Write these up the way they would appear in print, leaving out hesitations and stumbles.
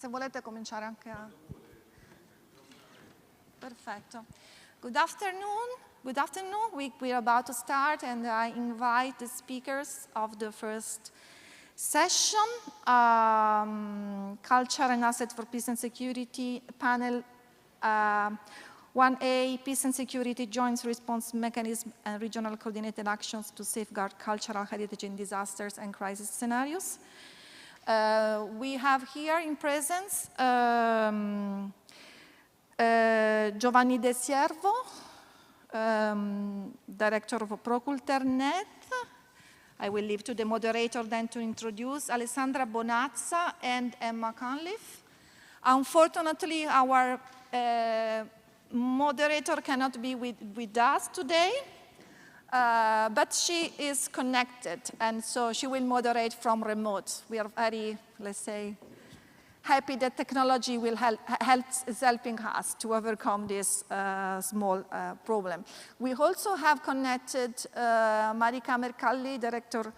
Se volete cominciare anche a... Perfetto. Good afternoon. Good afternoon. We're about to start, and I invite the speakers of the first session, Culture and Assets for Peace and Security, panel 1A, Peace and Security Joint Response Mechanism and Regional Coordinated Actions to Safeguard Cultural Heritage in Disasters and Crisis Scenarios. We have here in presence Giovanni De Siervo, Director of ProCulturNet. I will leave to the moderator then to introduce Alessandra Bonazza and Emma Cunliffe. Unfortunately, our moderator cannot be with us today, but she is connected, and so she will moderate from remote. We are very, let's say, happy that technology will is helping us to overcome this small problem. We also have connected Marika Mercalli, Director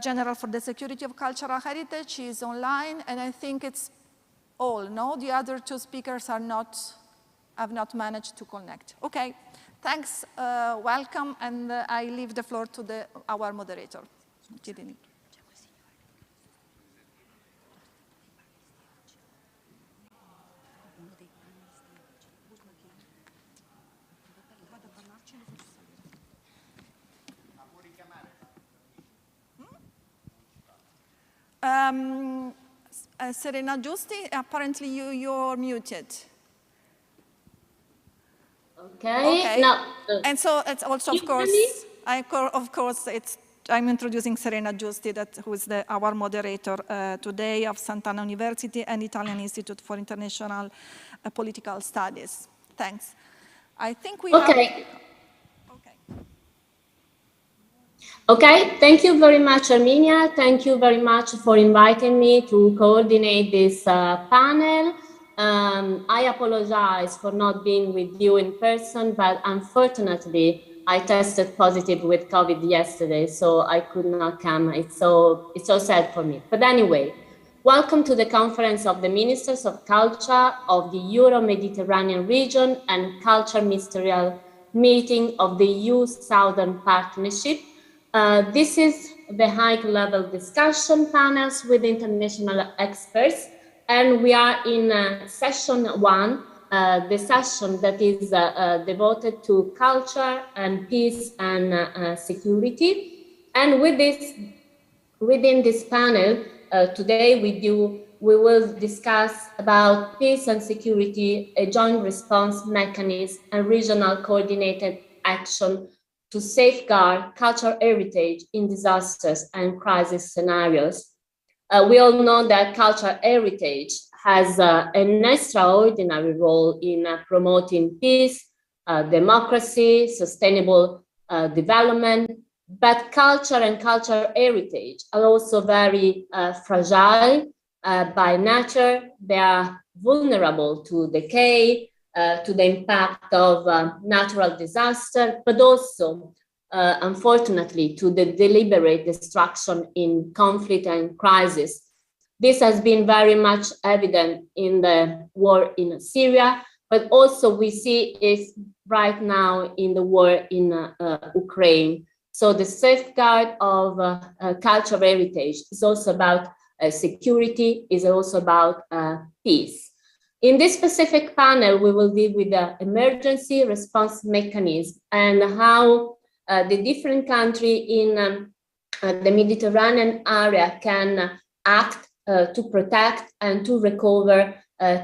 General for the Security of Cultural Heritage. She is online, and I think it's all, no? The other two speakers have not managed to connect. Okay, thanks, welcome, and I leave the floor to our moderator. Serena Giusti, apparently you're muted. Okay. No. And so it's also, of course, I'm introducing Serena Giusti, who is our moderator today of Sant'Anna University and Italian Institute for International Political Studies. Thanks. I think we have... Okay, thank you very much, Arminia. Thank you very much for inviting me to coordinate this panel. I apologize for not being with you in person, but unfortunately, I tested positive with COVID yesterday, so I could not come. It's so sad for me. But anyway, welcome to the Conference of the Ministers of Culture of the Euro-Mediterranean region and Culture Ministerial Meeting of the EU Southern Partnership. This is the high-level discussion panels with international experts, and we are in session 1, the session that is devoted to culture and peace and security. And within this panel today, we will discuss about peace and security, a joint response mechanism, and regional coordinated action to safeguard cultural heritage in disasters and crisis scenarios. We all know that cultural heritage has an extraordinary role in promoting peace, democracy, sustainable development, but culture and cultural heritage are also very fragile by nature. They are vulnerable to decay, to the impact of natural disaster, but also, unfortunately, to the deliberate destruction in conflict and crisis. This has been very much evident in the war in Syria, but also we see it right now in the war in Ukraine. So the safeguard of cultural heritage is also about security, is also about peace. In this specific panel, we will deal with the emergency response mechanism and how the different countries in the Mediterranean area can act to protect and to recover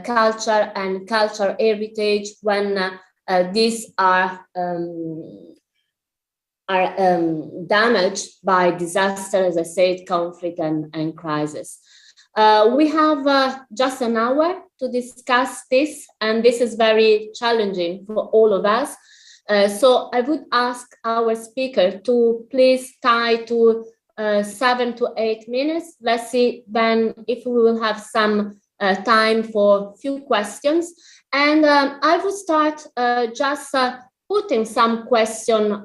culture and cultural heritage when these are damaged by disaster, as I said, conflict and crisis. We have just an hour to discuss this, and this is very challenging for all of us. So I would ask our speaker to please tie to 7 to 8 minutes. Let's see then if we will have some time for a few questions. And I will start just putting some question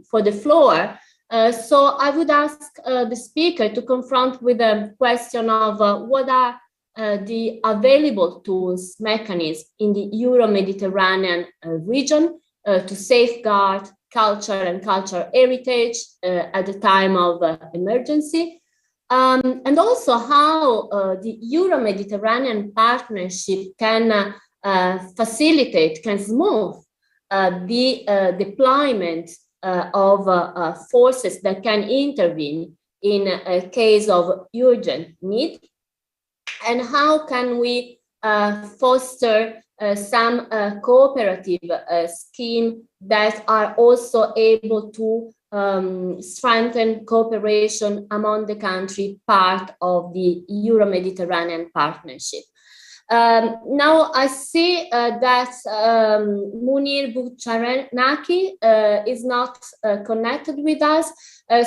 for the floor. So I would ask the speaker to confront with a question of what are the available tools, mechanisms in the Euro-Mediterranean region to safeguard culture and cultural heritage at the time of emergency. And also how the Euro-Mediterranean partnership can facilitate, can smooth the deployment of forces that can intervene in a case of urgent need, and how can we foster some cooperative schemes that are also able to strengthen cooperation among the countries part of the Euro-Mediterranean partnership. Now I see that Munir Bucharanaki is not connected with us.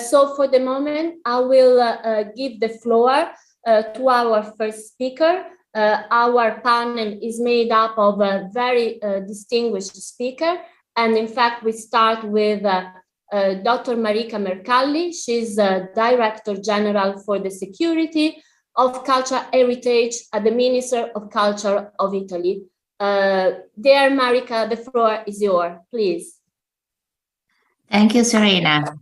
So for the moment, I will give the floor to our first speaker. Our panel is made up of a very distinguished speaker. And in fact, we start with Dr. Marika Mercalli. She's Director General for the Security of Cultural Heritage at the Minister of Culture of Italy. Dear Marika, the floor is yours, please. Thank you, Serena.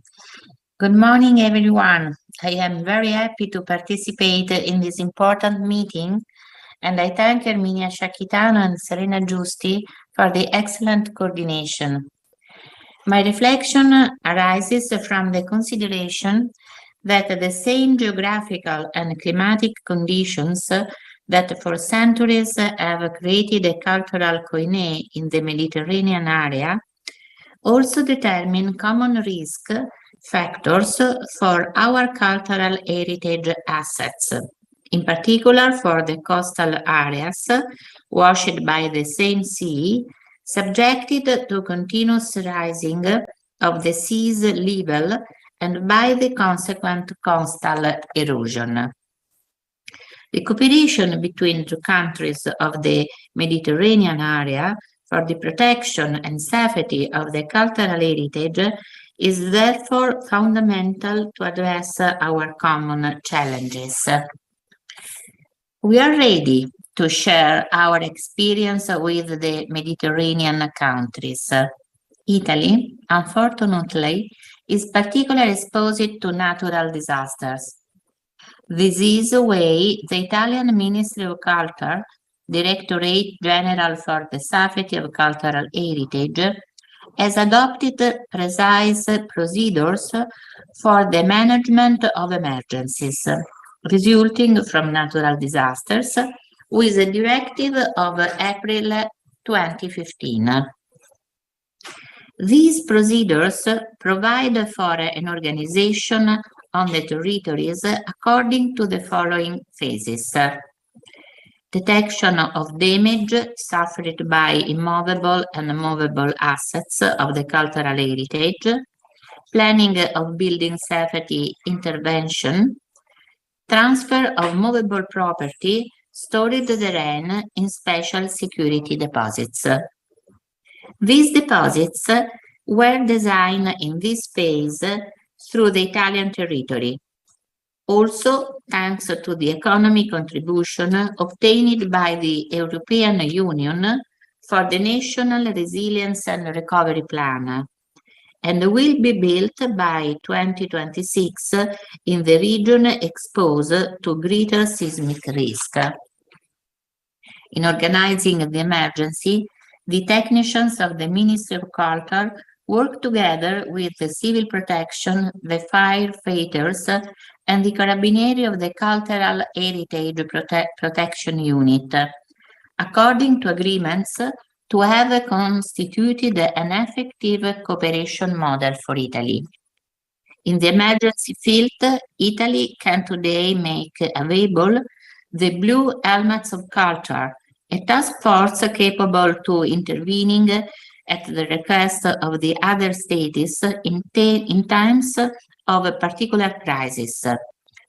Good morning, everyone. I am very happy to participate in this important meeting, and I thank Erminia Sciacchitano and Serena Giusti for the excellent coordination. My reflection arises from the consideration that the same geographical and climatic conditions that for centuries have created a cultural koine in the Mediterranean area also determine common risk factors for our cultural heritage assets, in particular for the coastal areas washed by the same sea, subjected to continuous rising of the sea's level and by the consequent coastal erosion. The cooperation between two countries of the Mediterranean area for the protection and safety of the cultural heritage is therefore fundamental to address our common challenges. We are ready to share our experience with the Mediterranean countries. Italy, unfortunately, is particularly exposed to natural disasters. This is why the Italian Ministry of Culture, Directorate General for the Safety of Cultural Heritage, has adopted precise procedures for the management of emergencies resulting from natural disasters with a directive of April 2015. These procedures provide for an organization on the territories according to the following phases: detection of damage suffered by immovable and movable assets of the cultural heritage, planning of building safety intervention, transfer of movable property stored therein in special security deposits. These deposits were designed in this phase through the Italian territory, also thanks to the economic contribution obtained by the European Union for the National Resilience and Recovery Plan, and will be built by 2026 in the region exposed to greater seismic risk. In organizing the emergency, the technicians of the Ministry of Culture work together with the civil protection, the firefighters, and the Carabinieri of the Cultural Heritage Protection Unit, according to agreements to have constituted an effective cooperation model for Italy. In the emergency field, Italy can today make available the Blue Helmets of Culture, a task force capable to intervening at the request of the other states in times of a particular crisis,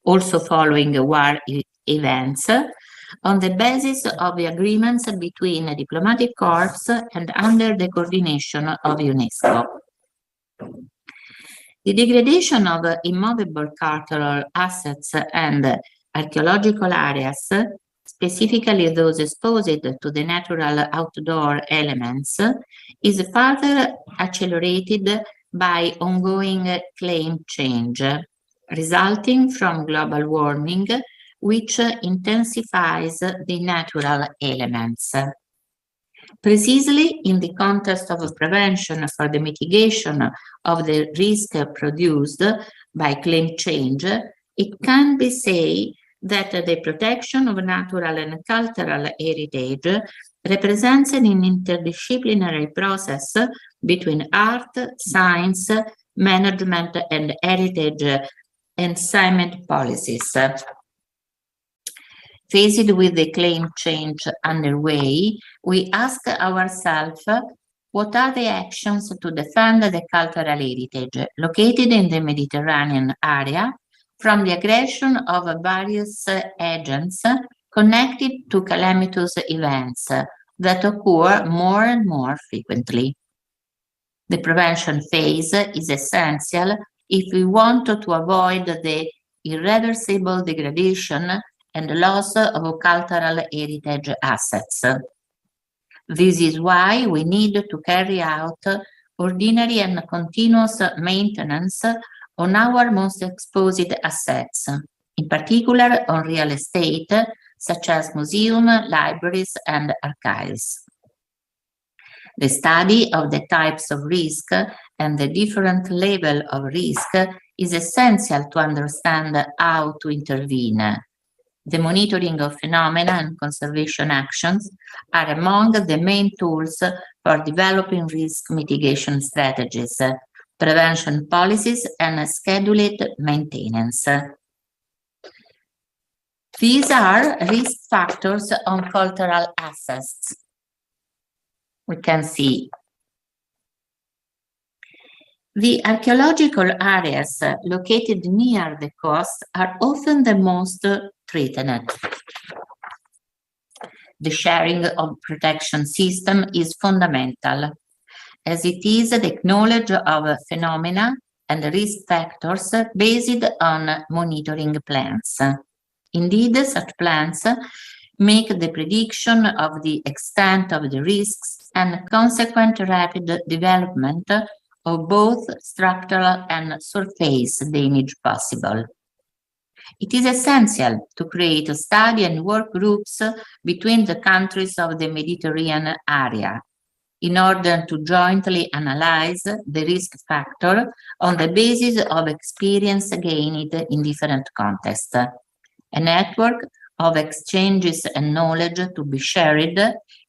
also following war events, on the basis of the agreements between diplomatic corps and under the coordination of UNESCO. The degradation of immovable cultural assets and archaeological areas specifically those exposed to the natural outdoor elements, is further accelerated by ongoing climate change, resulting from global warming, which intensifies the natural elements. Precisely in the context of prevention for the mitigation of the risk produced by climate change, it can be said that the protection of natural and cultural heritage represents an interdisciplinary process between art, science, management, and heritage enhancement policies. Faced with the climate change underway, we ask ourselves, what are the actions to defend the cultural heritage located in the Mediterranean area from the aggression of various agents connected to calamitous events that occur more and more frequently? The prevention phase is essential if we want to avoid the irreversible degradation and loss of cultural heritage assets. This is why we need to carry out ordinary and continuous maintenance on our most exposed assets, in particular on real estate, such as museums, libraries, and archives. The study of the types of risk and the different level of risk is essential to understand how to intervene. The monitoring of phenomena and conservation actions are among the main tools for developing risk mitigation strategies, prevention policies, and scheduled maintenance. These are risk factors on cultural assets. We can see the archaeological areas located near the coast are often the most threatened. The sharing of protection system is fundamental, as it is the knowledge of phenomena and risk factors based on monitoring plans. Indeed, such plans make the prediction of the extent of the risks and consequent rapid development of both structural and surface damage possible. It is essential to create study and work groups between the countries of the Mediterranean area in order to jointly analyze the risk factor on the basis of experience gained in different contexts. A network of exchanges and knowledge to be shared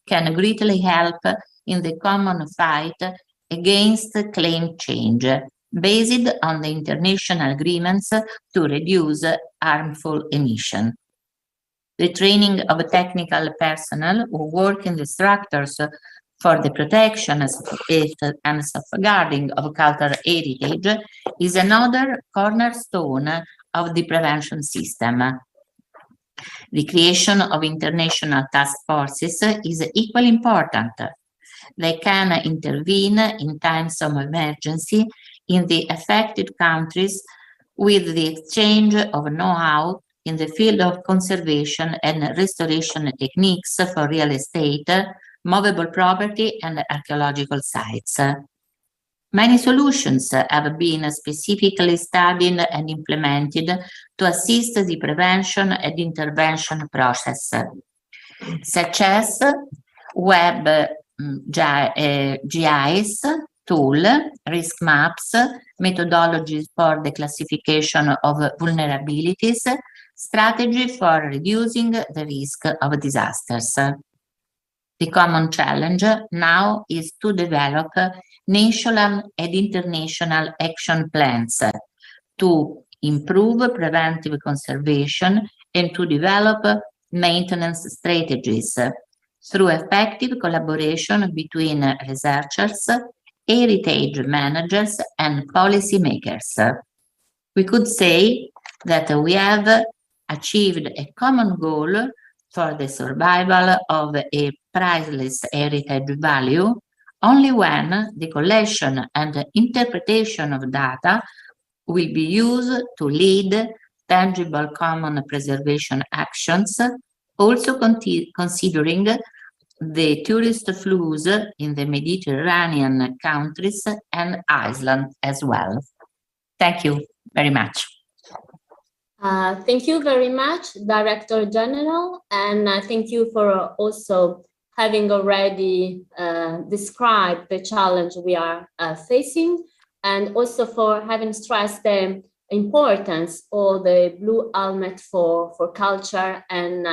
can greatly help in the common fight against climate change, based on the international agreements to reduce harmful emissions. The training of technical personnel who work in the structures for the protection and safeguarding of cultural heritage is another cornerstone of the prevention system. The creation of international task forces is equally important. They can intervene in times of emergency in the affected countries with the exchange of know-how in the field of conservation and restoration techniques for real estate, movable property, and archaeological sites. Many solutions have been specifically studied and implemented to assist the prevention and intervention process, such as web GIS tool, risk maps, methodologies for the classification of vulnerabilities, strategy for reducing the risk of disasters. The common challenge now is to develop national and international action plans to improve preventive conservation and to develop maintenance strategies through effective collaboration between researchers, heritage managers, and policymakers. We could say that we have achieved a common goal for the survival of a priceless heritage value only when the collection and interpretation of data will be used to lead tangible common preservation actions also considering the tourist flows in the Mediterranean countries and Iceland as well. Thank you very much. Thank you very much, Director General, and thank you for also having already described the challenge we are facing, and also for having stressed the importance of the Blue Helmet for culture, and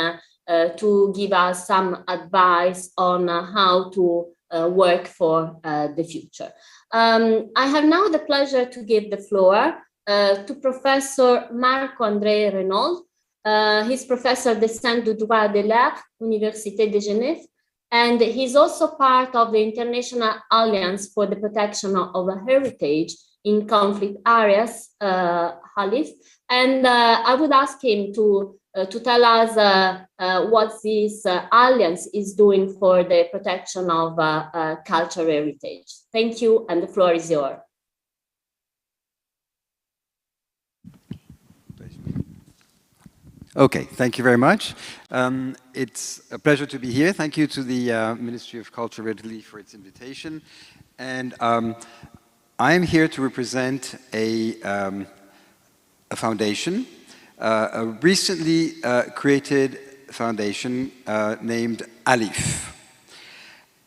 to give us some advice on how to work for the future. I have now the pleasure to give the floor to Professor Marc-André Renaud. He's Professor des Sciences du Droit de l'Art, Université de Genève, and he's also part of the International Alliance for the Protection of Heritage in Conflict Areas, ALIPH. And I would ask him to tell us what this alliance is doing for the protection of cultural heritage. Thank you, and the floor is yours. Okay, thank you very much. It's a pleasure to be here. Thank you to the Ministry of Culture of Italy for its invitation. And I am here to represent a foundation, a recently created foundation named ALIPH.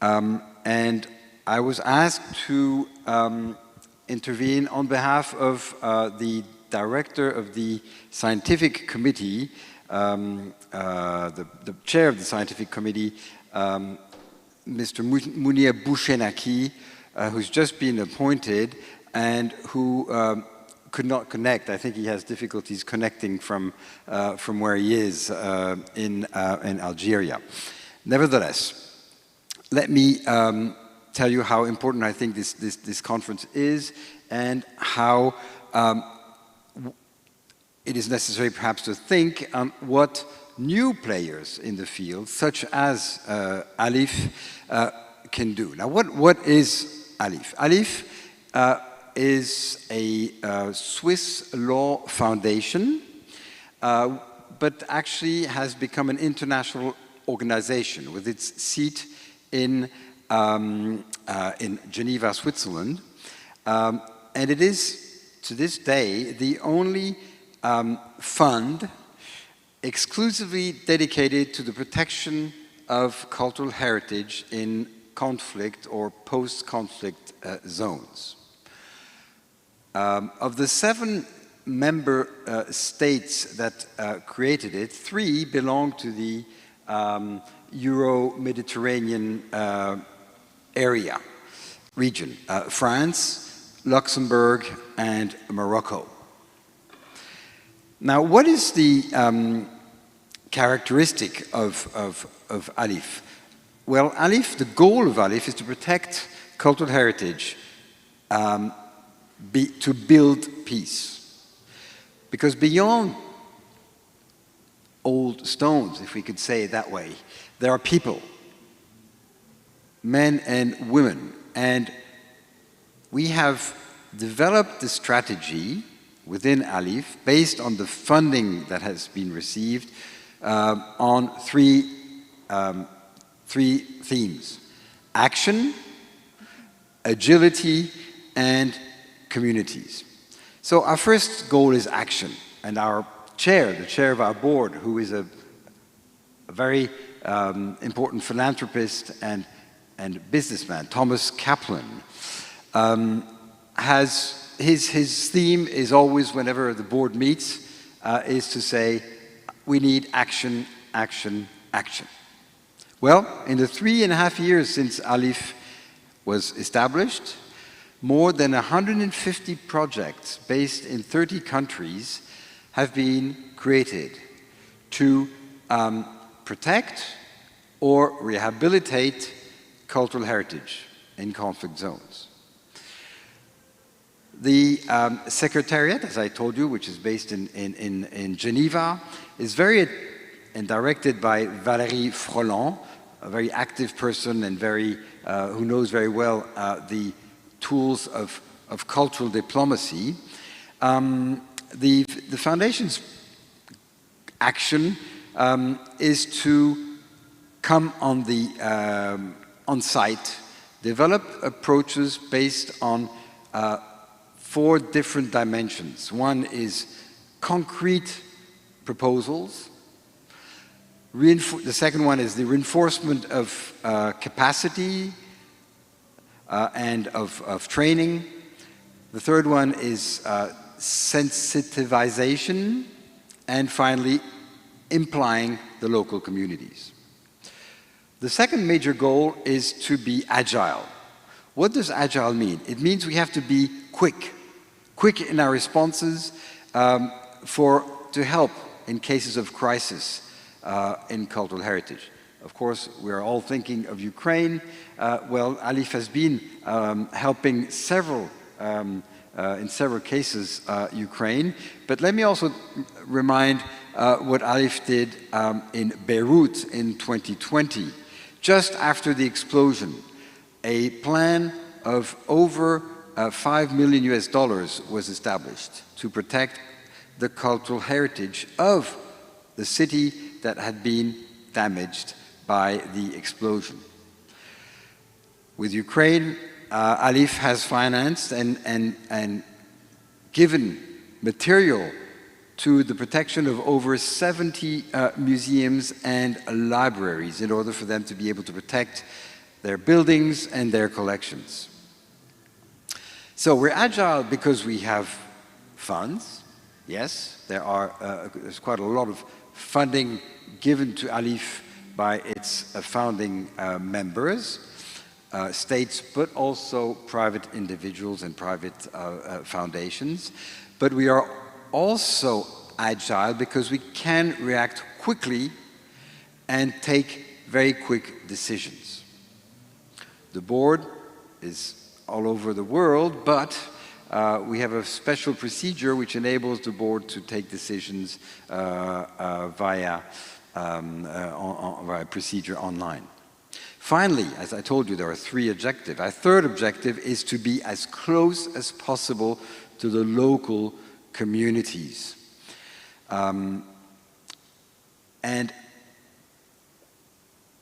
And I was asked to intervene on behalf of the director of the scientific committee, the chair of the scientific committee, Mr. Mounir Bouchenaki, who's just been appointed and who could not connect. I think he has difficulties connecting from where he is in Algeria. Nevertheless, let me tell you how important I think this conference is, and how it is necessary perhaps to think on what new players in the field, such as ALIPH, can do. Now, what is ALIPH? ALIPH is a Swiss law foundation, but actually has become an international organization with its seat in Geneva, Switzerland. And it is, to this day, the only fund exclusively dedicated to the protection of cultural heritage in conflict or post-conflict zones. Of the 7 member states that created it, 3 belong to the Euro-Mediterranean area, region, France, Luxembourg, and Morocco. Now, what is the characteristic of ALIPH? Well, ALIPH, the goal of ALIPH is to protect cultural heritage, to build peace. Because beyond old stones, if we could say it that way, there are people, men and women, and we have developed the strategy within ALIPH based on the funding that has been received on three themes: action, agility, and communities. So our first goal is action, and our chair, the chair of our board, who is a very important philanthropist and businessman, Thomas Kaplan, has his theme is always, whenever the board meets, is to say, we need action, action, action. Well, in the 3.5 years since ALIPH was established, more than 150 projects based in 30 countries have been created to protect or rehabilitate cultural heritage in conflict zones. The Secretariat, as I told you, which is based in Geneva, is and directed by Valérie Froland, a very active person and who knows very well the tools of cultural diplomacy. The Foundation's action is to come on the on site, develop approaches based on 4 different dimensions. One is concrete proposals. The second one is the reinforcement of capacity and of training. The third one is sensitivization, and finally, implying the local communities. The second major goal is to be agile. What does agile mean? It means we have to be quick in our responses to help in cases of crisis in cultural heritage. Of course, we're all thinking of Ukraine. Well, Alif has been helping in several cases, Ukraine. But let me also remind what Alif did in Beirut in 2020. Just after the explosion, a plan of over $5 million was established to protect the cultural heritage of the city that had been damaged by the explosion. With Ukraine, Alif has financed and given material to the protection of over 70 museums and libraries in order for them to be able to protect their buildings and their collections. So we're agile because we have funds. Yes, there's quite a lot of funding given to Alif by its founding members, states, but also private individuals and private foundations. But we are also agile because we can react quickly and take very quick decisions. The board is all over the world, but we have a special procedure which enables the board to take decisions via procedure online. Finally, as I told you, there are 3 objectives. Our third objective is to be as close as possible to the local communities. And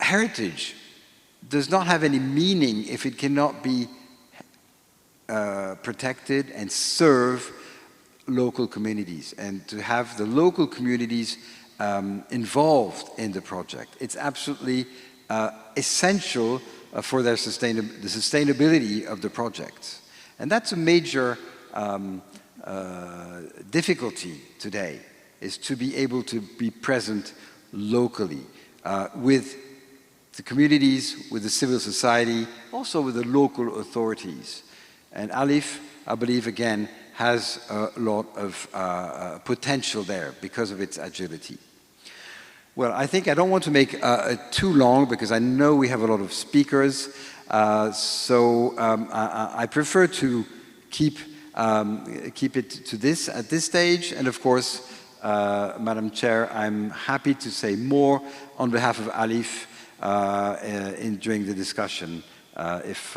heritage does not have any meaning if it cannot be protected and serve local communities, and to have the local communities involved in the project. It's absolutely essential for the sustainability of the project. And that's a major difficulty today, is to be able to be present locally with the communities, with the civil society, also with the local authorities. And Alif, I believe, again, has a lot of potential there because of its agility. Well, I think I don't want to make it too long because I know we have a lot of speakers. I prefer to keep it to this at this stage. And of course, Madam Chair, I'm happy to say more on behalf of Alif during the discussion if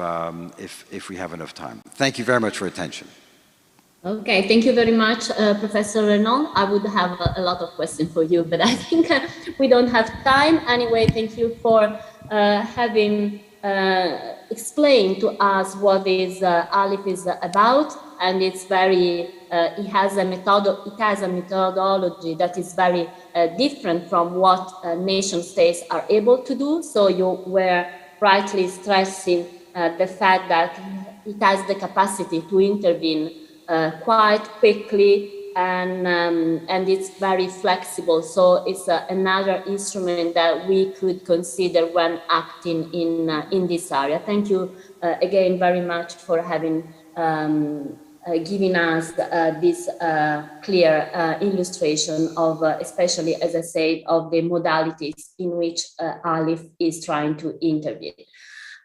we have enough time. Thank you very much for your attention. Okay, thank you very much, Professor Renan. I would have a lot of questions for you, but I think we don't have time. Anyway, thank you for having explained to us what is Alif is about, and it's very. It has a methodology that is very different from what nation states are able to do. So you were rightly stressing the fact that it has the capacity to intervene quite quickly, and it's very flexible. So it's another instrument that we could consider when acting in this area. Thank you again very much for having giving us this clear illustration of, especially as I said, of the modalities in which Alif is trying to intervene.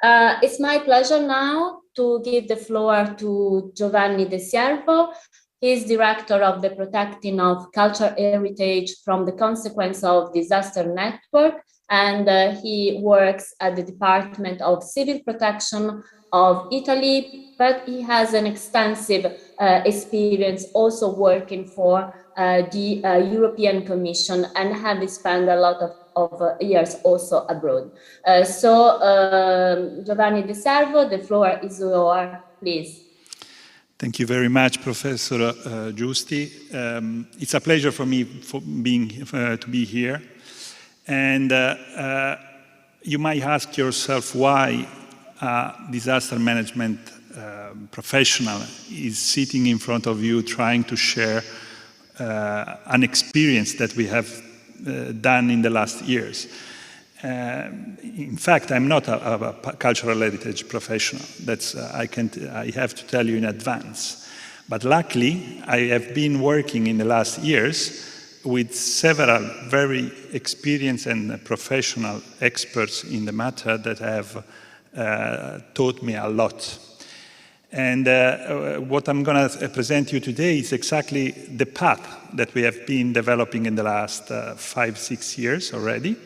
It's my pleasure now to give the floor to Giovanni De Siervo. He's director of the Protecting of Cultural Heritage from the Consequence of Disaster Network, and he works at the Department of Civil Protection of Italy, but he has an extensive experience also working for the European Commission and have spent a lot of years also abroad. Giovanni De Servo, the floor is yours, please. Thank you very much, Professor Giusti. It's a pleasure for me to be here. And you might ask yourself why a disaster management professional is sitting in front of you trying to share an experience that we have done in the last years. In fact, I'm not a cultural heritage professional. That's I have to tell you in advance. But luckily, I have been working in the last years with several very experienced and professional experts in the matter that have taught me a lot. And what I'm going to present you today is exactly the path that we have been developing in the last 5-6 years already.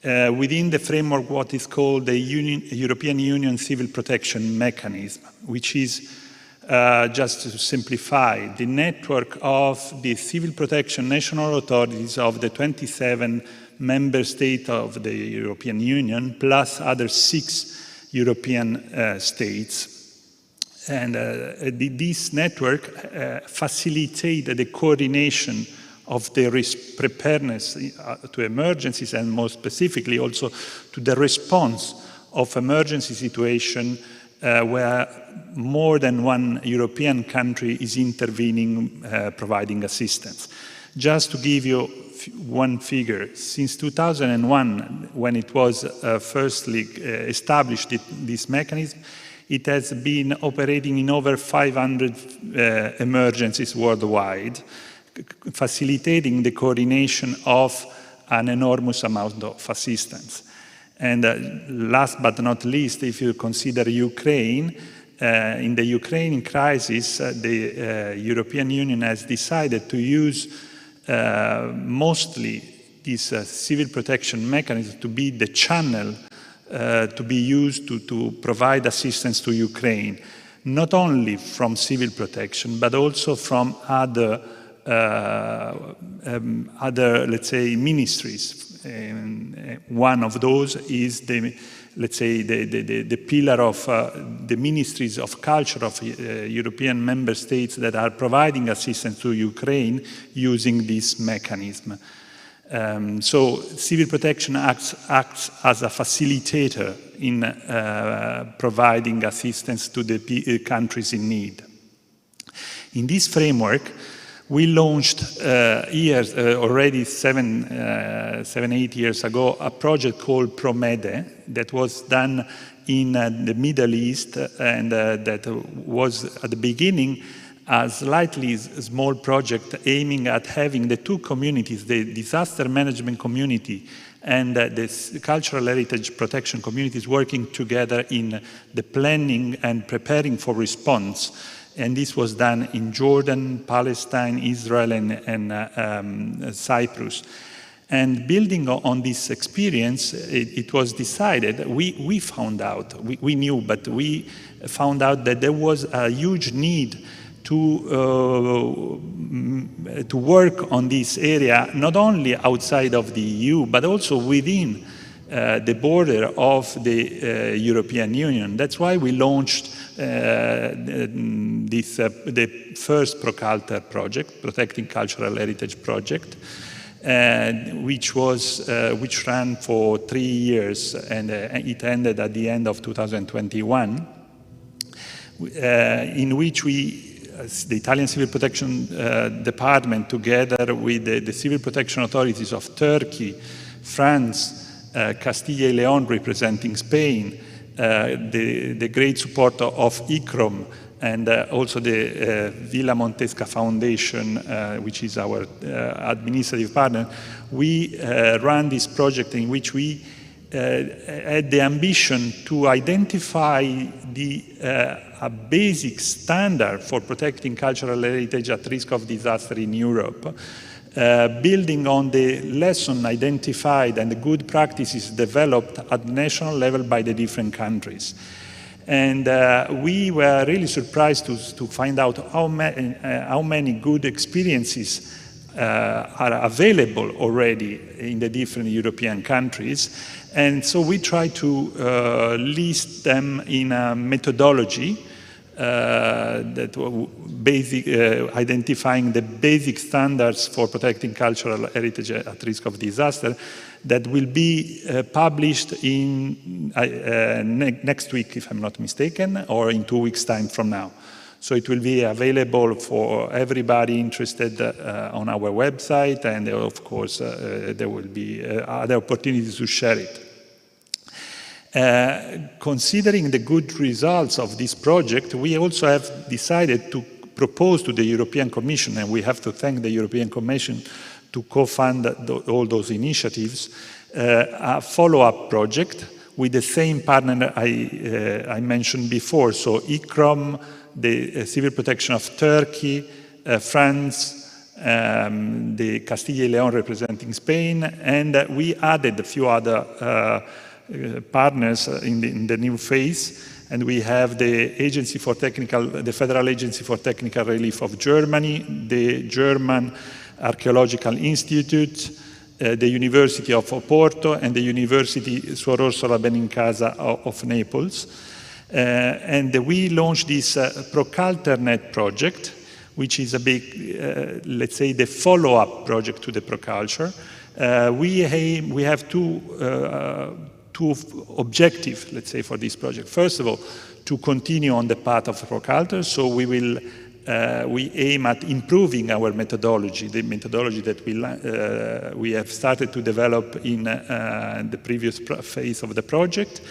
Within the framework what is called the European Union Civil Protection Mechanism, which is, just to simplify, the network of the civil protection national authorities of the 27 member states of the European Union, plus other 6 European states. And this network facilitated the coordination of the preparedness to emergencies, and more specifically also to the response of emergency situation where more than one European country is intervening, providing assistance. Just to give you one figure, since 2001, when it was firstly established, this mechanism, it has been operating in over 500 emergencies worldwide, facilitating the coordination of an enormous amount of assistance. And last but not least, if you consider Ukraine, in the Ukrainian crisis, the European Union has decided to use mostly this civil protection mechanism to be the channel to be used to provide assistance to Ukraine, not only from civil protection, but also from other, let's say, ministries. One of those is the pillar of the ministries of culture of European member states that are providing assistance to Ukraine using this mechanism. So civil protection acts as a facilitator in providing assistance to the countries in need. In this framework, we launched already 7-8 years ago a project called PROMEDE that was done in the Middle East, and that was at the beginning a slightly small project aiming at having the two communities, the disaster management community and the cultural heritage protection communities, working together in the planning and preparing for response. And this was done in Jordan, Palestine, Israel, and Cyprus. And building on this experience, it was decided, we found out, we knew, but we found out that there was a huge need to work on this area, not only outside of the EU, but also within the border of the European Union. That's why we launched the first ProCulture project, Protecting Cultural Heritage project, which ran for 3 years, and it ended at the end of 2021, in which the Italian Civil Protection Department, together with the civil protection authorities of Turkey, France, Castilla y León representing Spain, the great support of ICROM, and also the Villa Montesca Foundation, which is our administrative partner, we ran this project in which we had the ambition to identify a basic standard for protecting cultural heritage at risk of disaster in Europe, building on the lesson identified and the good practices developed at national level by the different countries. And we were really surprised to find out how many good experiences are available already in the different European countries. And so we try to list them in a methodology that identifying the basic standards for protecting cultural heritage at risk of disaster that will be published in next week, if I'm not mistaken, or in 2 weeks' time from now. So it will be available for everybody interested on our website, and of course there will be other opportunities to share it. Considering the good results of this project, we also have decided to propose to the European Commission, and we have to thank the European Commission to co-fund all those initiatives, a follow-up project with the same partner I mentioned before, so ICROM, the Civil Protection of Turkey, France, the Castilla y León representing Spain, and we added a few other partners in the new phase, and we have the Federal Agency for Technical Relief of Germany, the German Archaeological Institute, the University of Oporto, and the University Suor Orsola Benincasa of Naples. And we launched this ProCulterNet project, which is a big, let's say, the follow-up project to the ProCulture. We have two objectives, let's say, for this project. First of all, to continue on the path of ProCulture, so we aim at improving our methodology, the methodology that we have started to develop in the previous phase of the project,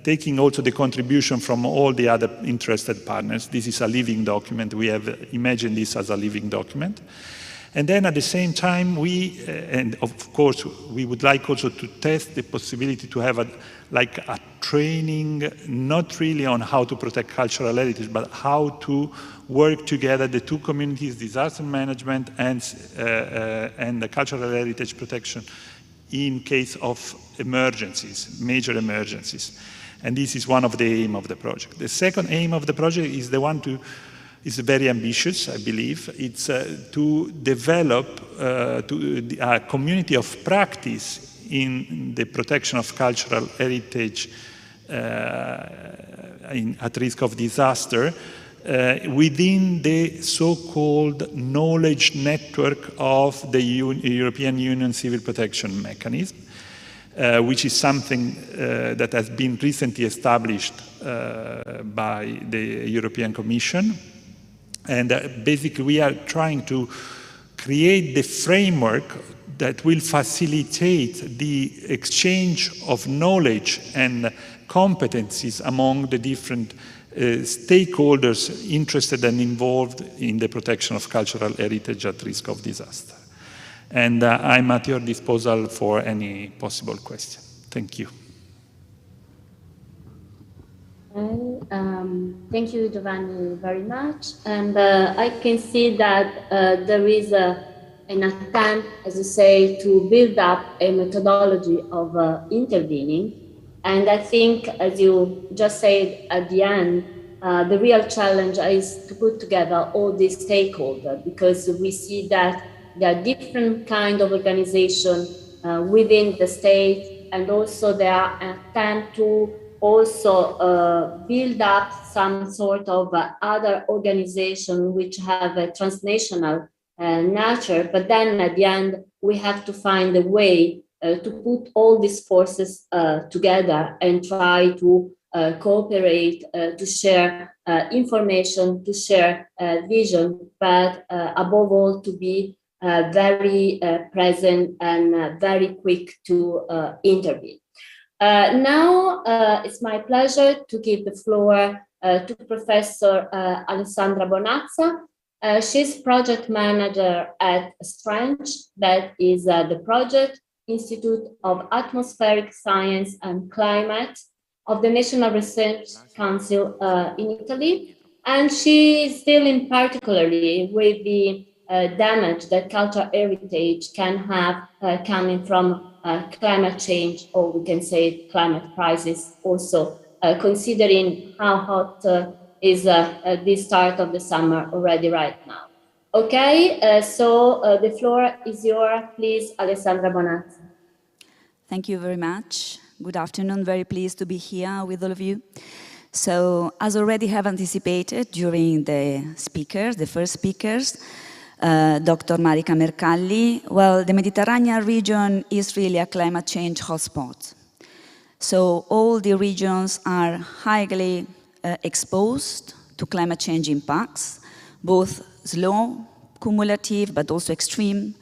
taking also the contribution from all the other interested partners. This is a living document. We have imagined this as a living document. And then at the same time, and of course, we would like also to test the possibility to have a training, not really on how to protect cultural heritage, but how to work together, the two communities, disaster management and the cultural heritage protection in case of emergencies, major emergencies. And this is one of the aims of the project. The second aim of the project is the one is very ambitious, I believe. It's to develop a community of practice in the protection of cultural heritage at risk of disaster within the so-called knowledge network of the European Union Civil Protection Mechanism, which is something that has been recently established by the European Commission. And basically we are trying to create the framework that will facilitate the exchange of knowledge and competencies among the different stakeholders interested and involved in the protection of cultural heritage at risk of disaster. And I'm at your disposal for any possible question. Thank you. Thank you, Giovanni, very much. And I can see that there is an attempt, as you say, to build up a methodology of intervening. And I think, as you just said at the end, the real challenge is to put together all these stakeholders, because we see that there are different kinds of organizations within the state, and also there are attempts to also build up some sort of other organization which have a transnational nature. But then at the end, we have to find a way to put all these forces together and try to cooperate, to share information, to share vision, but above all to be very present and very quick to intervene. Now it's my pleasure to give the floor to Professor Alessandra Bonazza. She's project manager at Strange, that is the Project Institute of Atmospheric Science and Climate of the National Research Council in Italy. And she is dealing particularly with the damage that cultural heritage can have coming from climate change, or we can say climate crisis also, considering how hot is the start of the summer already right now. Okay, so the floor is yours, please, Alessandra Bonazzi. Thank you very much. Good afternoon, very pleased to be here with all of you. So, as already have anticipated during the first speakers, Dr. Marika Mercalli, well, the Mediterranean region is really a climate change hotspot. So all the regions are highly exposed to climate change impacts, both slow, cumulative, but also extreme.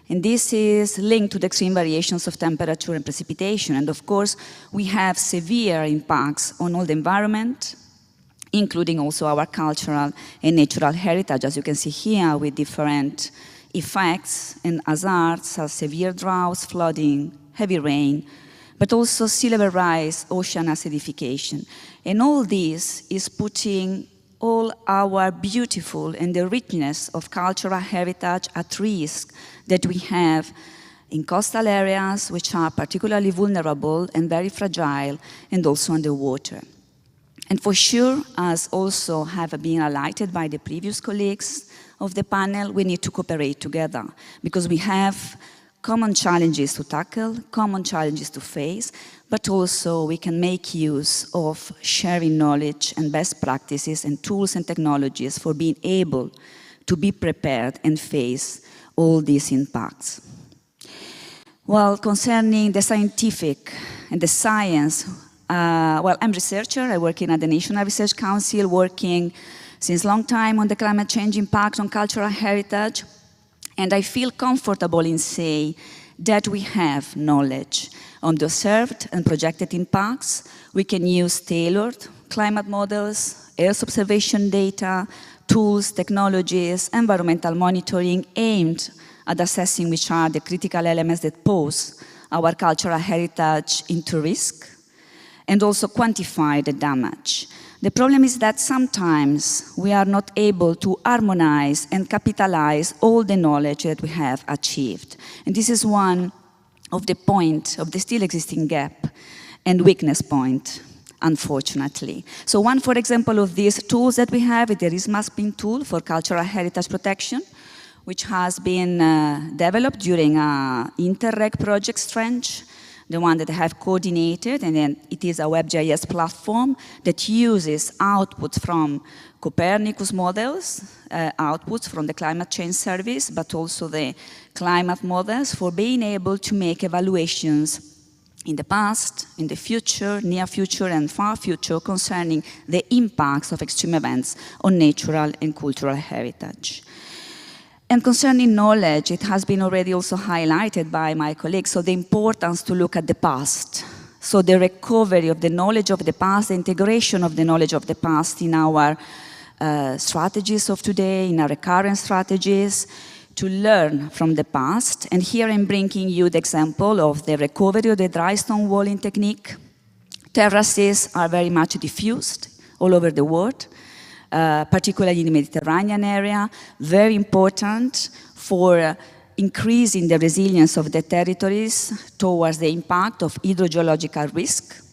And this is linked to the extreme variations of temperature and precipitation. And of course, we have severe impacts on all the environment, including also our cultural and natural heritage, as you can see here, with different effects and hazards, as severe droughts, flooding, heavy rain, but also sea level rise, ocean acidification. And all this is putting all our beautiful and the richness of cultural heritage at risk that we have in coastal areas, which are particularly vulnerable and very fragile, and also underwater. And for sure, as also have been highlighted by the previous colleagues of the panel, we need to cooperate together because we have common challenges to tackle, common challenges to face, but also we can make use of sharing knowledge and best practices and tools and technologies for being able to be prepared and face all these impacts. Well, concerning the scientific and the science, well, I'm a researcher. I work in at the National Research Council, working since a long time on the climate change impact on cultural heritage. And I feel comfortable in saying that we have knowledge on the observed and projected impacts. We can use tailored climate models, Earth observation data, tools, technologies, environmental monitoring aimed at assessing which are the critical elements that pose our cultural heritage into risk, and also quantify the damage. The problem is that sometimes we are not able to harmonize and capitalize all the knowledge that we have achieved. And this is one of the point of the still existing gap and weakness point, unfortunately. So one, for example, of these tools that we have is the risk mapping tool for cultural heritage protection, which has been developed during an Interreg project Strange, the one that I have coordinated, and then it is a WebGIS platform that uses outputs from Copernicus models, outputs from the Climate Change Service, but also the climate models for being able to make evaluations in the past, in the future, near future, and far future concerning the impacts of extreme events on natural and cultural heritage. And concerning knowledge, it has been already also highlighted by my colleagues, so the importance to look at the past. So the recovery of the knowledge of the past, the integration of the knowledge of the past in our strategies of today, in our recurrent strategies, to learn from the past. And here I'm bringing you the example of the recovery of the dry stone walling technique. Terraces are very much diffused all over the world. Particularly in the Mediterranean area, very important for increasing the resilience of the territories towards the impact of hydrogeological risk.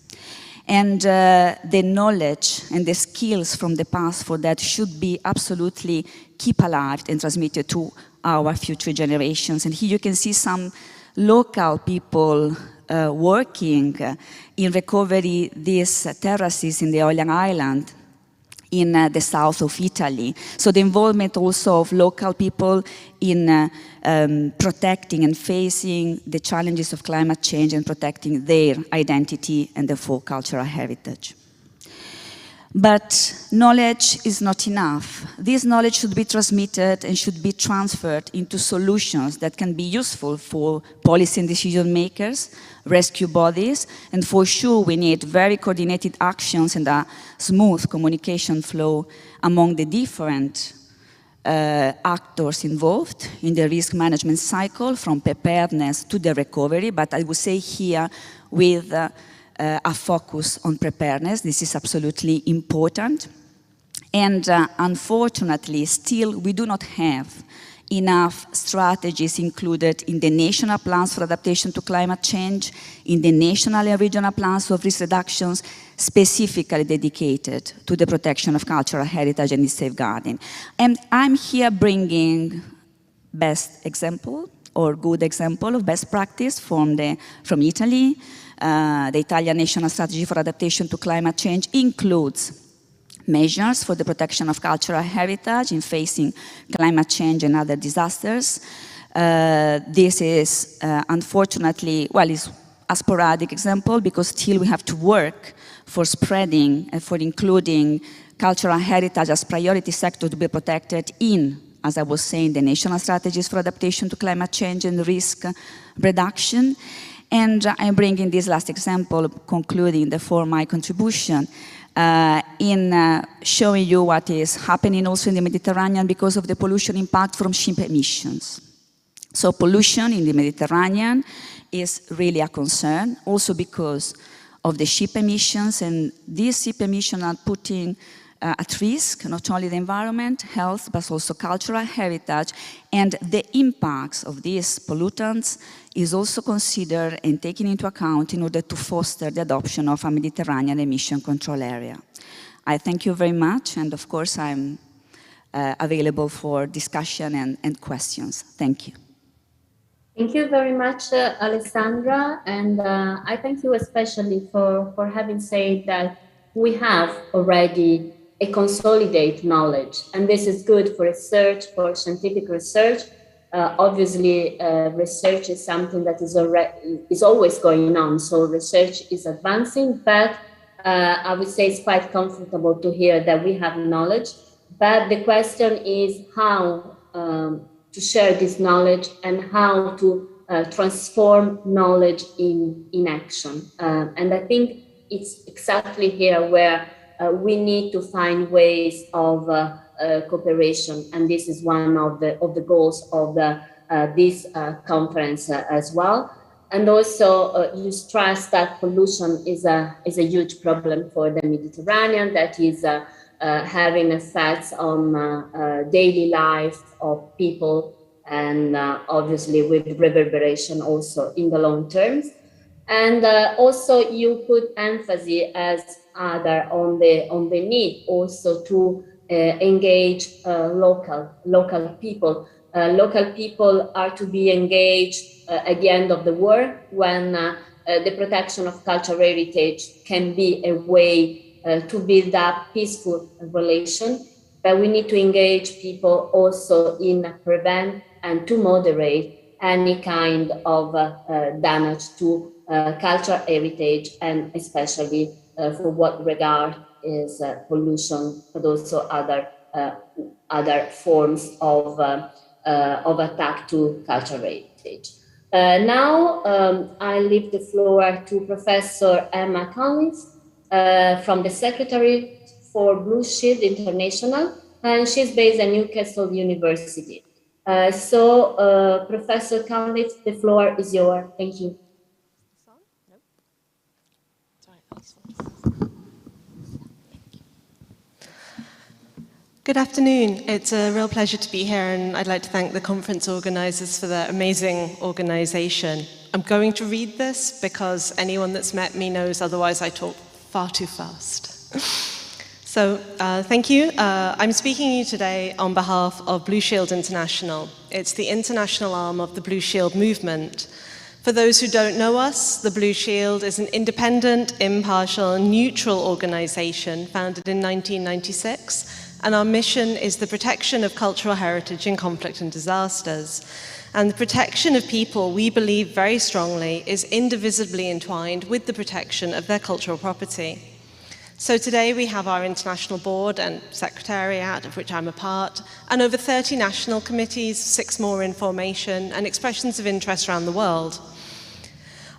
And the knowledge and the skills from the past for that should be absolutely kept alive and transmitted to our future generations. And here you can see some local people working in recovery these terraces in the Aeolian Island in the south of Italy. So the involvement also of local people in protecting and facing the challenges of climate change and protecting their identity and therefore cultural heritage. But knowledge is not enough. This knowledge should be transmitted and should be transferred into solutions that can be useful for policy and decision makers, rescue bodies, and for sure we need very coordinated actions and a smooth communication flow among the different actors involved in the risk management cycle, from preparedness to the recovery, but I would say here with a focus on preparedness. This is absolutely important. And unfortunately, still we do not have enough strategies included in the national plans for adaptation to climate change, in the national and regional plans of risk reductions, specifically dedicated to the protection of cultural heritage and its safeguarding. And I'm here bringing best example or good example of best practice from Italy. The Italian National Strategy for Adaptation to Climate Change includes measures for the protection of cultural heritage in facing climate change and other disasters. This is unfortunately, well, it's a sporadic example because still we have to work for spreading and for including cultural heritage as priority sector to be protected in, as I was saying, the national strategies for adaptation to climate change and risk reduction. And I'm bringing this last example, concluding therefore my contribution, in showing you what is happening also in the Mediterranean because of the pollution impact from ship emissions. So pollution in the Mediterranean is really a concern, also because of the ship emissions, and these ship emissions are putting at risk not only the environment, health, but also cultural heritage, and the impacts of these pollutants is also considered and taken into account in order to foster the adoption of a Mediterranean emission control area. I thank you very much, and of course I'm available for discussion and questions. Thank you. Thank you very much, Alessandra, and I thank you especially for having said that we have already a consolidated knowledge, and this is good for research, for scientific research. Obviously, research is something that is always going on, so research is advancing, but I would say it's quite comfortable to hear that we have knowledge, but the question is how to share this knowledge and how to transform knowledge in action. And I think it's exactly here where we need to find ways of cooperation, and this is one of the goals of this conference as well. And also, you stress that pollution is a huge problem for the Mediterranean that is having effects on daily life of people, and obviously with reverberation also in the long terms. And also, you put emphasis as other on the need also to engage local people. Local people are to be engaged at the end of the war, when the protection of cultural heritage can be a way to build up peaceful relation. But we need to engage people also in prevent and to moderate any kind of damage to cultural heritage, and especially for what regard is pollution, but also other forms of attack to cultural heritage. Now I leave the floor to Professor Emma Collins from the Secretary for Blue Shield International, and she's based at Newcastle University. So Professor Collins, the floor is yours. Thank you. Good afternoon. It's a real pleasure to be here, and I'd like to thank the conference organizers for their amazing organization. I'm going to read this because anyone that's met me knows otherwise I talk far too fast. So thank you. I'm speaking to you today on behalf of Blue Shield International. It's the international arm of the Blue Shield movement. For those who don't know us, the Blue Shield is an independent, impartial, and neutral organization founded in 1996. And our mission is the protection of cultural heritage in conflict and disasters. And the protection of people, we believe very strongly, is indivisibly entwined with the protection of their cultural property. So today we have our international board and secretariat, of which I'm a part, and over 30 national committees, 6 more in formation, and expressions of interest around the world.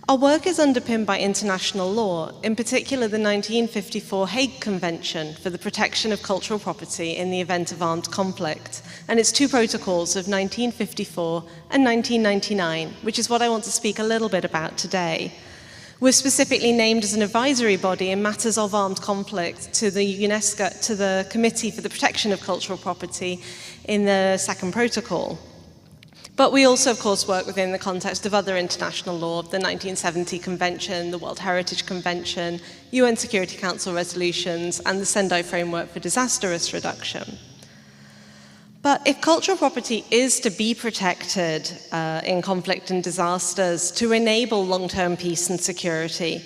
Our work is underpinned by international law, in particular the 1954 Hague Convention for the Protection of Cultural Property in the Event of Armed Conflict, and its 2 protocols of 1954 and 1999, which is what I want to speak a little bit about today. We're specifically named as an advisory body in matters of armed conflict to the UNESCO, to the Committee for the Protection of Cultural Property in the 2nd protocol. But we also, of course, work within the context of other international law, the 1970 Convention, the World Heritage Convention, UN Security Council resolutions, and the Sendai Framework for Disaster Risk Reduction. But if cultural property is to be protected in conflict and disasters to enable long-term peace and security,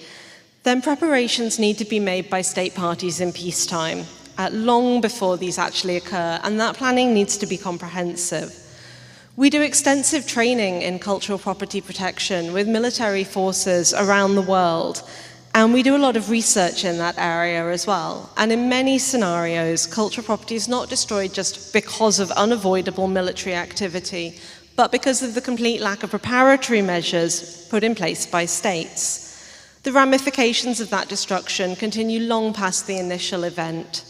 then preparations need to be made by state parties in peacetime, long before these actually occur, and that planning needs to be comprehensive. We do extensive training in cultural property protection with military forces around the world, and we do a lot of research in that area as well. And in many scenarios, cultural property is not destroyed just because of unavoidable military activity, but because of the complete lack of preparatory measures put in place by states. The ramifications of that destruction continue long past the initial event.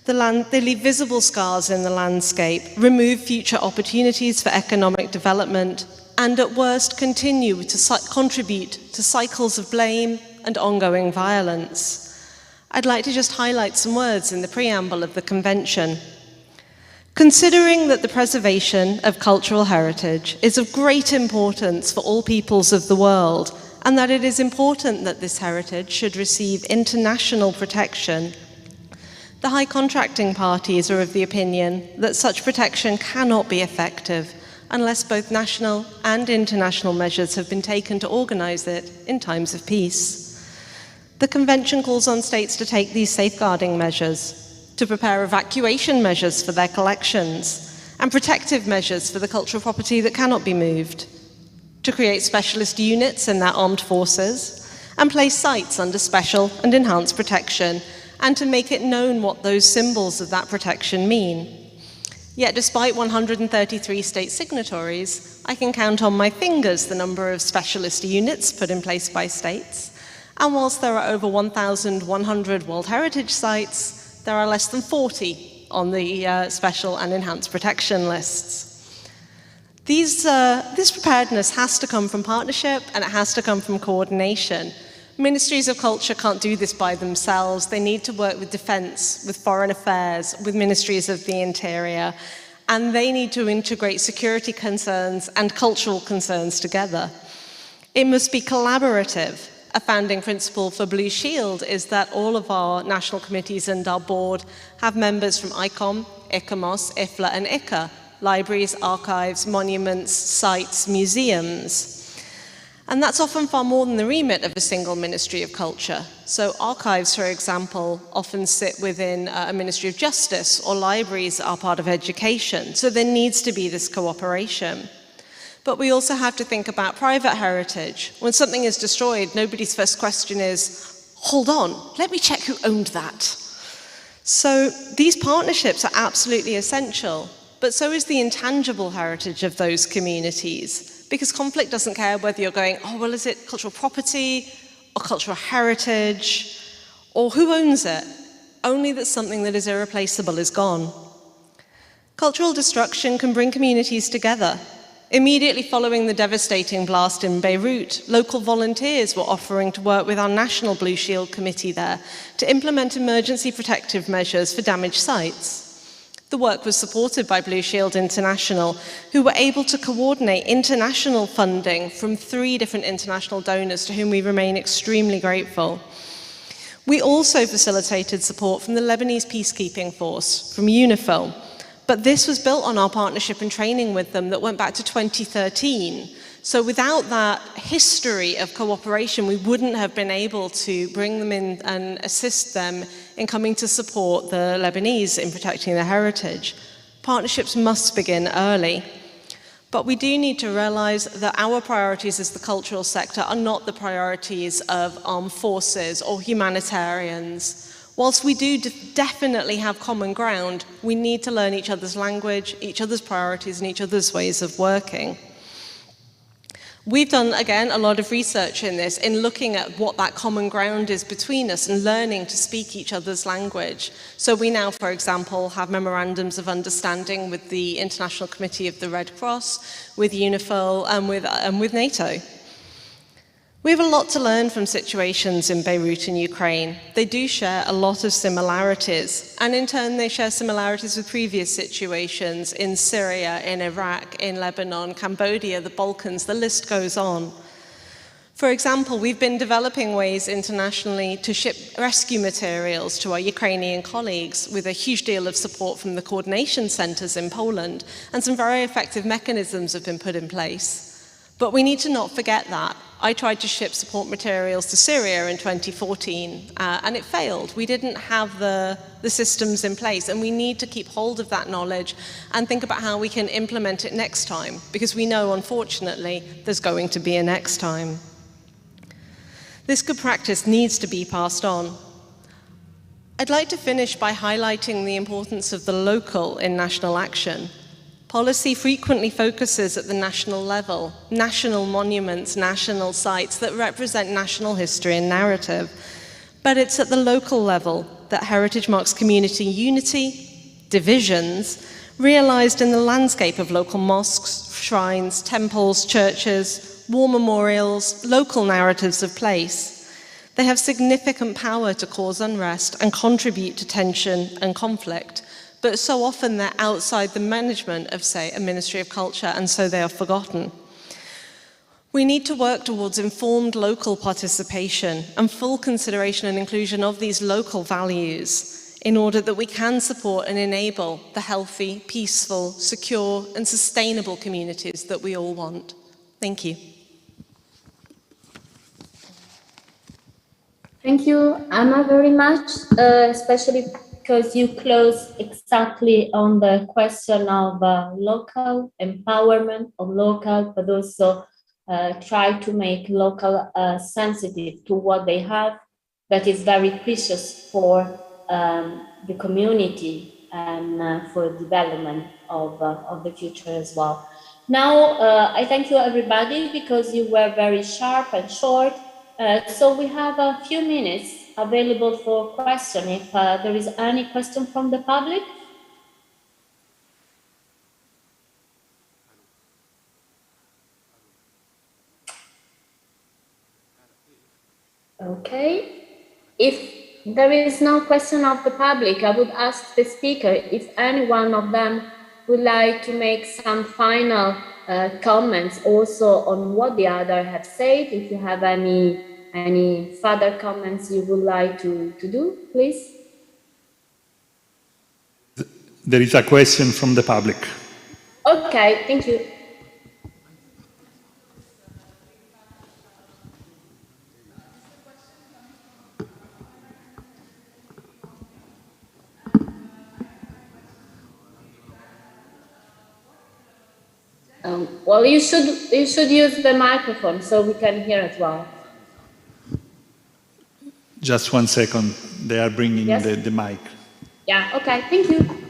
They leave visible scars in the landscape, remove future opportunities for economic development, and at worst continue to contribute to cycles of blame and ongoing violence. I'd like to just highlight some words in the preamble of the Convention. Considering that the preservation of cultural heritage is of great importance for all peoples of the world, and that it is important that this heritage should receive international protection, the high contracting parties are of the opinion that such protection cannot be effective unless both national and international measures have been taken to organize it in times of peace. The Convention calls on states to take these safeguarding measures, to prepare evacuation measures for their collections, and protective measures for the cultural property that cannot be moved, to create specialist units in their armed forces, and place sites under special and enhanced protection, and to make it known what those symbols of that protection mean. Yet despite 133 state signatories, I can count on my fingers the number of specialist units put in place by states, and whilst there are over 1,100 World Heritage sites, there are less than 40 on the special and enhanced protection lists. This preparedness has to come from partnership, and it has to come from coordination. Ministries of culture can't do this by themselves. They need to work with defense, with foreign affairs, with ministries of the interior, and they need to integrate security concerns and cultural concerns together. It must be collaborative. A founding principle for Blue Shield is that all of our national committees and our board have members from ICOM, ICOMOS, IFLA, and ICA, libraries, archives, monuments, sites, museums. And that's often far more than the remit of a single Ministry of Culture. So archives, for example, often sit within a Ministry of Justice, or libraries are part of education. So there needs to be this cooperation. But we also have to think about private heritage. When something is destroyed, nobody's first question is, hold on, let me check who owned that. So these partnerships are absolutely essential, but so is the intangible heritage of those communities. Because conflict doesn't care whether you're going, oh, well, is it cultural property or cultural heritage, or who owns it? Only that something that is irreplaceable is gone. Cultural destruction can bring communities together. Immediately following the devastating blast in Beirut, local volunteers were offering to work with our National Blue Shield Committee there to implement emergency protective measures for damaged sites. The work was supported by Blue Shield International, who were able to coordinate international funding from 3 different international donors to whom we remain extremely grateful. We also facilitated support from the Lebanese peacekeeping force, from UNIFIL, but this was built on our partnership and training with them that went back to 2013. So without that history of cooperation, we wouldn't have been able to bring them in and assist them in coming to support the Lebanese in protecting their heritage. Partnerships must begin early. But we do need to realize that our priorities as the cultural sector are not the priorities of armed forces or humanitarians. Whilst we do definitely have common ground, we need to learn each other's language, each other's priorities, and each other's ways of working. We've done, again, a lot of research in this, in looking at what that common ground is between us and learning to speak each other's language. So we now, for example, have memorandums of understanding with the International Committee of the Red Cross, with UNIFIL, and with NATO. We have a lot to learn from situations in Beirut and Ukraine. They do share a lot of similarities, and in turn they share similarities with previous situations in Syria, in Iraq, in Lebanon, Cambodia, the Balkans, the list goes on. For example, we've been developing ways internationally to ship rescue materials to our Ukrainian colleagues with a huge deal of support from the coordination centres in Poland, and some very effective mechanisms have been put in place. But we need to not forget that. I tried to ship support materials to Syria in 2014, and it failed. We didn't have the systems in place, and we need to keep hold of that knowledge and think about how we can implement it next time, because we know, unfortunately, there's going to be a next time. This good practice needs to be passed on. I'd like to finish by highlighting the importance of the local in national action. Policy frequently focuses at the national level, national monuments, national sites that represent national history and narrative. But it's at the local level that heritage marks community unity, divisions, realized in the landscape of local mosques, shrines, temples, churches, war memorials, local narratives of place. They have significant power to cause unrest and contribute to tension and conflict. But so often they're outside the management of, say, a Ministry of Culture, and so they are forgotten. We need to work towards informed local participation and full consideration and inclusion of these local values in order that we can support and enable the healthy, peaceful, secure, and sustainable communities that we all want. Thank you. Thank you, Anna, very much, especially because you close exactly on the question of local empowerment of local, but also try to make local sensitive to what they have. That is very precious for the community and for development of the future as well. Now, I thank you everybody because you were very sharp and short. So we have a few minutes available for question if there is any question from the public. Okay. If there is no question of the public, I would ask the speaker if any one of them would like to make some final comments also on what the other have said. If you have any further comments you would like to do, please. There is a question from the public. Okay, thank you. Well, you should use the microphone so we can hear as well. Just 1 second, they are bringing the mic. Yeah, okay, thank you.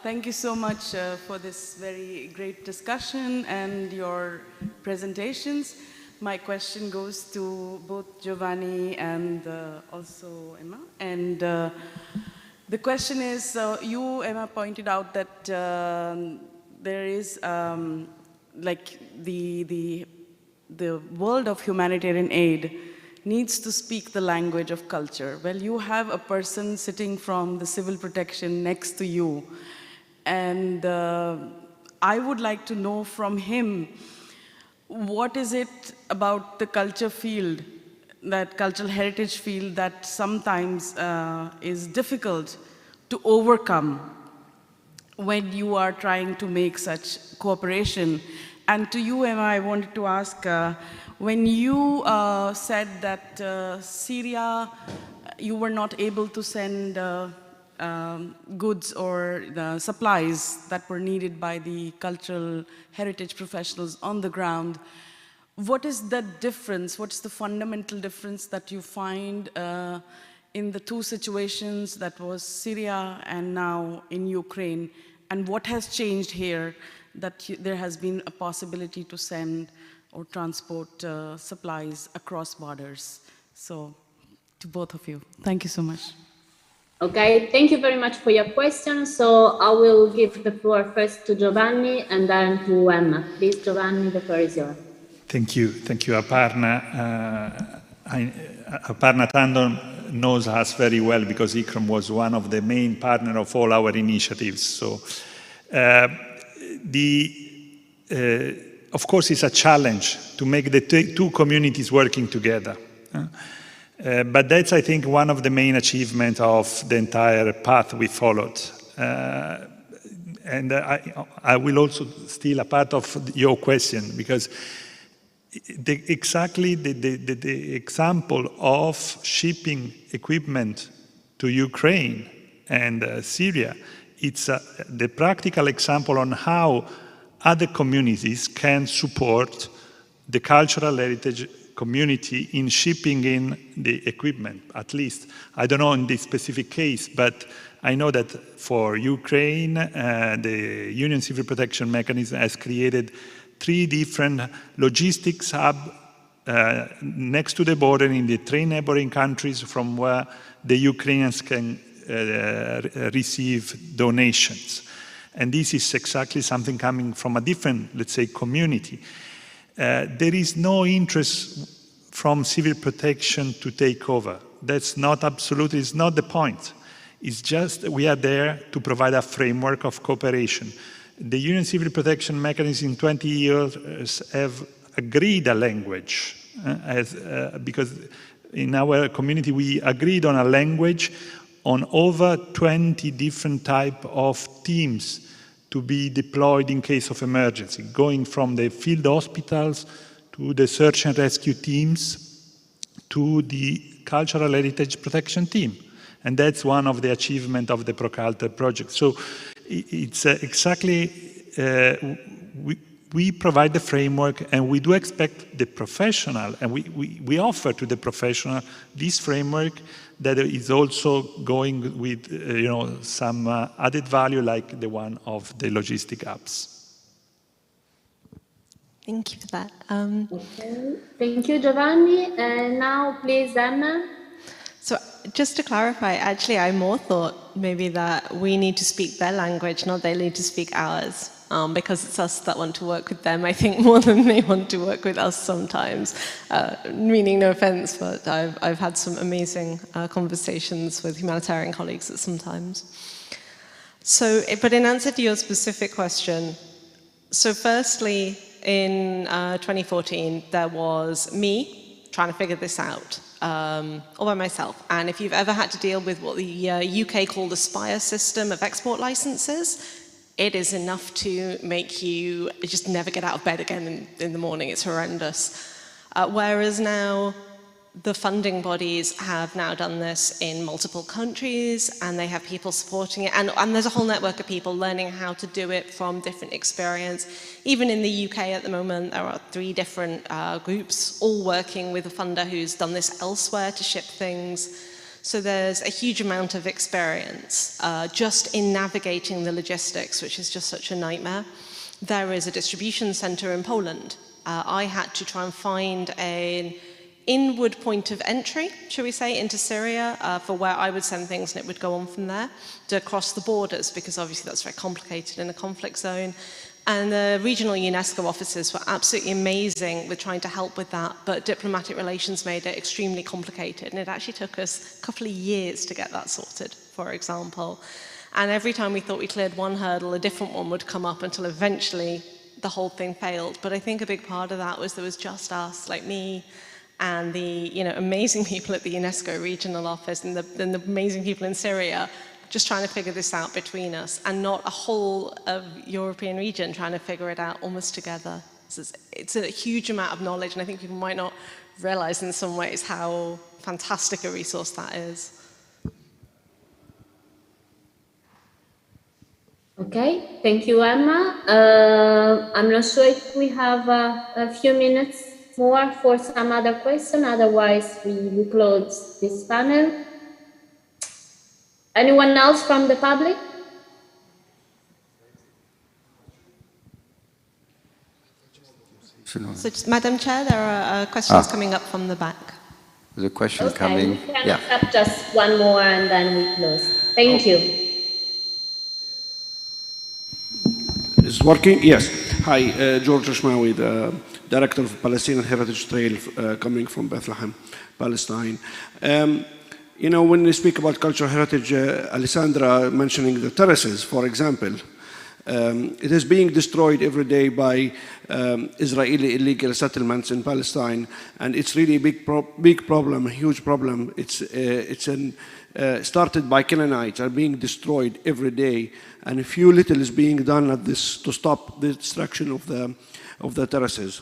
Thank you so much for this very great discussion and your presentations. My question goes to both Giovanni and also Emma. And the question is, you, Emma, pointed out that there is like the world of humanitarian aid needs to speak the language of culture. Well, you have a person sitting from the civil protection next to you, and I would like to know from him, what is it about the culture field, that cultural heritage field, that sometimes is difficult to overcome when you are trying to make such cooperation? And to you, Emma, I wanted to ask, when you said that Syria, you were not able to send goods or the supplies that were needed by the cultural heritage professionals on the ground, what is the difference? What's the fundamental difference that you find in the two situations, that was Syria and now in Ukraine? And what has changed here that there has been a possibility to send or transport supplies across borders. So, to both of you, thank you so much. Okay, thank you very much for your question. So I will give the floor first to Giovanni and then to Emma. Please, Giovanni, the floor is yours. Thank you, Aparna. Aparna Tandon knows us very well because ICROM was one of the main partners of all our initiatives. So, of course, it's a challenge to make the two communities working together. But that's, I think, one of the main achievements of the entire path we followed. And I will also steal a part of your question, because exactly the example of shipping equipment to Ukraine and Syria, it's the practical example on how other communities can support the cultural heritage community in shipping in the equipment, at least. I don't know in this specific case, but I know that for Ukraine, the Union Civil Protection Mechanism has created 3 different logistics hubs next to the border in the 3 neighboring countries from where the Ukrainians can receive donations. And this is exactly something coming from a different, let's say, community. There is no interest from civil protection to take over. That's not absolutely, it's not the point. It's just we are there to provide a framework of cooperation. The Union Civil Protection Mechanism in 20 years have agreed a language, because in our community we agreed on a language on over 20 different types of teams to be deployed in case of emergency, going from the field hospitals to the search and rescue teams to the cultural heritage protection team. And that's one of the achievements of the ProCulture project. So it's exactly, we provide the framework, and we do expect the professional, and we offer to the professional this framework that is also going with some added value like the one of the logistic apps. Thank you for that. Okay. Thank you, Giovanni. And now, please, Emma. So just to clarify, actually, I more thought maybe that we need to speak their language, not they need to speak ours. Because it's us that want to work with them, I think, more than they want to work with us sometimes. Meaning no offense, but I've had some amazing conversations with humanitarian colleagues at sometimes. So, but in answer to your specific question, so firstly, in 2014, there was me trying to figure this out all by myself. And if you've ever had to deal with what the UK called the SPIRE system of export licenses, it is enough to make you just never get out of bed again in the morning. It's horrendous. Whereas now, the funding bodies have now done this in multiple countries, and they have people supporting it. And there's a whole network of people learning how to do it from different experience. Even in the UK at the moment, there are 3 different groups all working with a funder who's done this elsewhere to ship things. So there's a huge amount of experience just in navigating the logistics, which is just such a nightmare. There is a distribution center in Poland. I had to try and find an inward point of entry, shall we say, into Syria for where I would send things and it would go on from there to cross the borders, because obviously that's very complicated in a conflict zone. And the regional UNESCO offices were absolutely amazing with trying to help with that, but diplomatic relations made it extremely complicated. And it actually took us a couple of years to get that sorted, for example. And every time we thought we cleared one hurdle, a different one would come up until eventually the whole thing failed. But I think a big part of that was there was just us, like me, and the amazing people at the UNESCO regional office and the amazing people in Syria, just trying to figure this out between us, and not a whole European region trying to figure it out almost together. So it's a huge amount of knowledge, and I think people might not realize in some ways how fantastic a resource that is. Okay, thank you, Emma. I'm not sure if we have a few minutes more for some other question, otherwise we close this panel. Anyone else from the public? question? So, Madam Chair, there are questions coming up from the back. There's a question Okay, coming. we can accept just one more and then we close. Thank you. Is it working? Yes. Hi, George Ashmawi, the director of Palestinian Heritage Trail coming from Bethlehem, Palestine. You know, when we speak about cultural heritage, Alessandra mentioning the terraces, for example, it is being destroyed every day by Israeli illegal settlements in Palestine, and it's really a big problem, a huge problem. It's started by Canaanites, are being destroyed every day, and a few little is being done at this to stop the destruction of the terraces.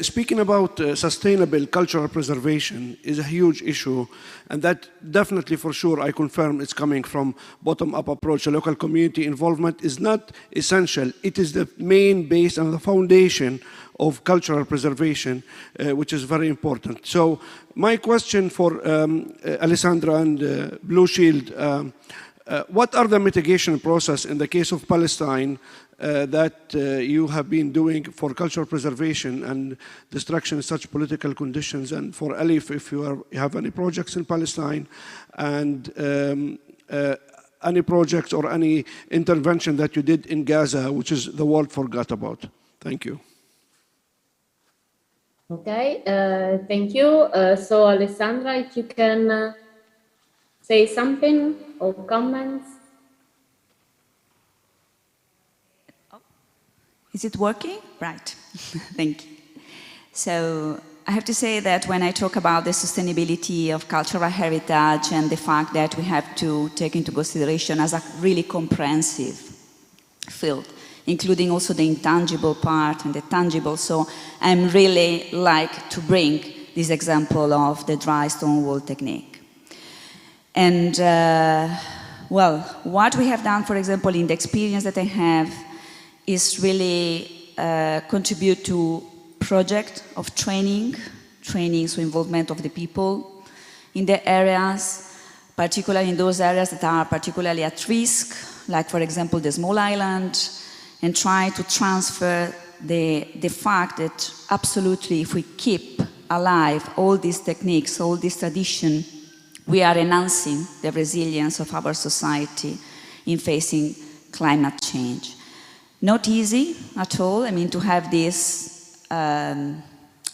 Speaking about sustainable cultural preservation is a huge issue, and that definitely for sure I confirm it's coming from bottom-up approach. A local community involvement is not essential. It is the main base and the foundation of cultural preservation, which is very important. So my question for Alessandra and Blue Shield, what are the mitigation process in the case of Palestine that you have been doing for cultural preservation and destruction in such political conditions? And for Alif, if you have any projects in Palestine and any projects or any intervention that you did in Gaza, which is the world forgot about. Thank you. Okay, thank you. So Alessandra, if you can say something or comments. Is it working? Right. Thank you. So I have to say that when I talk about the sustainability of cultural heritage and the fact that we have to take into consideration as a really comprehensive field, including also the intangible part and the tangible. So I'm really like to bring this example of the dry stone wool technique. And well, what we have done, for example, in the experience that I have is really contribute to project of training, so involvement of the people in the areas, particularly in those areas that are particularly at risk, like for example the small island, and try to transfer the fact that absolutely if we keep alive all these techniques, all this tradition, we are enhancing the resilience of our society in facing climate change. Not easy at all, I mean, to have this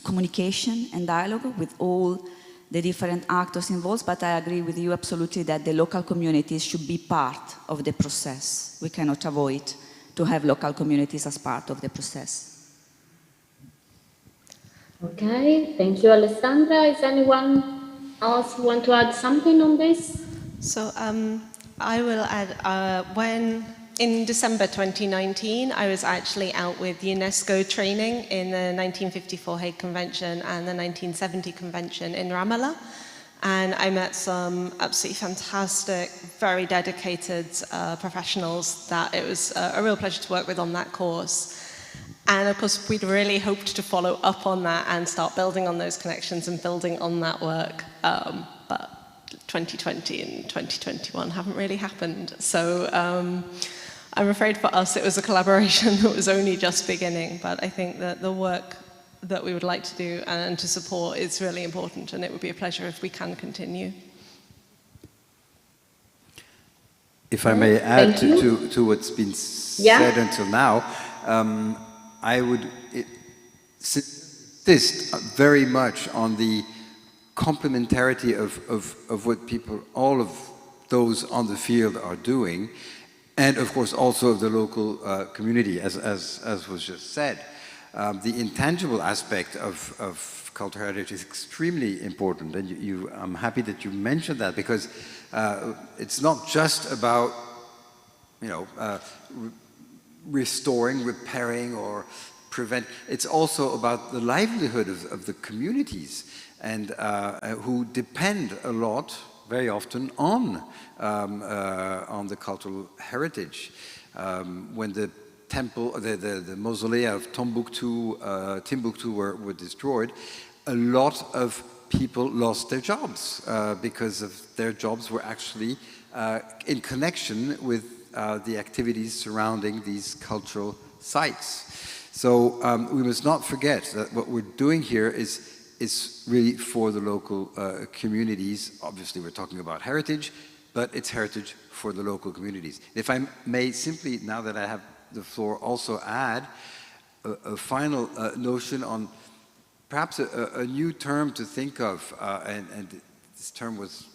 communication and dialogue with all the different actors involved, but I agree with you absolutely that the local communities should be part of the process. We cannot avoid to have local communities as part of the process. Okay, thank you, Alessandra. Is anyone else want to add something on this? So I will add, in December 2019, I was actually out with UNESCO training in the 1954 Hague Convention and the 1970 Convention in Ramallah. And I met some absolutely fantastic, very dedicated professionals that it was a real pleasure to work with on that course. And of course, we'd really hoped to follow up on that and start building on those connections and building on that work. But 2020 and 2021 haven't really happened. So I'm afraid for us, it was a collaboration that was only just beginning. But I think that the work that we would like to do and to support is really important, and it would be a pleasure if we can continue. If I may add to what's been said until now, I would insist very much on the complementarity of what people, all of those on the field are doing, and of course also of the local community, as was just said. The intangible aspect of cultural heritage is extremely important, and I'm happy that you mentioned that, because it's not just about, you know, restoring, repairing, or prevent. It's also about the livelihood of the communities, and who depend a lot, very often, on the cultural heritage. When the temple, the mausolea of Timbuktu were destroyed, a lot of people lost their jobs because of their jobs were actually in connection with the activities surrounding these cultural sites. So we must not forget that what we're doing here is really for the local communities. Obviously, we're talking about heritage, but it's heritage for the local communities. If I may simply, now that I have the floor, also add a final notion on perhaps a new term to think of, and this term was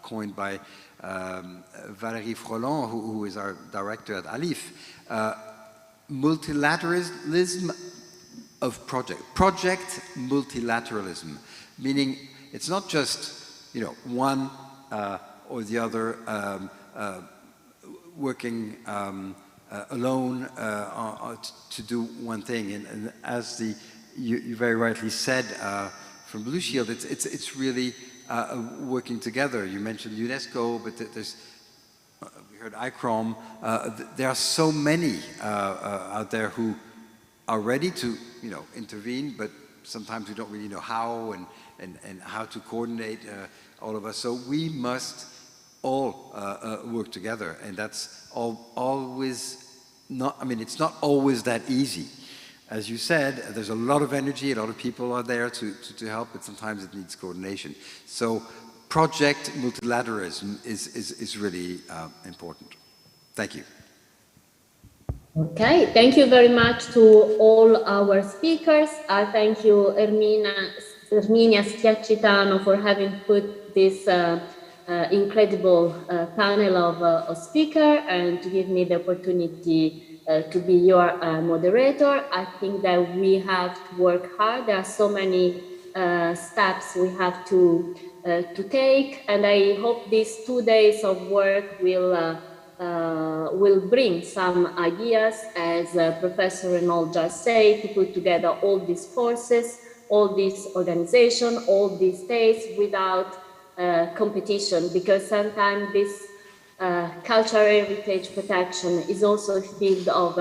coined by Valérie Froland, who is our director at ALIF, multilateralism of project multilateralism, meaning it's not just one or the other working alone to do one thing. And as you very rightly said from Blue Shield, it's really working together. You mentioned UNESCO, but there's we heard ICROM. There are so many out there who are ready to intervene, but sometimes we don't really know how and how to coordinate all of us. So we must all work together, and that's always not, I mean, it's not always that easy. As you said, there's a lot of energy, a lot of people are there to help, but sometimes it needs coordination. So project multilateralism is really important. Thank you. Okay, thank you very much to all our speakers. I thank you, Erminia Schiaccitano, for having put this incredible panel of speakers and to give me the opportunity to be your moderator. I think that we have to work hard. There are so many steps we have to take, and I hope these 2 days of work will bring some ideas, as Professor Renaud just said, to put together all these forces, all this organization, all these days without competition, because sometimes this cultural heritage protection is also a field of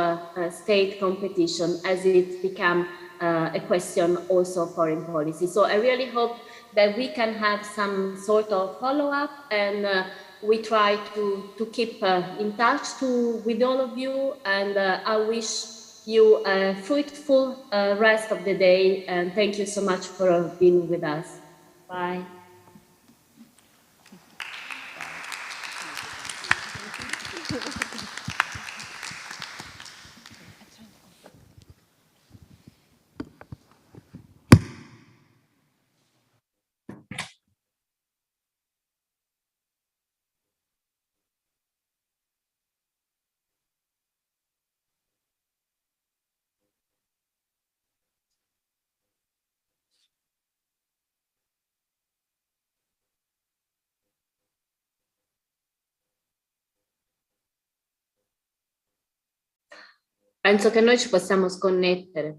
state competition, as it become a question also of foreign policy. So I really hope that we can have some sort of follow-up, and we try to keep in touch with all of you, and I wish you a fruitful rest of the day, and thank you so much for being with us. Bye. Penso che noi ci possiamo sconnettere.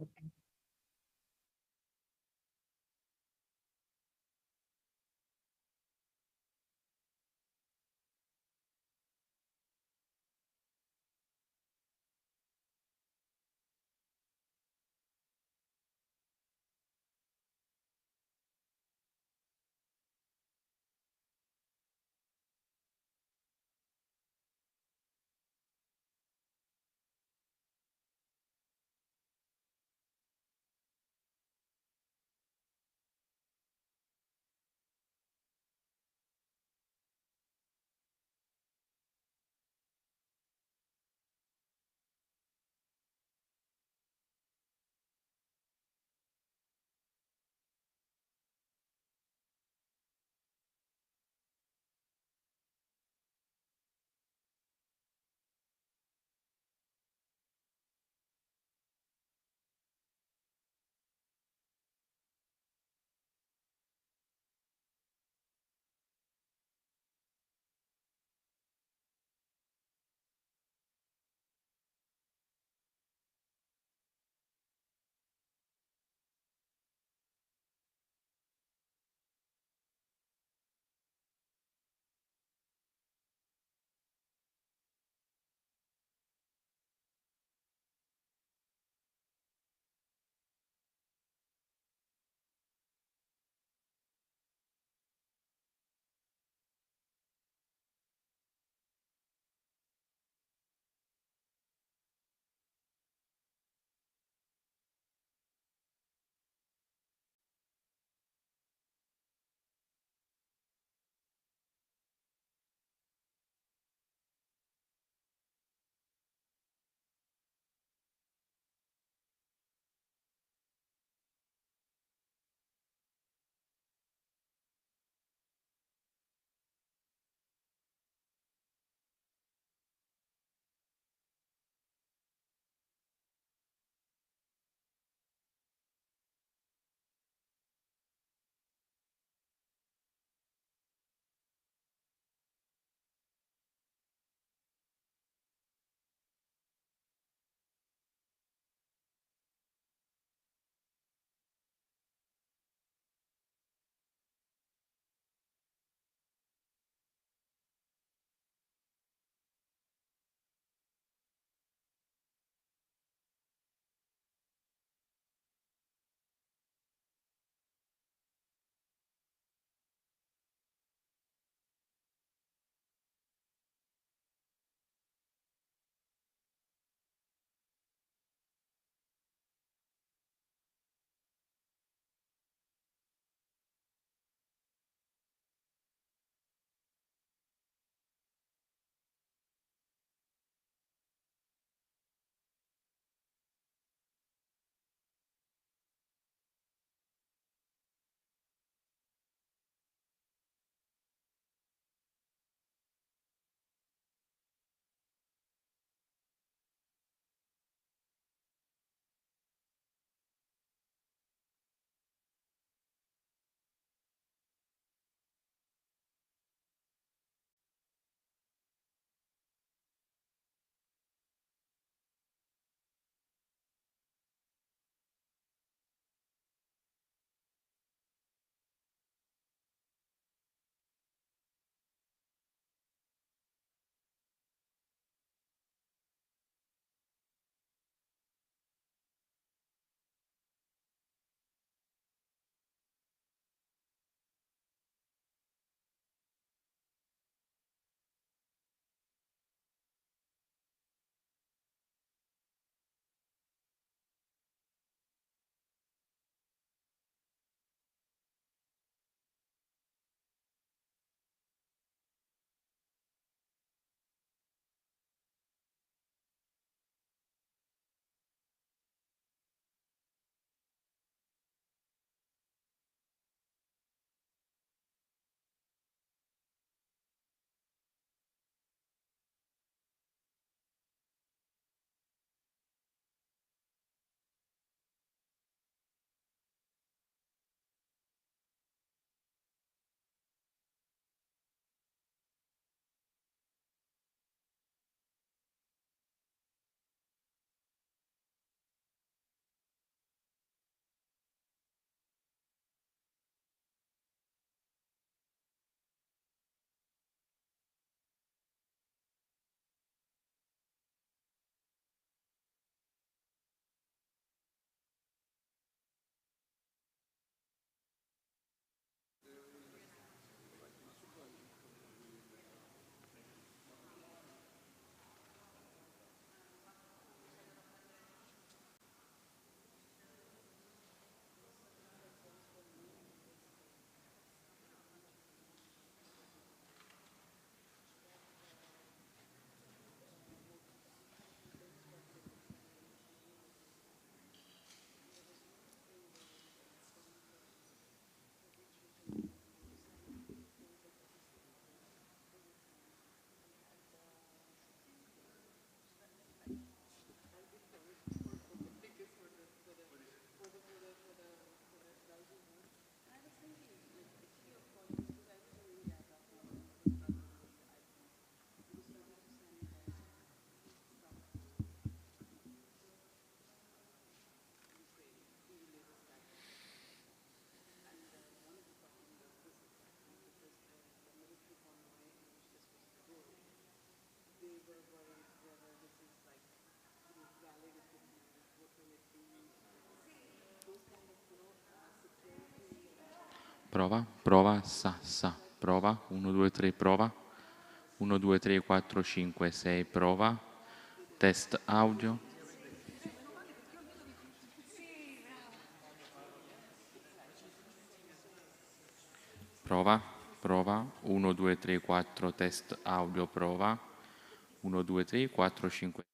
Prova, prova, sa, prova, 1, 2, 3, prova, 1, 2, 3, 4, 5, 6, prova, test audio. Prova, prova, 1, 2, 3, 4, test audio, prova, 1, 2, 3, 4, 5.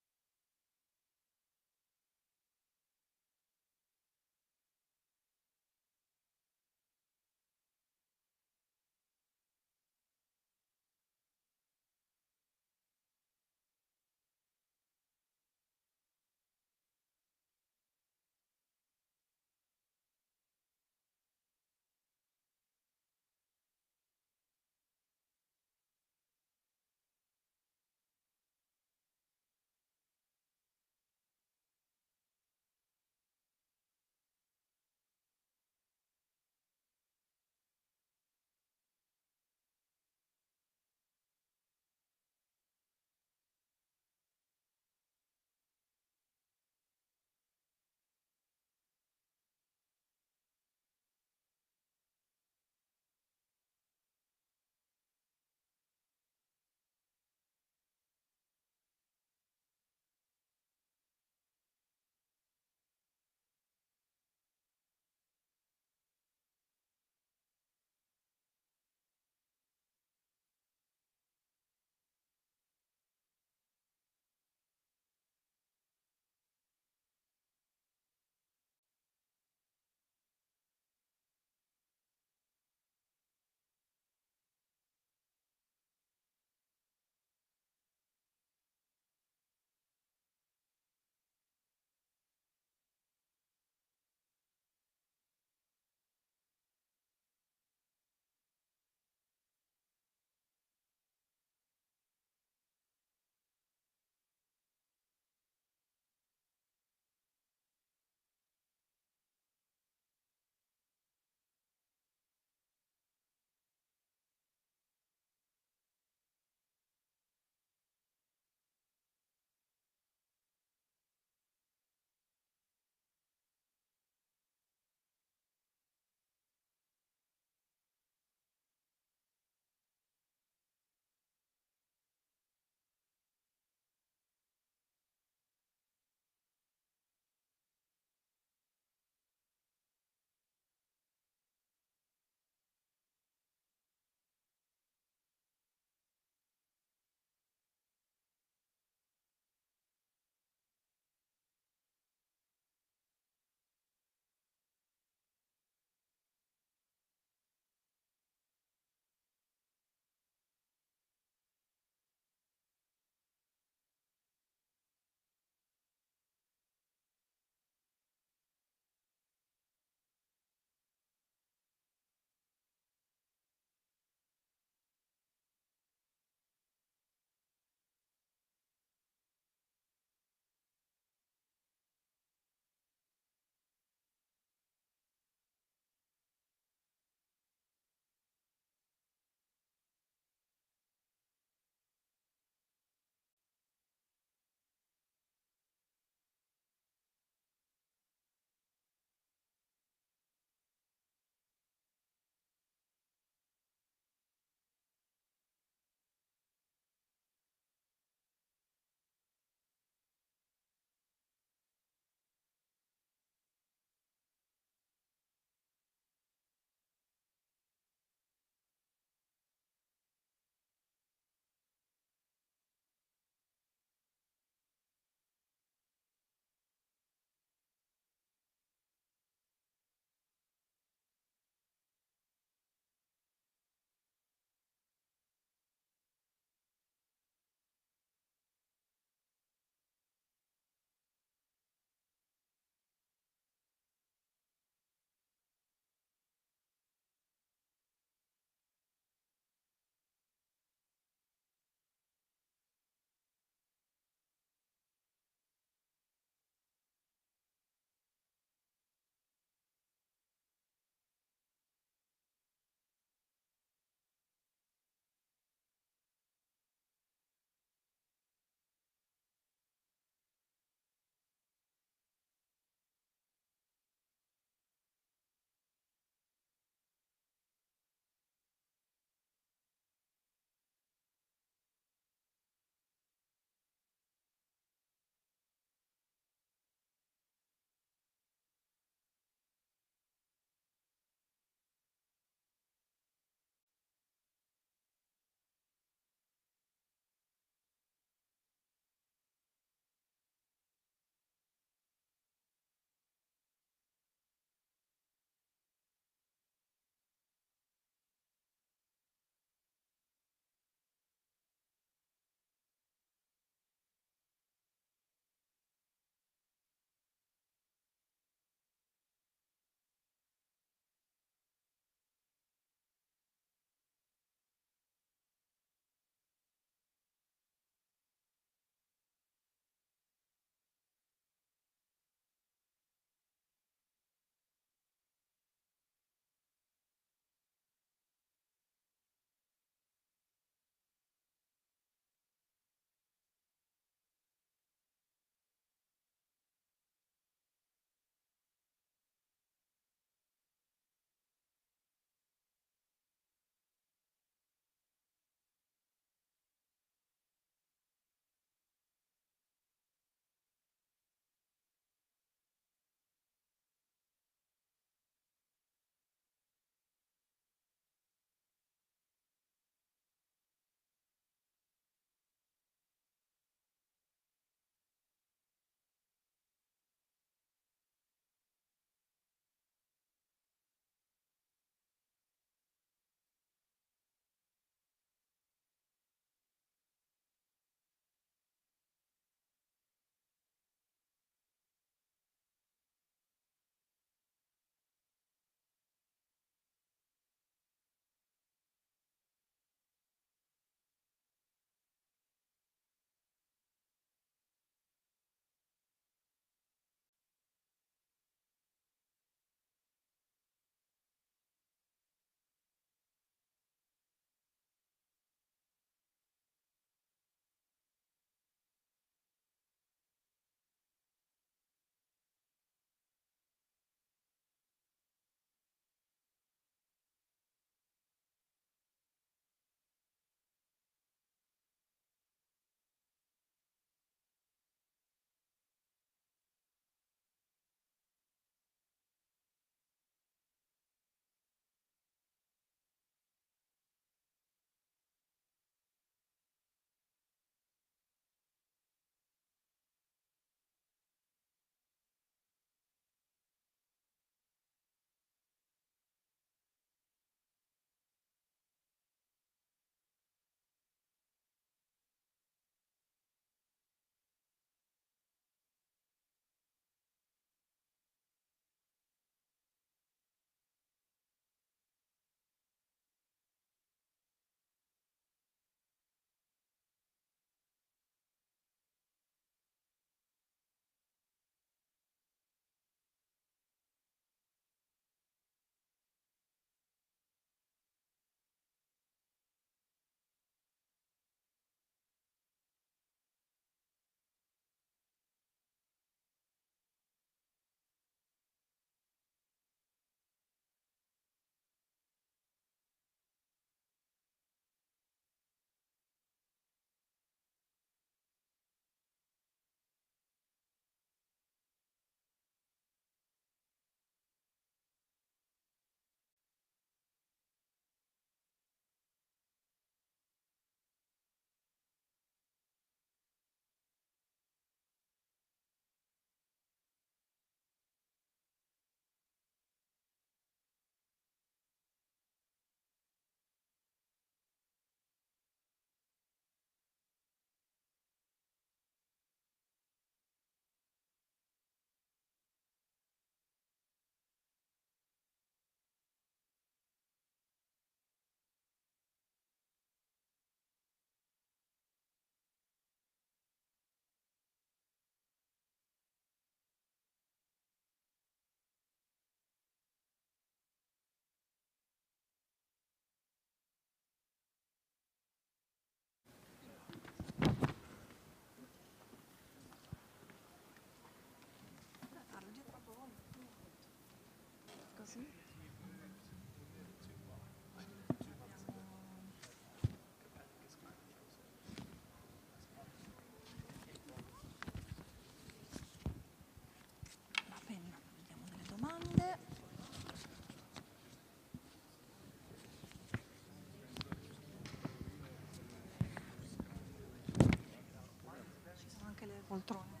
poltrona.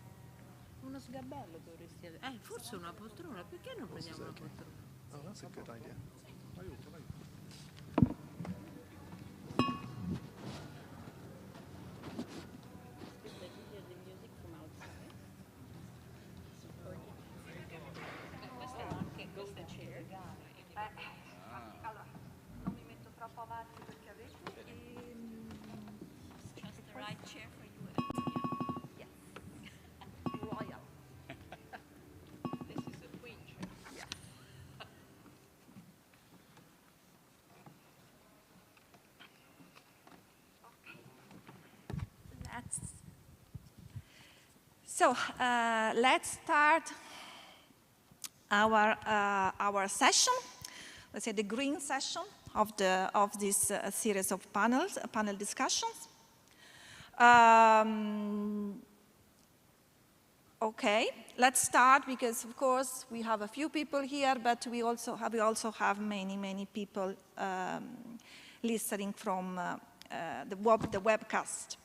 Uno sgabello dovresti avere. Forse una poltrona, perché non prendiamo una poltrona? Oh, that's a good idea. Aiuto, aiuto. Allora, non mi metto troppo avanti perché avete Just the right chair for you. yes. Royal. This is a queen chair. Yeah. Let's start our session. Let's say the green session of this series of panel discussions. Okay, let's start because of course we have a few people here, but we also have many people listening from the webcast.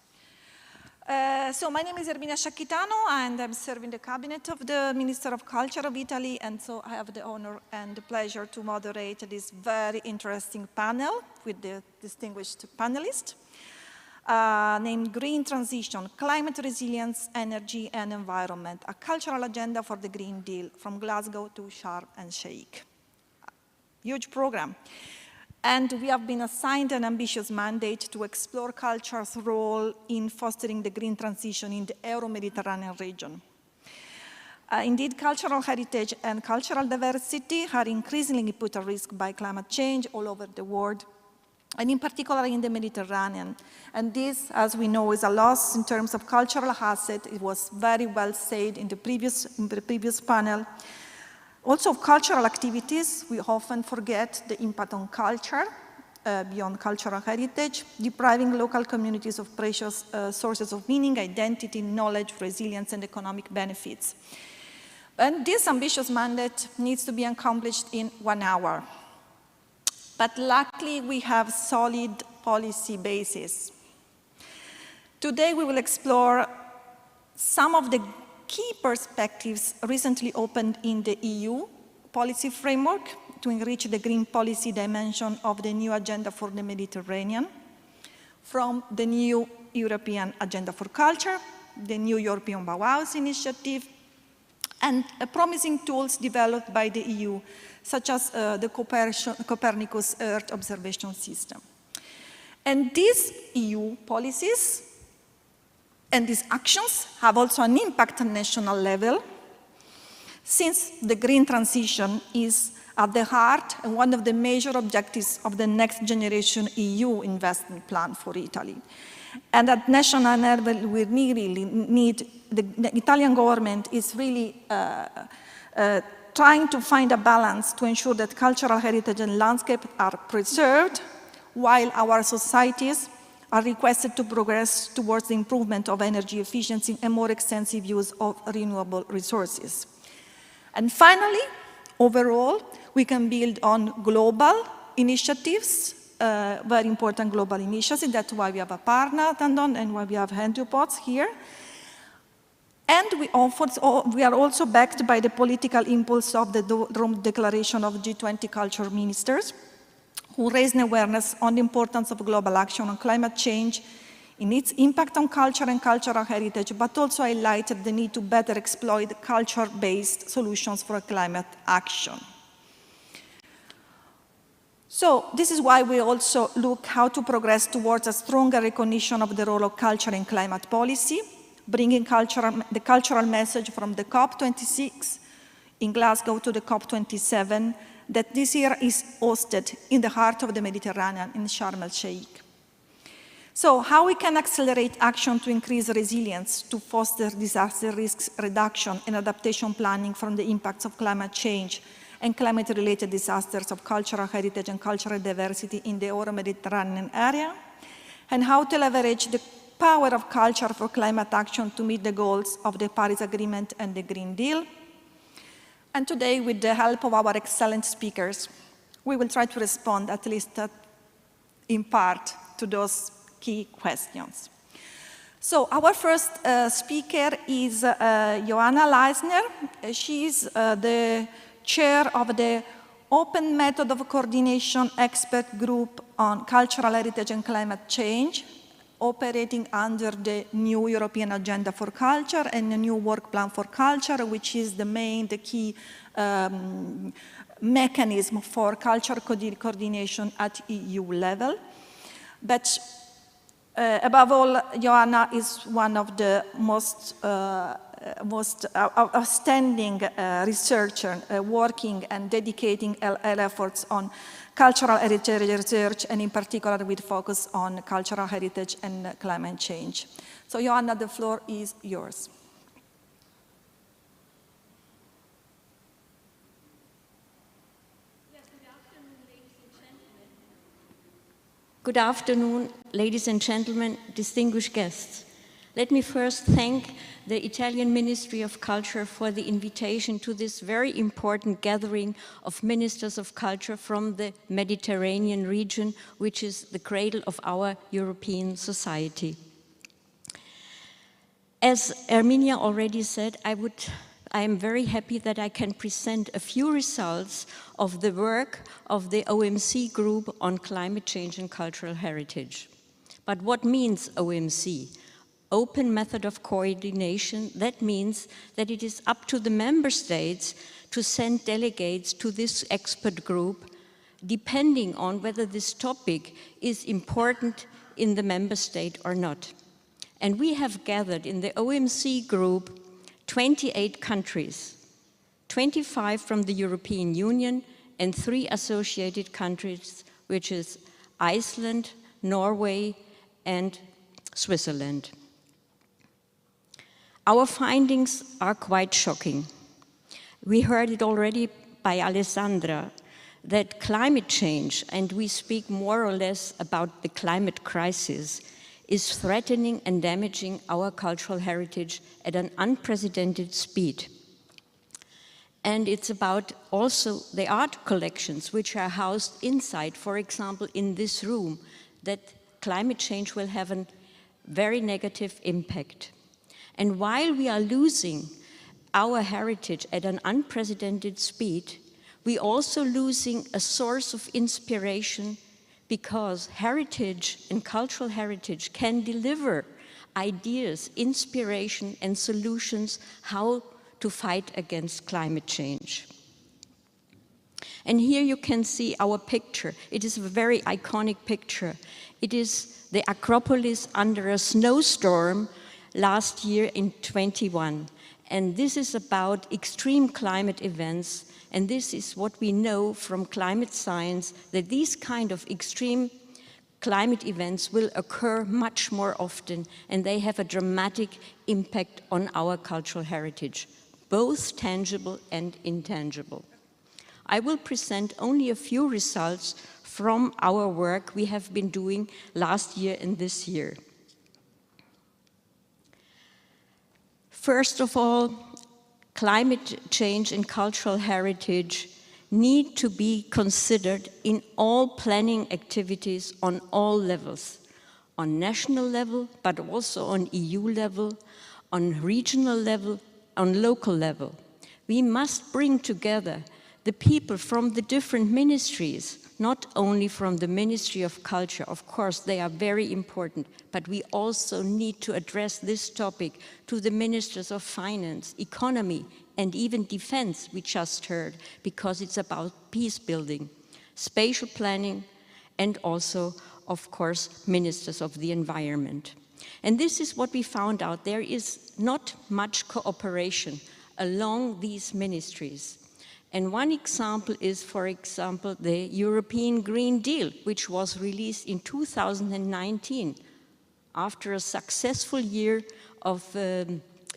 So my name is Erminia Sciacchitano, and I'm serving the cabinet of the Minister of Culture of Italy, and so I have the honor and the pleasure to moderate this very interesting panel with the distinguished panelists, named Green Transition, Climate Resilience, Energy and Environment, a Cultural Agenda for the Green Deal, from Glasgow to Sharm-el Sheikh. Huge program. And we have been assigned an ambitious mandate to explore culture's role in fostering the green transition in the Euro-Mediterranean region. Indeed, cultural heritage and cultural diversity are increasingly put at risk by climate change all over the world, and in particular in the Mediterranean. And this, as we know, is a loss in terms of cultural asset. It was very well said in the previous panel. Also, of cultural activities, we often forget the impact on culture, beyond cultural heritage, depriving local communities of precious sources of meaning, identity, knowledge, resilience, and economic benefits. And this ambitious mandate needs to be accomplished in 1 hour. But luckily, we have solid policy basis. Today, we will explore some of the key perspectives recently opened in the EU policy framework to enrich the green policy dimension of the new agenda for the Mediterranean, from the new European Agenda for Culture, the new European Bauhaus Initiative, and promising tools developed by the EU, such as the Copernicus Earth Observation System. And these EU policies and these actions have also an impact on national level, since the green transition is at the heart and one of the major objectives of the next generation EU investment plan for Italy. And at national level, we really need, the Italian government is really trying to find a balance to ensure that cultural heritage and landscape are preserved, while our societies are requested to progress towards the improvement of energy efficiency and more extensive use of renewable resources. And finally, overall, we can build on global initiatives, very important global initiatives. That's why we have a partner tendon and why we have hand-to-pots here. And we are also backed by the political impulse of the Rome Declaration of G20 culture ministers, who raised awareness on the importance of global action on climate change in its impact on culture and cultural heritage, but also highlighted the need to better exploit culture-based solutions for climate action. So this is why we also look how to progress towards a stronger recognition of the role of culture in climate policy, bringing the cultural message from the COP26 in Glasgow to the COP27 that this year is hosted in the heart of the Mediterranean in Sharm-el Sheikh. So how we can accelerate action to increase resilience, to foster disaster risks reduction and adaptation planning from the impacts of climate change and climate-related disasters of cultural heritage and cultural diversity in the Euro-Mediterranean area, and how to leverage the power of culture for climate action to meet the goals of the Paris Agreement and the Green Deal. And today, with the help of our excellent speakers, we will try to respond, at least in part, to those key questions. So our first speaker is Joanna Leisner. She's the chair of the Open Method of Coordination Expert Group on Cultural Heritage and Climate Change, operating under the new European Agenda for Culture and the new Work Plan for Culture, which is the key mechanism for culture coordination at EU level. But above all, Joanna is one of the most outstanding researcher working and dedicating her efforts on cultural heritage research, and in particular with focus on cultural heritage and climate change. So Joanna, the floor is yours. Good afternoon, ladies and gentlemen, distinguished guests. Let me first thank the Italian Ministry of Culture for the invitation to this very important gathering of ministers of culture from the Mediterranean region, which is the cradle of our European society. As Erminia already said, I am very happy that I can present a few results of the work of the OMC group on climate change and cultural heritage. But what means OMC? Open Method of Coordination. That means that it is up to the member states to send delegates to this expert group, depending on whether this topic is important in the member state or not. And we have gathered in the OMC group 28 countries, 25 from the European Union and 3 associated countries, which is Iceland, Norway, and Switzerland. Our findings are quite shocking. We heard it already by Alessandra, that climate change, and we speak more or less about the climate crisis, is threatening and damaging our cultural heritage at an unprecedented speed. And it's about also the art collections which are housed inside, for example, in this room, that climate change will have a very negative impact. And while we are losing our heritage at an unprecedented speed, we're also losing a source of inspiration, because heritage and cultural heritage can deliver ideas, inspiration, and solutions how to fight against climate change. And here you can see our picture. It is a very iconic picture. It is the Acropolis under a snowstorm last year in 21. And this is about extreme climate events. And this is what we know from climate science, that these kind of extreme climate events will occur much more often, and they have a dramatic impact on our cultural heritage, both tangible and intangible. I will present only a few results from our work we have been doing last year and this year. First of all, climate change and cultural heritage need to be considered in all planning activities on all levels, on national level, but also on EU level, on regional level, on local level. We must bring together the people from the different ministries, not only from the Ministry of Culture. Of course, they are very important, but we also need to address this topic to the ministers of finance, economy, and even defense, we just heard, because it's about peace building, spatial planning, and also, of course, ministers of the environment. And this is what we found out. There is not much cooperation along these ministries. And one example is, for example, the European Green Deal, which was released in 2019, after a successful year of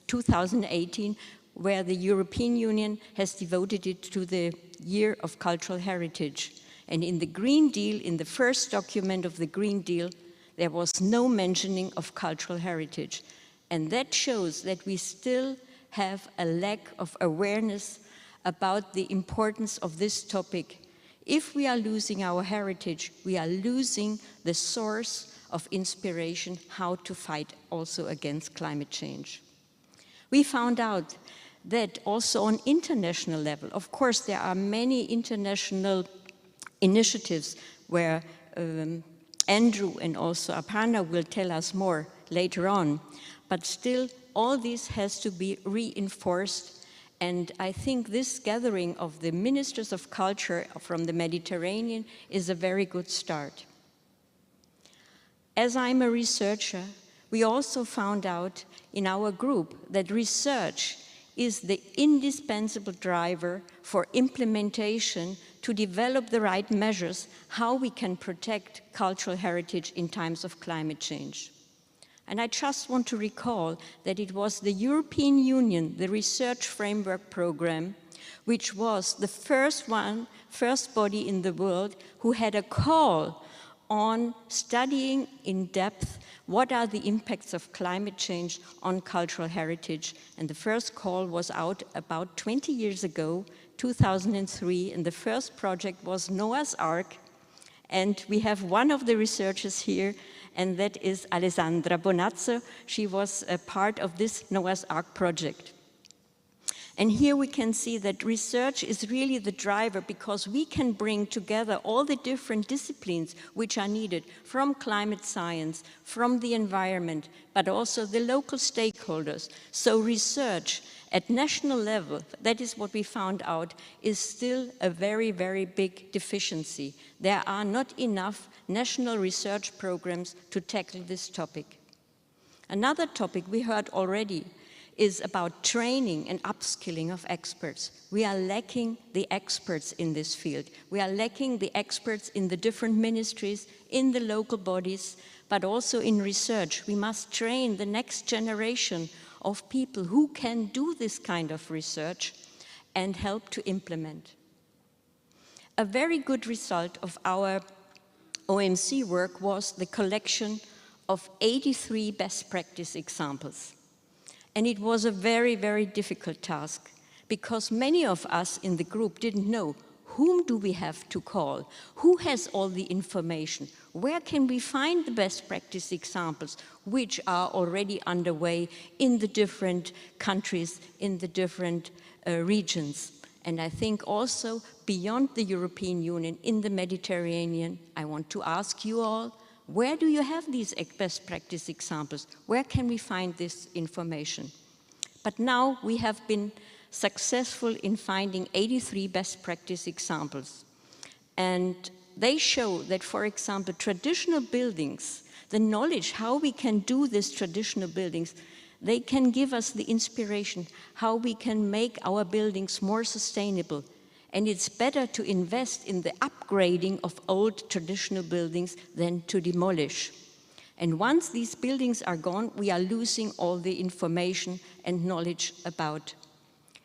2018, where the European Union has devoted it to the year of cultural heritage. And in the Green Deal, in the first document of the Green Deal, there was no mentioning of cultural heritage. And that shows that we still have a lack of awareness about the importance of this topic. If we are losing our heritage, we are losing the source of inspiration how to fight also against climate change. We found out that also on international level, of course there are many international initiatives where Andrew and also Aparna will tell us more later on, but still all this has to be reinforced, and I think this gathering of the ministers of culture from the Mediterranean is a very good start. As I'm a researcher, we also found out in our group that research is the indispensable driver for implementation to develop the right measures how we can protect cultural heritage in times of climate change. And I just want to recall that it was the European Union, the Research Framework Program, which was the first body in the world who had a call on studying in depth what are the impacts of climate change on cultural heritage. And the first call was out about 20 years ago, 2003, and the first project was Noah's Ark. And we have one of the researchers here, and that is Alessandra Bonazzo. She was a part of this Noah's Ark project. And here we can see that research is really the driver, because we can bring together all the different disciplines which are needed from climate science, from the environment, but also the local stakeholders. So research at national level, that is what we found out, is still a very, very big deficiency. There are not enough national research programs to tackle this topic. Another topic we heard already is about training and upskilling of experts. We are lacking the experts in this field. We are lacking the experts in the different ministries, in the local bodies, but also in research. We must train the next generation of people who can do this kind of research and help to implement. A very good result of our OMC work was the collection of 83 best practice examples. And it was a very, very difficult task, because many of us in the group didn't know whom do we have to call, who has all the information, where can we find the best practice examples which are already underway in the different countries, in the different regions. And I think also beyond the European Union, in the Mediterranean, I want to ask you all, where do you have these best practice examples? Where can we find this information? But now we have been successful in finding 83 best practice examples. And they show that, for example, traditional buildings, the knowledge how we can do these traditional buildings, they can give us the inspiration how we can make our buildings more sustainable. And it's better to invest in the upgrading of old traditional buildings than to demolish. And once these buildings are gone, we are losing all the information and knowledge about.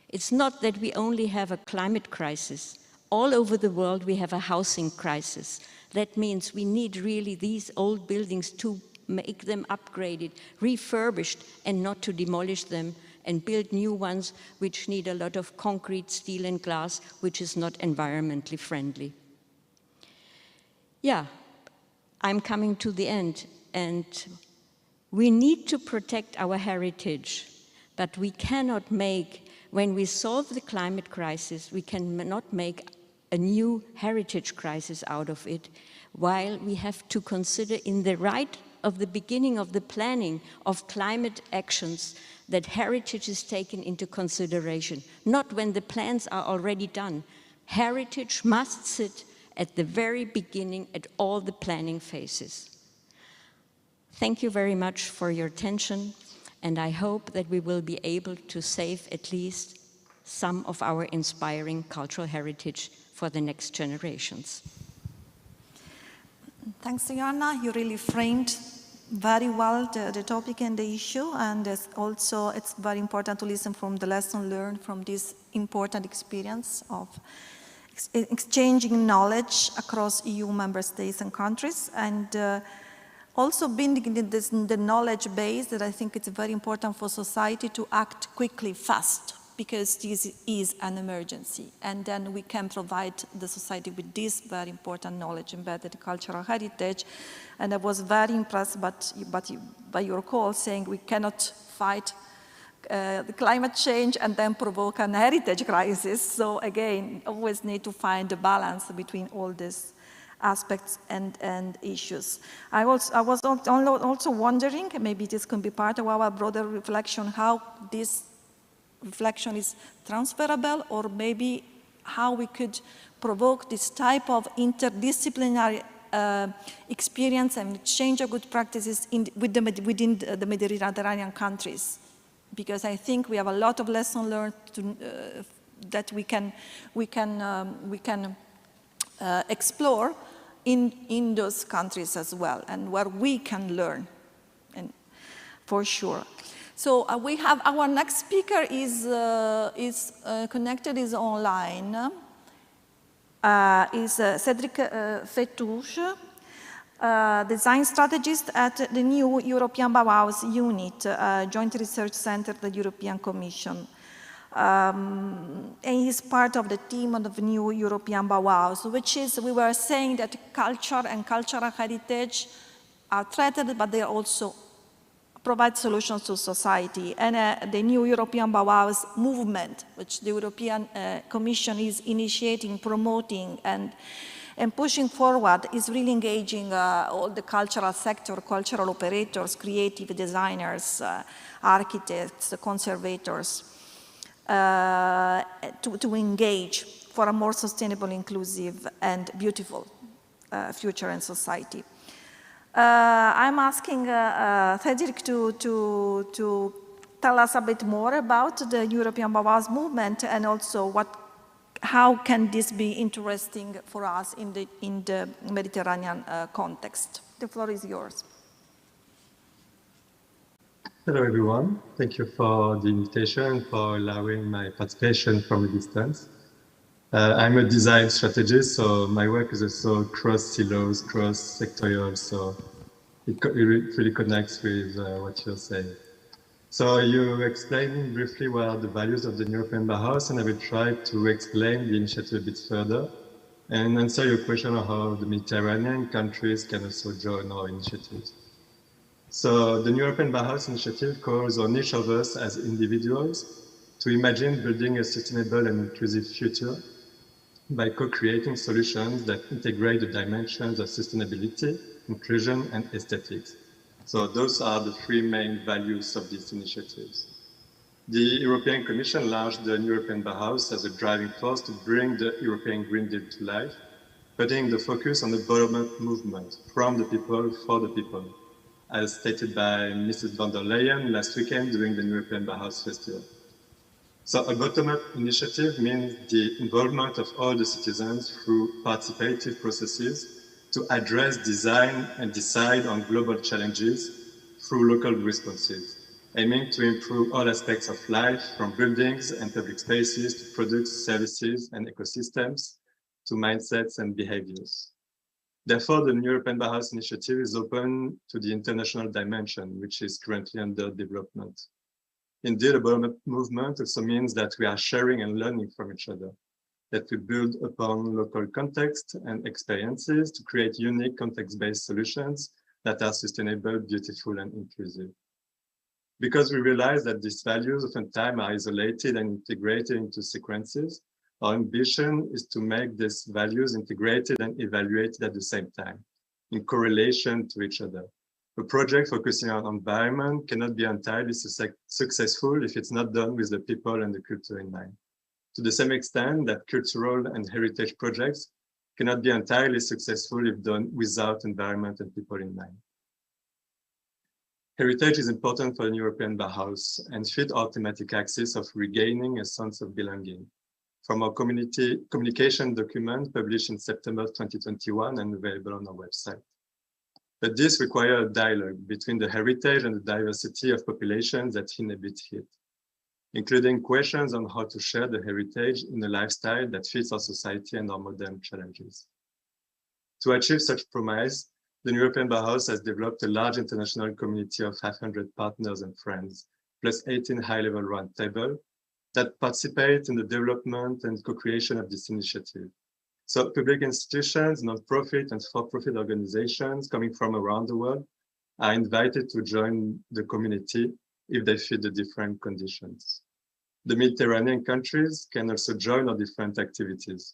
It's not that we only have a climate crisis. All over the world we have a housing crisis. That means we need really these old buildings to make them upgraded, refurbished, and not to demolish them and build new ones which need a lot of concrete, steel and glass, which is not environmentally friendly. Yeah, I'm coming to the end, and we need to protect our heritage, but we cannot make, when we solve the climate crisis, we cannot make a new heritage crisis out of it, while we have to consider in the right of the beginning of the planning of climate actions that heritage is taken into consideration, not when the plans are already done. Heritage must sit at the very beginning at all the planning phases. Thank you very much for your attention, and I hope that we will be able to save at least some of our inspiring cultural heritage for the next generations. Thanks, Joanna. You really framed very well the topic and the issue, and also it's very important to listen from the lesson learned from this important experience of exchanging knowledge across EU member states and countries, and also building the knowledge base that I think it's very important for society to act quickly, fast. because this is an emergency. And then we can provide the society with this very important knowledge embedded cultural heritage. And I was very impressed by your call saying we cannot fight the climate change and then provoke an heritage crisis. So again, always need to find a balance between all these aspects and issues. I was also wondering, maybe this can be part of our broader reflection, how this reflection is transferable, or maybe how we could provoke this type of interdisciplinary experience and exchange of good practices within the Mediterranean countries. Because I think we have a lot of lessons learned that we can explore in those countries as well, and where we can learn, and for sure. So we have our next speaker is connected, is online. Is Cedric Fettucci, design strategist at the new European Bauhaus unit, Joint Research Center at the European Commission. And he's part of the team of the new European Bauhaus, which is, we were saying that culture and cultural heritage are threatened, but they also provide solutions to society. And the new European Bauhaus movement, which the European Commission is initiating, promoting, and pushing forward, is really engaging all the cultural sector, cultural operators, creative designers, architects, conservators, to engage for a more sustainable, inclusive, and beautiful future and society. I'm asking Cedric to tell us a bit more about the European Bauhaus movement, and also how can this be interesting for us in the Mediterranean context. The floor is yours. Hello, everyone. Thank you for the invitation, for allowing my participation from a distance. I'm a design strategist, so my work is also cross-silos, cross-sectorial, so it really connects with what you're saying. So you explained briefly what are the values of the European Bauhaus, and I will try to explain the initiative a bit further and answer your question on how the Mediterranean countries can also join our initiatives. So the European Bauhaus initiative calls on each of us as individuals to imagine building a sustainable and inclusive future by co-creating solutions that integrate the dimensions of sustainability, inclusion, and aesthetics. So those are the three main values of these initiatives. The European Commission launched the European Bauhaus as a driving force to bring the European Green Deal to life, putting the focus on the bottom-up movement, from the people, for the people, as stated by Mrs. von der Leyen last weekend during the European Bauhaus Festival. So a bottom-up initiative means the involvement of all the citizens through participative processes to address, design, and decide on global challenges through local responses, aiming to improve all aspects of life, from buildings and public spaces to products, services, and ecosystems, to mindsets and behaviors. Therefore, the European Bauhaus initiative is open to the international dimension, which is currently under development. Indeed, a bottom-up movement also means that we are sharing and learning from each other, that we build upon local context and experiences to create unique context-based solutions that are sustainable, beautiful, and inclusive. Because we realize that these values oftentimes are isolated and integrated into sequences, our ambition is to make these values integrated and evaluated at the same time, in correlation to each other. A project focusing on environment cannot be entirely successful if it's not done with the people and the culture in mind. To the same extent that cultural and heritage projects cannot be entirely successful if done without environment and people in mind. Heritage is important for the European Bauhaus and fit our thematic axis of regaining a sense of belonging. From our communication document published in September 2021 and available on our website. But this requires a dialogue between the heritage and the diversity of populations that inhabit it, including questions on how to share the heritage in a lifestyle that fits our society and our modern challenges. To achieve such promise, the European Bauhaus has developed a large international community of 500 partners and friends, plus 18 high-level roundtables that participate in the development and co-creation of this initiative. So public institutions, non-profit and for-profit organizations coming from around the world are invited to join the community if they fit the different conditions. The Mediterranean countries can also join our different activities,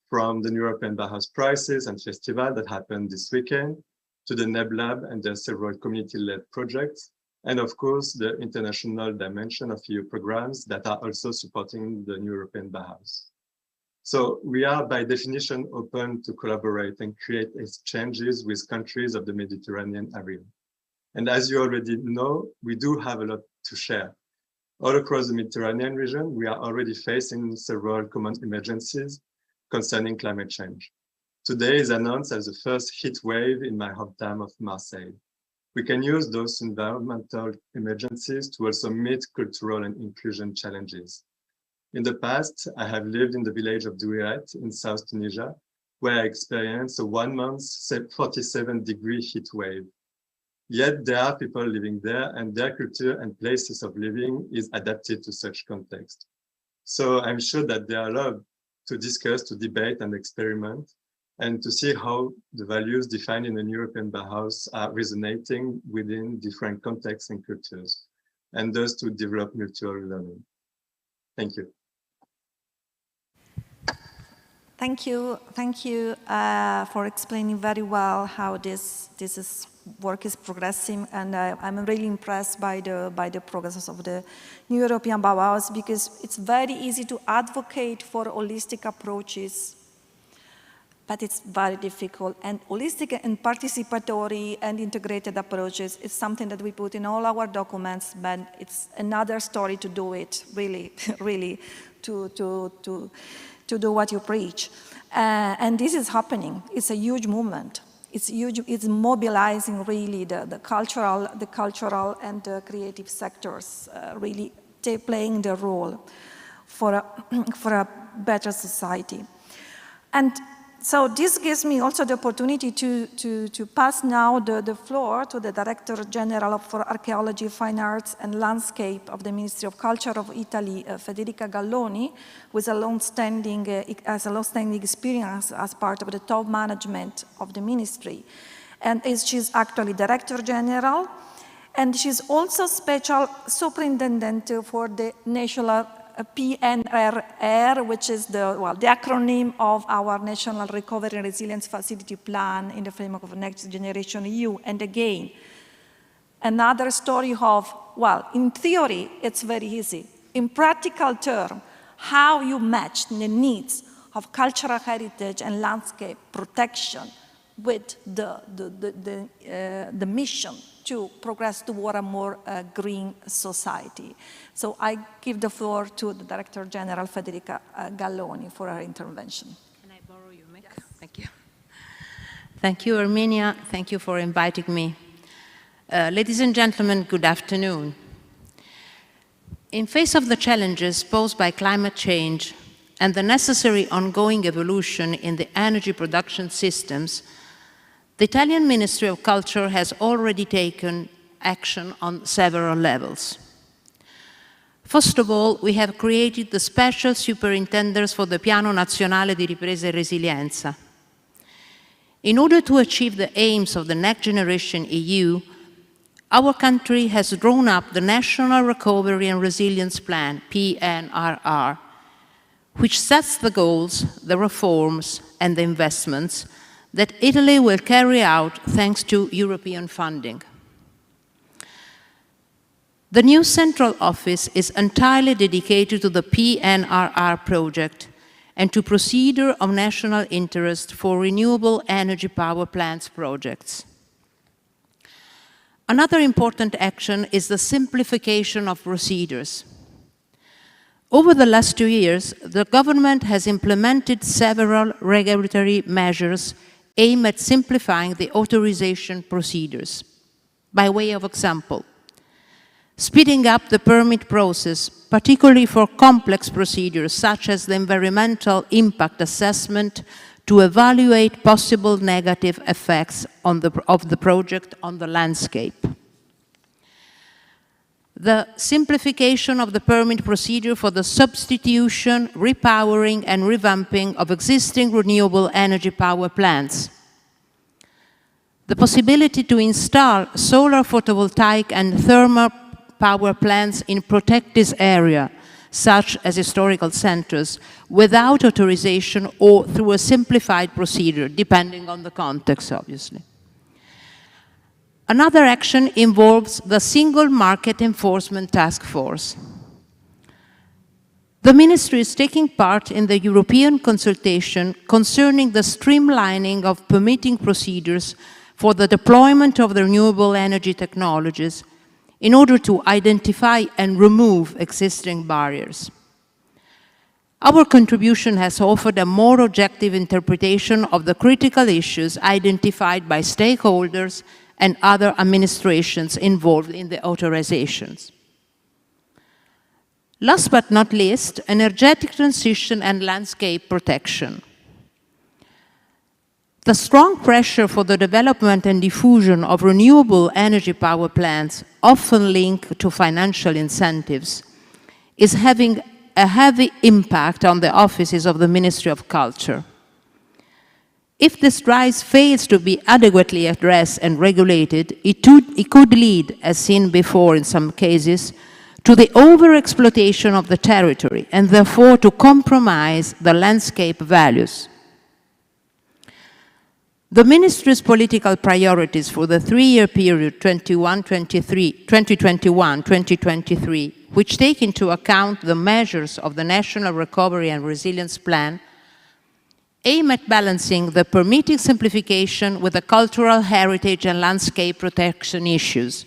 from the European Bauhaus Prizes and Festival that happened this weekend, to the NEB Lab and their several community-led projects, and of course, the international dimension of EU programs that are also supporting the European Bauhaus. So we are by definition open to collaborate and create exchanges with countries of the Mediterranean area. And as you already know, we do have a lot to share. All across the Mediterranean region, we are already facing several common emergencies concerning climate change. Today is announced as the first heat wave in my hometown of Marseille. We can use those environmental emergencies to also meet cultural and inclusion challenges. In the past, I have lived in the village of Douiret in South Tunisia, where I experienced a 1 month 47-degree heat wave. Yet there are people living there, and their culture and places of living is adapted to such context. So I'm sure that there are a lot to discuss, to debate and experiment, and to see how the values defined in the European Bauhaus are resonating within different contexts and cultures, and thus to develop mutual learning. Thank you. Thank you for explaining very well how this work is progressing, and I'm really impressed by the progress of the new European Bauhaus, because it's very easy to advocate for holistic approaches, but it's very difficult. And holistic and participatory and integrated approaches is something that we put in all our documents, but it's another story to do it, really, really, to do what you preach. And this is happening. It's a huge movement. It's huge. It's mobilizing really the cultural and the creative sectors, really playing the role for a better society. And so this gives me also the opportunity to pass now the floor to the Director General for Archaeology, Fine Arts and Landscape of the Ministry of Culture of Italy, Federica Galloni, with a long-standing experience as part of the top management of the ministry. And she's actually Director General, and she's also Special Superintendent for the National PNRR, which is the acronym of our National Recovery and Resilience Facility Plan in the framework of Next Generation EU. And again, another story of, well, in theory, it's very easy. In practical terms, how you match the needs of cultural heritage and landscape protection with the mission to progress toward a more green society. So I give the floor to the Director General, Federica Galloni, for her intervention. Can I borrow your mic? Yes. Thank you. Thank you, Armenia. Thank you for inviting me. Ladies and gentlemen, good afternoon. In face of the challenges posed by climate change and the necessary ongoing evolution in the energy production systems, the Italian Ministry of Culture has already taken action on several levels. First of all, we have created the special superintendents for the Piano Nazionale di Ripresa e Resilienza. In order to achieve the aims of the Next Generation EU, our country has drawn up the National Recovery and Resilience Plan, PNRR, which sets the goals, the reforms, and the investments that Italy will carry out thanks to European funding. The new central office is entirely dedicated to the PNRR project and to procedure of national interest for renewable energy power plants projects. Another important action is the simplification of procedures. Over the last 2 years, the government has implemented several regulatory measures aimed at simplifying the authorization procedures. By way of example, speeding up the permit process, particularly for complex procedures such as the environmental impact assessment to evaluate possible negative effects of the project on the landscape. the simplification of the permit procedure for the substitution, repowering, and revamping of existing renewable energy power plants. The possibility to install solar photovoltaic and thermal power plants in protected areas, such as historical centers, without authorization or through a simplified procedure, depending on the context, obviously. Another action involves the Single Market Enforcement Task Force. The Ministry is taking part in the European consultation concerning the streamlining of permitting procedures for the deployment of the renewable energy technologies in order to identify and remove existing barriers. Our contribution has offered a more objective interpretation of the critical issues identified by stakeholders and other administrations involved in the authorizations. Last but not least, energetic transition and landscape protection. The strong pressure for the development and diffusion of renewable energy power plants, often linked to financial incentives, is having a heavy impact on the offices of the Ministry of Culture. If this rise fails to be adequately addressed and regulated, it could lead, as seen before in some cases, to the overexploitation of the territory and therefore to compromise the landscape values. The Ministry's political priorities for the three-year period 2021-2023, which take into account the measures of the National Recovery and Resilience Plan, aim at balancing the permitting simplification with the cultural heritage and landscape protection issues,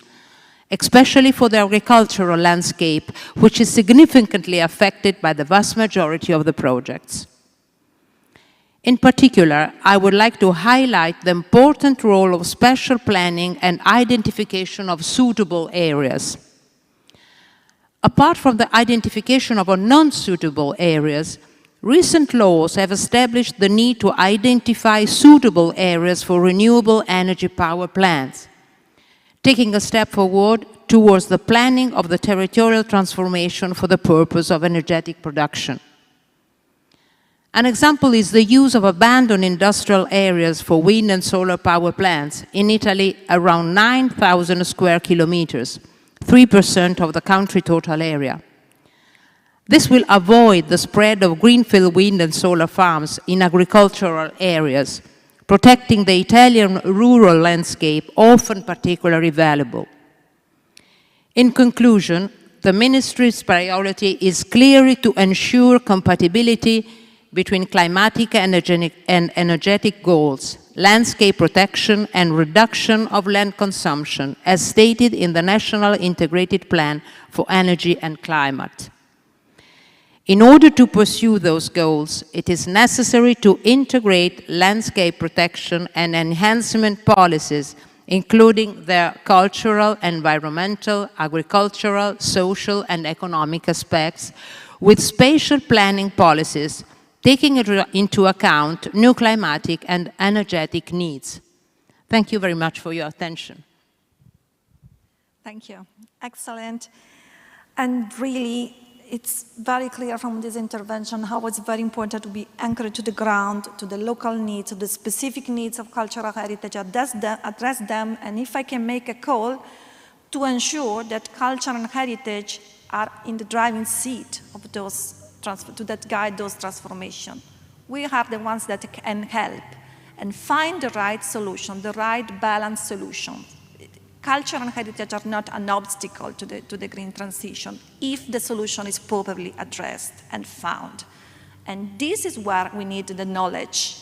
especially for the agricultural landscape, which is significantly affected by the vast majority of the projects. In particular, I would like to highlight the important role of special planning and identification of suitable areas. Apart from the identification of non-suitable areas, recent laws have established the need to identify suitable areas for renewable energy power plants, taking a step forward towards the planning of the territorial transformation for the purpose of energetic production. An example is the use of abandoned industrial areas for wind and solar power plants. In Italy, around 9,000 square kilometers, 3% of the country's total area. This will avoid the spread of greenfield wind and solar farms in agricultural areas, protecting the Italian rural landscape, often particularly valuable. In conclusion, the Ministry's priority is clearly to ensure compatibility between climatic and energetic goals, landscape protection and reduction of land consumption, as stated in the National Integrated Plan for Energy and Climate. In order to pursue those goals, it is necessary to integrate landscape protection and enhancement policies, including their cultural, environmental, agricultural, social, and economic aspects, with spatial planning policies, taking into account new climatic and energetic needs. Thank you very much for your attention. Thank you. Excellent. And really, it's very clear from this intervention how it's very important to be anchored to the ground, to the local needs, to the specific needs of cultural heritage, address them, and if I can make a call to ensure that culture and heritage are in the driving seat of those that guide those transformations. We are the ones that can help and find the right solution, the right balanced solution. Culture and heritage are not an obstacle to the green transition if the solution is properly addressed and found. And this is where we need the knowledge.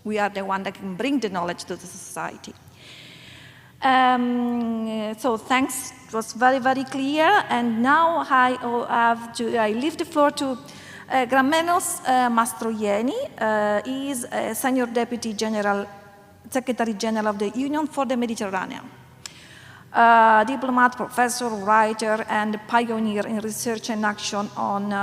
We are the one that can bring the knowledge to the society. So thanks, it was very, very clear. And now I leave the floor to Gramenos Mastroianni. He is Senior Deputy Secretary General of the Union for the Mediterranean. Diplomat, professor, writer, and pioneer in research and action on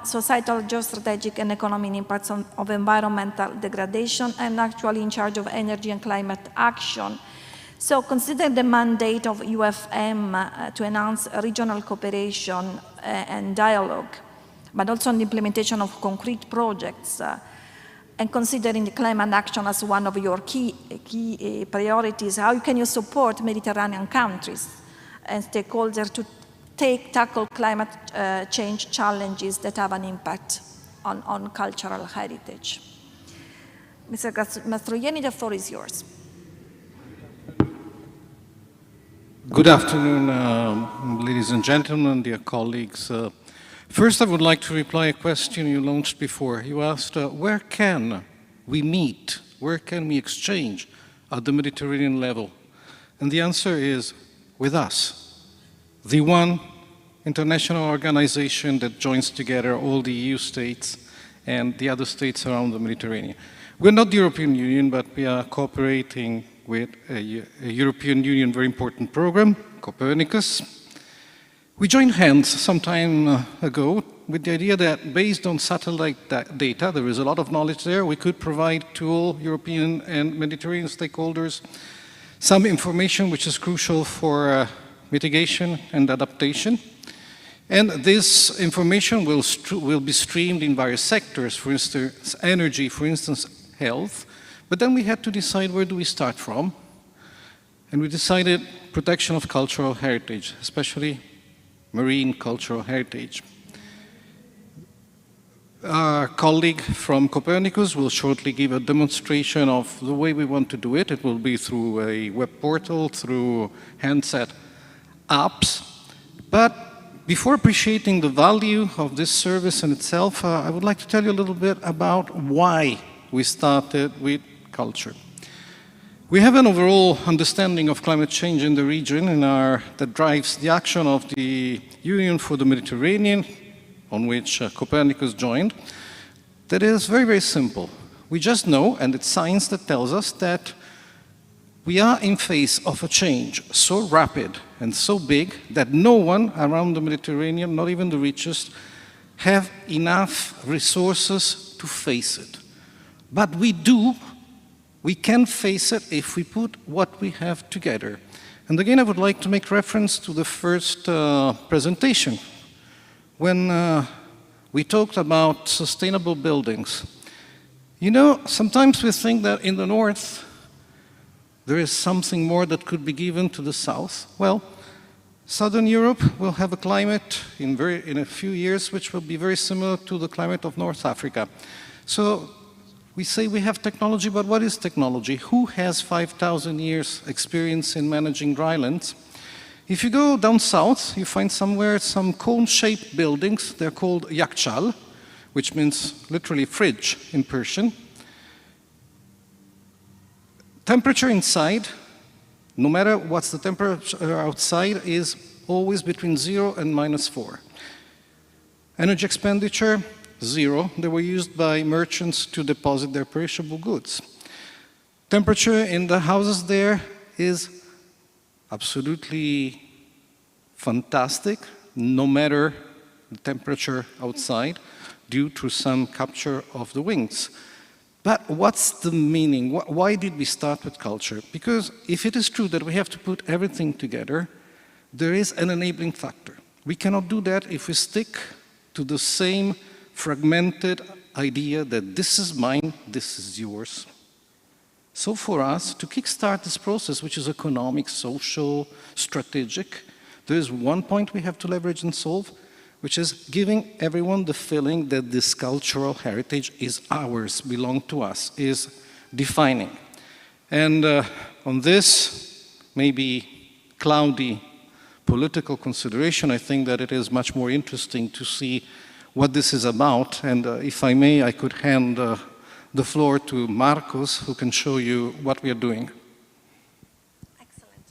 societal, geostrategic, and economic impacts of environmental degradation, and actually in charge of energy and climate action. So consider the mandate of UFM to enhance regional cooperation and dialogue, but also on the implementation of concrete projects, and considering the climate action as one of your key priorities, how can you support Mediterranean countries and stakeholders to tackle climate change challenges that have an impact on cultural heritage? Mr. Mastroianni, the floor is yours. Good afternoon, ladies and gentlemen, dear colleagues. First, I would like to reply a question you launched before. You asked, where can we meet? Where can we exchange at the Mediterranean level? And the answer is with us, the one international organization that joins together all the EU states and the other states around the Mediterranean. We're not the European Union, but we are cooperating with a European Union very important program, Copernicus. We joined hands some time ago with the idea that based on satellite data, there is a lot of knowledge there, we could provide to all European and Mediterranean stakeholders some information which is crucial for mitigation and adaptation. And this information will be streamed in various sectors, for instance, energy, for instance, health. But then we had to decide where do we start from. And we decided protection of cultural heritage, especially marine cultural heritage. Our colleague from Copernicus will shortly give a demonstration of the way we want to do it. It will be through a web portal, through handset apps. But before appreciating the value of this service in itself, I would like to tell you a little bit about why we started with culture. We have an overall understanding of climate change in the region that drives the action of the Union for the Mediterranean, on which Copernicus joined, that is very, very simple. We just know, and it's science that tells us, that we are in face of a change so rapid and so big that no one around the Mediterranean, not even the richest, have enough resources to face it. But we can face it if we put what we have together. And again, I would like to make reference to the first presentation. When we talked about sustainable buildings, you know, sometimes we think that in the north, there is something more that could be given to the south. Well, Southern Europe will have a climate in a few years which will be very similar to the climate of North Africa. So we say we have technology, but what is technology? Who has 5,000 years experience in managing drylands? If you go down south, you find somewhere some cone-shaped buildings. They're called yakchal, which means literally fridge in Persian. Temperature inside, no matter what's the temperature outside, is always between 0 and -4. Energy expenditure, 0. They were used by merchants to deposit their perishable goods. Temperature in the houses there is absolutely fantastic, no matter the temperature outside, due to some capture of the winds. But what's the meaning? Why did we start with culture? Because if it is true that we have to put everything together, there is an enabling factor. We cannot do that if we stick to the same fragmented idea that this is mine, this is yours. So for us, to kickstart this process, which is economic, social, strategic, there is one point we have to leverage and solve, which is giving everyone the feeling that this cultural heritage is ours, belong to us, is defining. And on this maybe cloudy political consideration, I think that it is much more interesting to see what this is about. And if I may, I could hand the floor to Marcos, who can show you what we are doing. Excellent.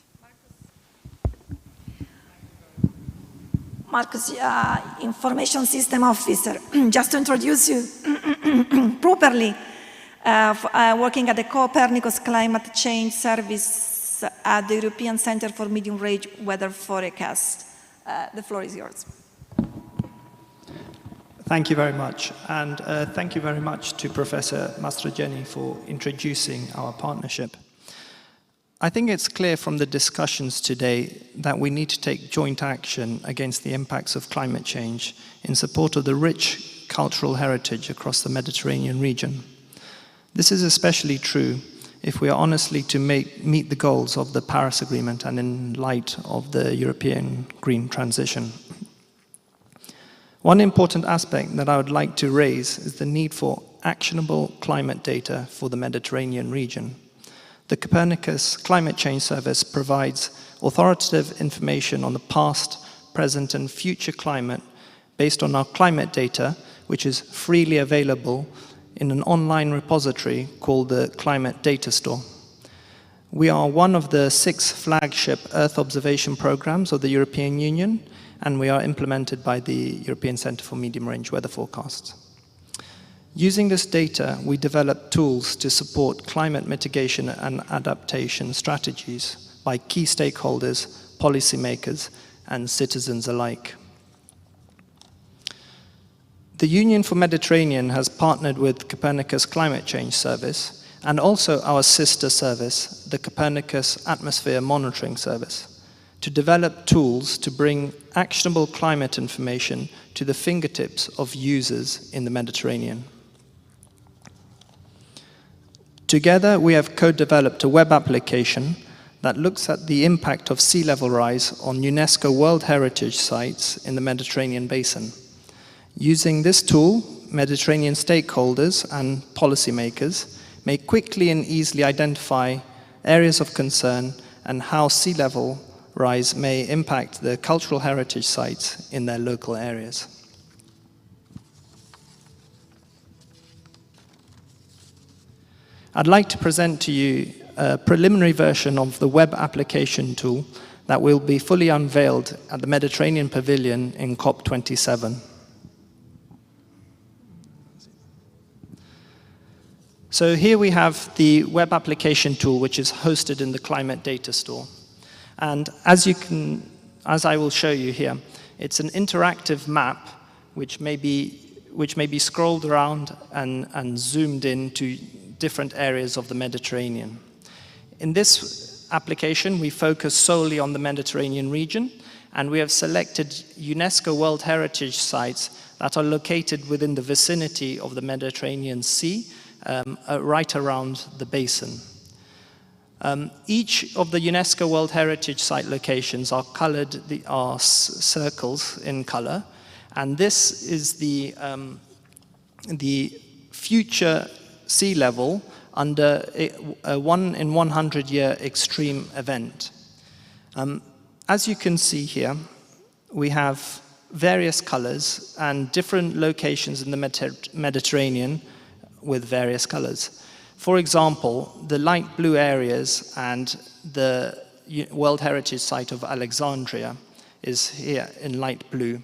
Marcos, Information System Officer. Just to introduce you properly, working at the Copernicus Climate Change Service at the European Center for Medium Range Weather Forecast. The floor is yours. Thank you very much, and thank you very much to Professor Mastroianni for introducing our partnership. I think it's clear from the discussions today that we need to take joint action against the impacts of climate change in support of the rich cultural heritage across the Mediterranean region. This is especially true if we are honestly to meet the goals of the Paris Agreement and in light of the European green transition. One important aspect that I would like to raise is the need for actionable climate data for the Mediterranean region. The Copernicus Climate Change Service provides authoritative information on the past, present, and future climate based on our climate data, which is freely available in an online repository called the Climate Data Store. We are one of the 6 flagship Earth observation programs of the European Union, and we are implemented by the European Centre for Medium Range Weather Forecasts. Using this data, we develop tools to support climate mitigation and adaptation strategies by key stakeholders, policymakers, and citizens alike. The Union for Mediterranean has partnered with Copernicus Climate Change Service and also our sister service, the Copernicus Atmosphere Monitoring Service, to develop tools to bring actionable climate information to the fingertips of users in the Mediterranean. Together, we have co-developed a web application that looks at the impact of sea level rise on UNESCO World Heritage Sites in the Mediterranean basin. Using this tool, Mediterranean stakeholders and policymakers may quickly and easily identify areas of concern and how sea level rise may impact the cultural heritage sites in their local areas. I'd like to present to you a preliminary version of the web application tool that will be fully unveiled at the Mediterranean Pavilion in COP27. So here we have the web application tool, which is hosted in the Climate Data Store. And as I will show you here, it's an interactive map which may be scrolled around and zoomed into different areas of the Mediterranean. In this application, we focus solely on the Mediterranean region, and we have selected UNESCO World Heritage Sites that are located within the vicinity of the Mediterranean Sea, right around the basin. Each of the UNESCO World Heritage Site locations are colored, are circles in color, and this is the future sea level under a 1 in 100 year extreme event. As you can see here, we have various colors and different locations in the Mediterranean with various colors. For example, the light blue areas and the World Heritage Site of Alexandria is here in light blue.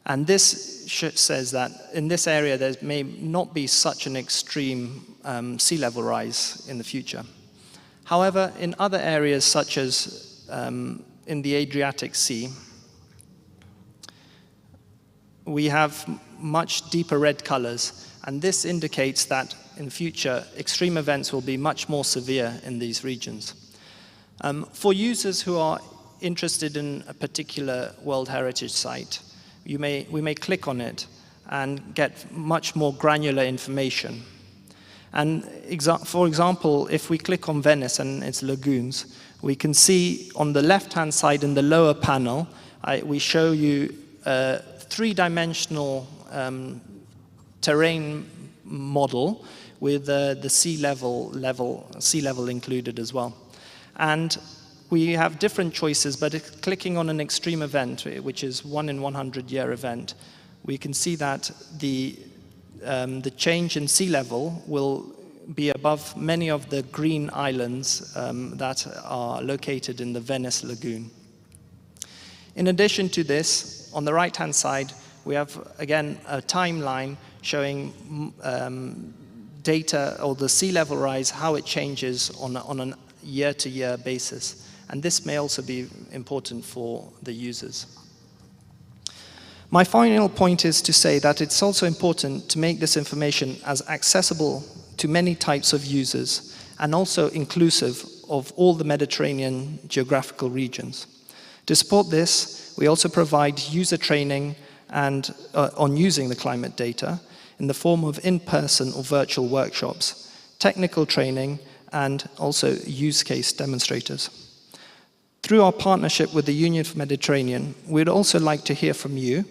And this says that in this area there may not be such an extreme sea level rise in the future. However, in other areas such as in the Adriatic Sea, we have much deeper red colors, and this indicates that in future extreme events will be much more severe in these regions. For users who are interested in a particular World Heritage Site, we may click on it and get much more granular information. And for example, if we click on Venice and its lagoons, we can see on the left-hand side in the lower panel, we show you a three-dimensional terrain model with the sea level included as well. And we have different choices, but clicking on an extreme event, which is 1 in 100 year event, we can see that the change in sea level will be above many of the green islands that are located in the Venice lagoon. In addition to this, on the right-hand side, we have, again, a timeline showing data or the sea level rise, how it changes on a year-to-year basis. And this may also be important for the users. My final point is to say that it's also important to make this information as accessible to many types of users and also inclusive of all the Mediterranean geographical regions. To support this, we also provide user training and on using the climate data in the form of in-person or virtual workshops, technical training, and also use case demonstrators. Through our partnership with the Union for Mediterranean, we'd also like to hear from you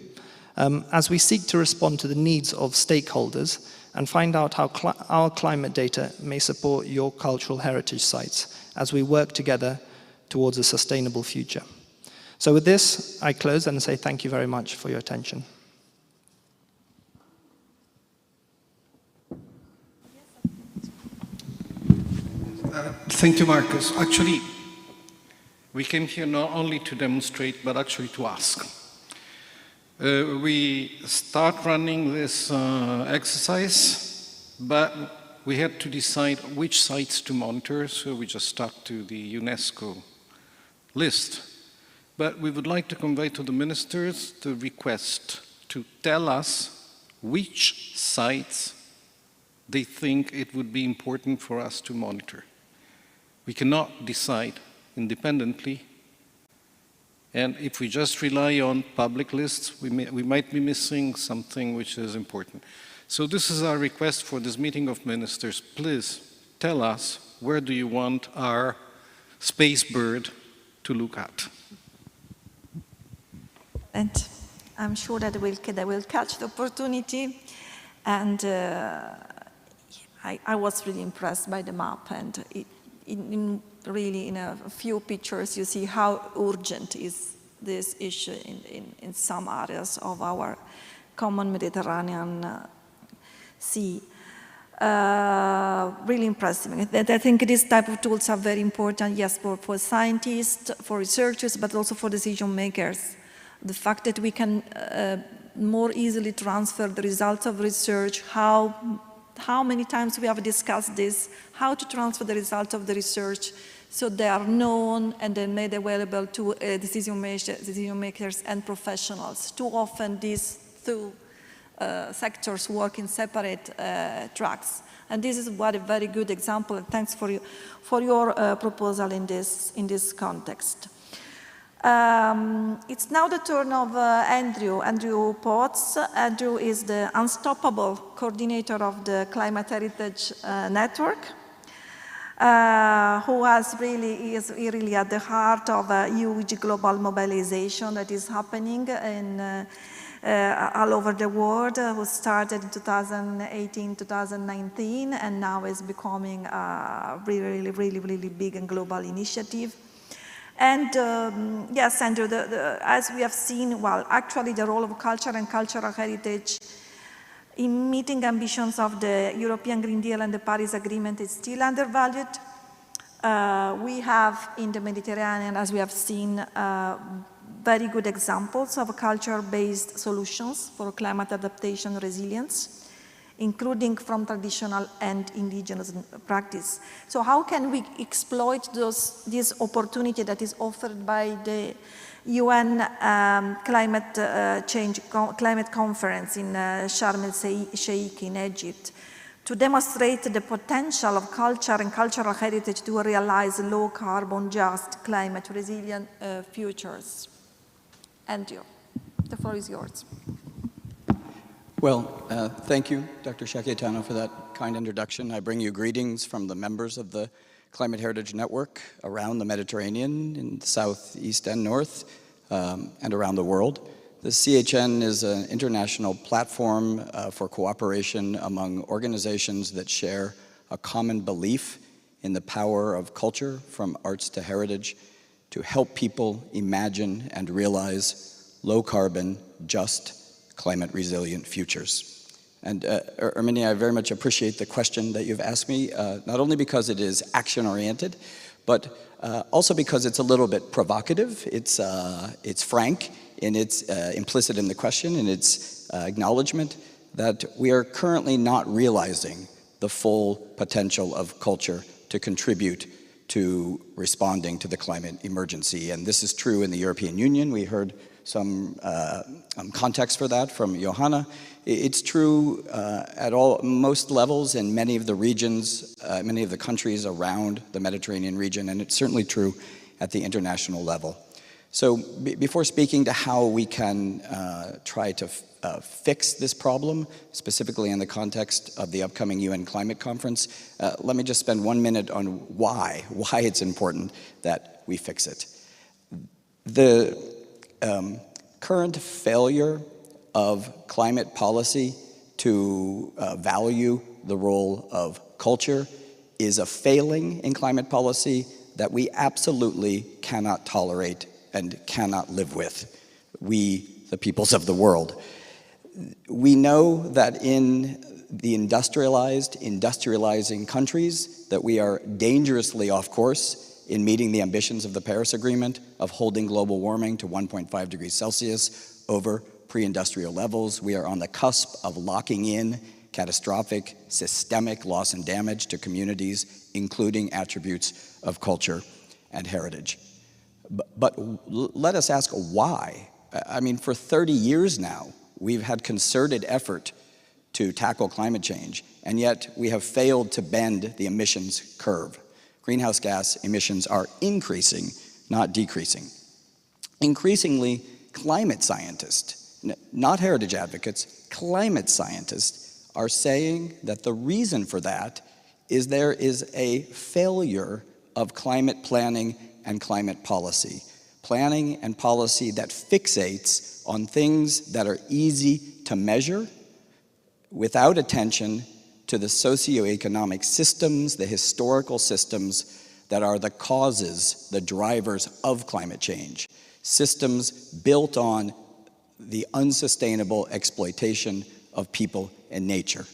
as we seek to respond to the needs of stakeholders and find out how our climate data may support your cultural heritage sites as we work together towards a sustainable future. So with this, I close and say thank you very much for your attention. Thank you, Marcus. Actually, we came here not only to demonstrate, but actually to ask. We start running this exercise, but we had to decide which sites to monitor, so we just stuck to the UNESCO list. But we would like to convey to the ministers the request to tell us which sites they think it would be important for us to monitor. We cannot decide independently, and if we just rely on public lists, we might be missing something which is important. So this is our request for this meeting of ministers. Please tell us, where do you want our space bird to look at? And I'm sure that they will catch the opportunity. And I was really impressed by the map. And really, in a few pictures, you see how urgent is this issue in some areas of our common Mediterranean Sea. Really impressive. I think these type of tools are very important, yes, for scientists, for researchers, but also for decision makers. The fact that we can more easily transfer the results of research, how many times we have discussed this, how to transfer the results of the research so they are known and then made available to decision makers and professionals. Too often these two sectors work in separate tracks. And this is a very good example, and thanks for your proposal in this context. It's now the turn of Andrew Potts. Andrew is the unstoppable coordinator of the Climate Heritage Network, who is really at the heart of a huge global mobilization that is happening all over the world, who started in 2018, 2019, and now is becoming a really big and global initiative. And yes, Andrew, as we have seen, well, actually the role of culture and cultural heritage in meeting ambitions of the European Green Deal and the Paris Agreement is still undervalued. We have in the Mediterranean, as we have seen, very good examples of culture-based solutions for climate adaptation resilience, including from traditional and indigenous practice. So how can we exploit this opportunity that is offered by the UN climate conference in Sharm-el Sheikh in Egypt to demonstrate the potential of culture and cultural heritage to realize low carbon, just, climate resilient futures? Andrew, the floor is yours. Well, thank you, Dr. Shakitano, for that kind introduction. I bring you greetings from the members of the Climate Heritage Network around the Mediterranean, in the south, east, and north, and around the world. The CHN is an international platform for cooperation among organizations that share a common belief in the power of culture, from arts to heritage, to help people imagine and realize low-carbon, just, climate-resilient futures. And Erminia, I very much appreciate the question that you've asked me, not only because it is action-oriented, but also because it's a little bit provocative. It's frank, and it's implicit in the question, and its acknowledgement that we are currently not realizing the full potential of culture to contribute to responding to the climate emergency. And this is true in the European Union. We heard some context for that from Joanna. It's true at most levels in many of the regions, many of the countries around the Mediterranean region, and it's certainly true at the international level. So before speaking to how we can try to fix this problem, specifically in the context of the upcoming UN climate conference, let me just spend 1 minute on why it's important that we fix it. The current failure of climate policy to value the role of culture is a failing in climate policy that we absolutely cannot tolerate and cannot live with, we, the peoples of the world. We know that in the industrializing countries that we are dangerously off course in meeting the ambitions of the Paris Agreement of holding global warming to 1.5 degrees Celsius over pre-industrial levels. We are on the cusp of locking in catastrophic, systemic loss and damage to communities, including attributes of culture and heritage. But let us ask why. I mean, for 30 years now, we've had concerted effort to tackle climate change, and yet we have failed to bend the emissions curve. Greenhouse gas emissions are increasing, not decreasing. Increasingly, climate scientists, not heritage advocates, climate scientists are saying that the reason for that is there is a failure of climate planning and climate policy. Planning and policy that fixates on things that are easy to measure without attention to the socioeconomic systems, the historical systems that are the causes, the drivers of climate change. Systems built on the unsustainable exploitation of people and nature.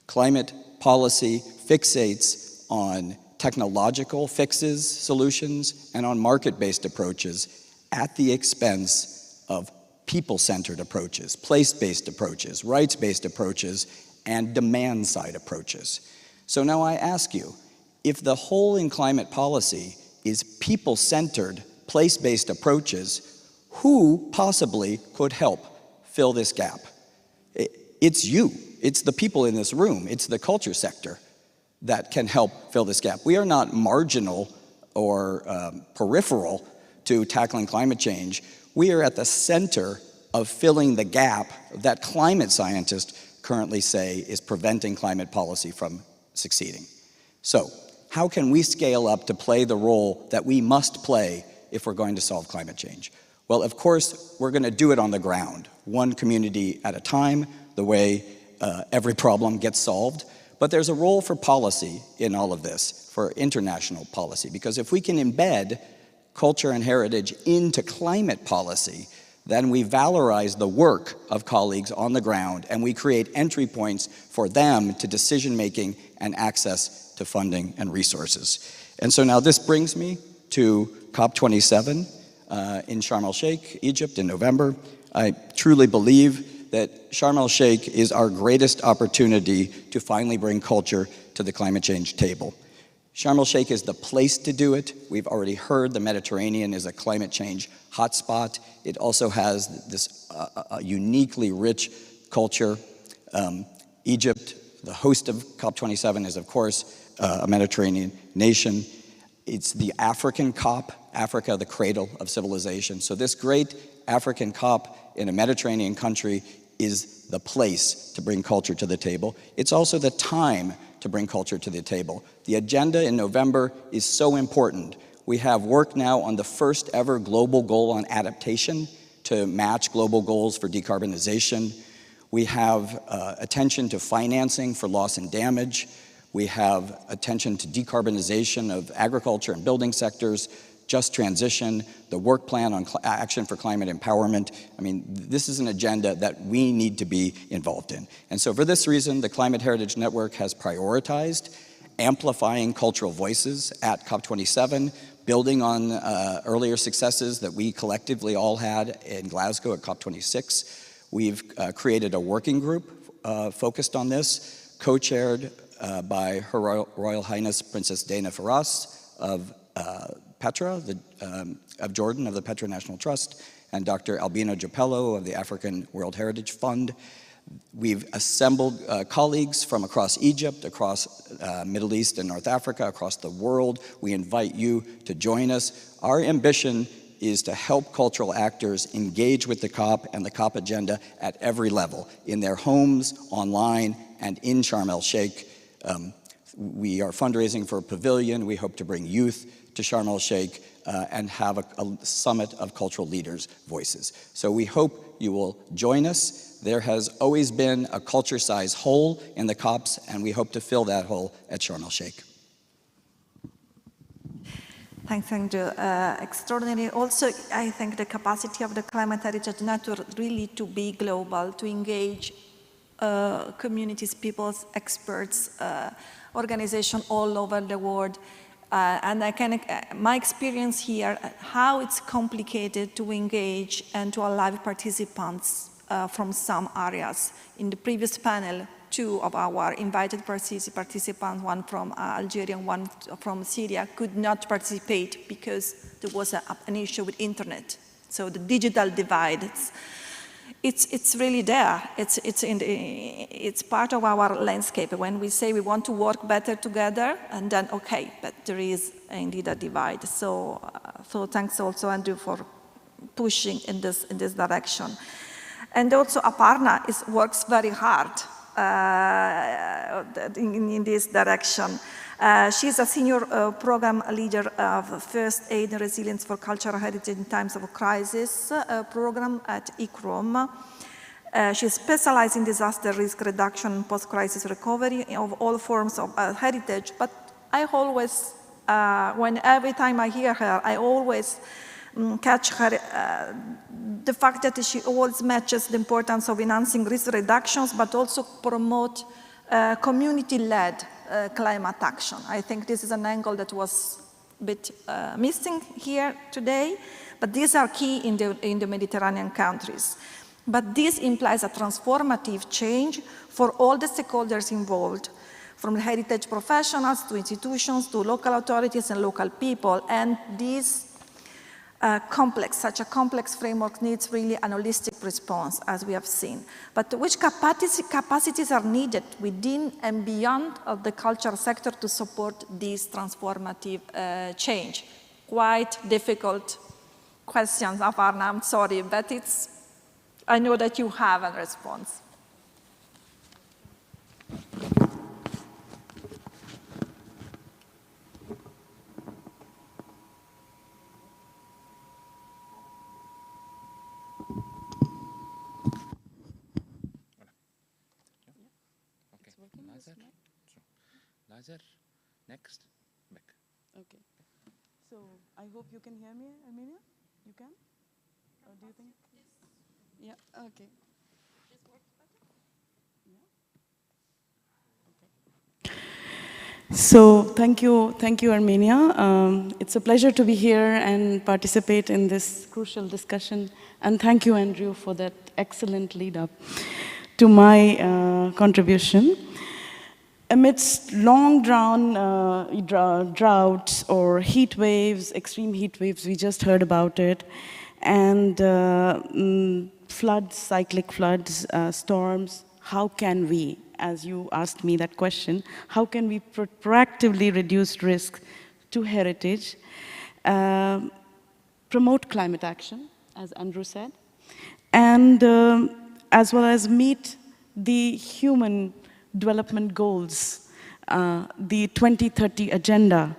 Climate policy fixates on technological fixes, solutions, and on market-based approaches at the expense of people-centered approaches, place-based approaches, rights-based approaches, and demand-side approaches. So now I ask you, if the whole in climate policy is people-centered, place-based approaches, who possibly could help fill this gap? It's you. It's the people in this room. It's the culture sector that can help fill this gap. We are not marginal or peripheral to tackling climate change. We are at the center of filling the gap that climate scientists currently say is preventing climate policy from succeeding. So, how can we scale up to play the role that we must play if we're going to solve climate change? Well, of course, we're going to do it on the ground, one community at a time, the way every problem gets solved. But there's a role for policy in all of this, for international policy, because if we can embed culture and heritage into climate policy, then we valorize the work of colleagues on the ground, and we create entry points for them to decision-making and access to funding and resources. And so now this brings me to COP27 in Sharm-el Sheikh, Egypt in November. I truly believe that Sharm-el Sheikh is our greatest opportunity to finally bring culture to the climate change table. Sharm-el Sheikh is the place to do it. We've already heard the Mediterranean is a climate change hotspot. It also has this uniquely rich culture. Egypt, the host of COP27, is of course a Mediterranean nation. It's the African COP, Africa, the cradle of civilization. So this great African COP in a Mediterranean country is the place to bring culture to the table. It's also the time to bring culture to the table. The agenda in November is so important. We have work now on the first ever global goal on adaptation to match global goals for decarbonization. We have attention to financing for loss and damage. We have attention to decarbonization of agriculture and building sectors, just transition, the work plan on action for climate empowerment. I mean, this is an agenda that we need to be involved in. And so for this reason, the Climate Heritage Network has prioritized amplifying cultural voices at COP27, building on earlier successes that we collectively all had in Glasgow at COP26. We've created a working group focused on this, co-chaired by Her Royal Highness Princess Dana Faras of Petra, of Jordan, of the Petra National Trust, and Dr. Albino Giapello of the African World Heritage Fund. We've assembled colleagues from across Egypt, across Middle East and North Africa, across the world. We invite you to join us. Our ambition is to help cultural actors engage with the COP and the COP agenda at every level, in their homes, online, and in Sharm-el Sheikh. We are fundraising for a pavilion. We hope to bring youth to Sharm-el Sheikh and have a summit of cultural leaders' voices. So we hope you will join us. There has always been a culture-size hole in the COPs, and we hope to fill that hole at Sharm-el Sheikh. Thanks, Andrew. Extraordinary. Also, I think the capacity of the Climate Heritage Network really to be global, to engage communities, peoples, experts, organizations all over the world. And my experience here, how it's complicated to engage and to allow participants from some areas. In the previous panel, 2 of our invited participants, one from Algeria and one from Syria, could not participate because there was an issue with internet. So the digital divide, it's really there. It's part of our landscape. When we say we want to work better together, and then, okay, but there is indeed a divide. So thanks also, Andrew, for pushing in this direction. And also Aparna works very hard in this direction. She's a senior program leader of First Aid and Resilience for Cultural Heritage in Times of Crisis program at ICROM. She specializes in disaster risk reduction and post-crisis recovery of all forms of heritage. But I always, every time I hear her, I always catch her, the fact that she always matches the importance of enhancing risk reductions, but also promote community-led climate action. I think this is an angle that was a bit missing here today, but these are key in the Mediterranean countries. But this implies a transformative change for all the stakeholders involved, from the heritage professionals to institutions to local authorities and local people. And this such a complex framework needs really an holistic response, as we have seen. But which capacities are needed within and beyond of the cultural sector to support this transformative change? Quite difficult questions, Aparna, I'm sorry, but I know that you have a response. Laser, next, back. Okay. So I hope you can hear me, Armenia? You can? Or do you think? Yes. Yeah, okay. This works better? Yeah. Okay. So thank you, Armenia. It's a pleasure to be here and participate in this crucial discussion. And thank you, Andrew, for that excellent lead up to my contribution. Amidst long-drawn droughts or heat waves, extreme heat waves, we just heard about it, and floods, cyclic floods, storms, how can we, as you asked me that question, how can we proactively reduce risk to heritage, promote climate action, as Andrew said, and as well as meet the human development goals, the 2030 agenda,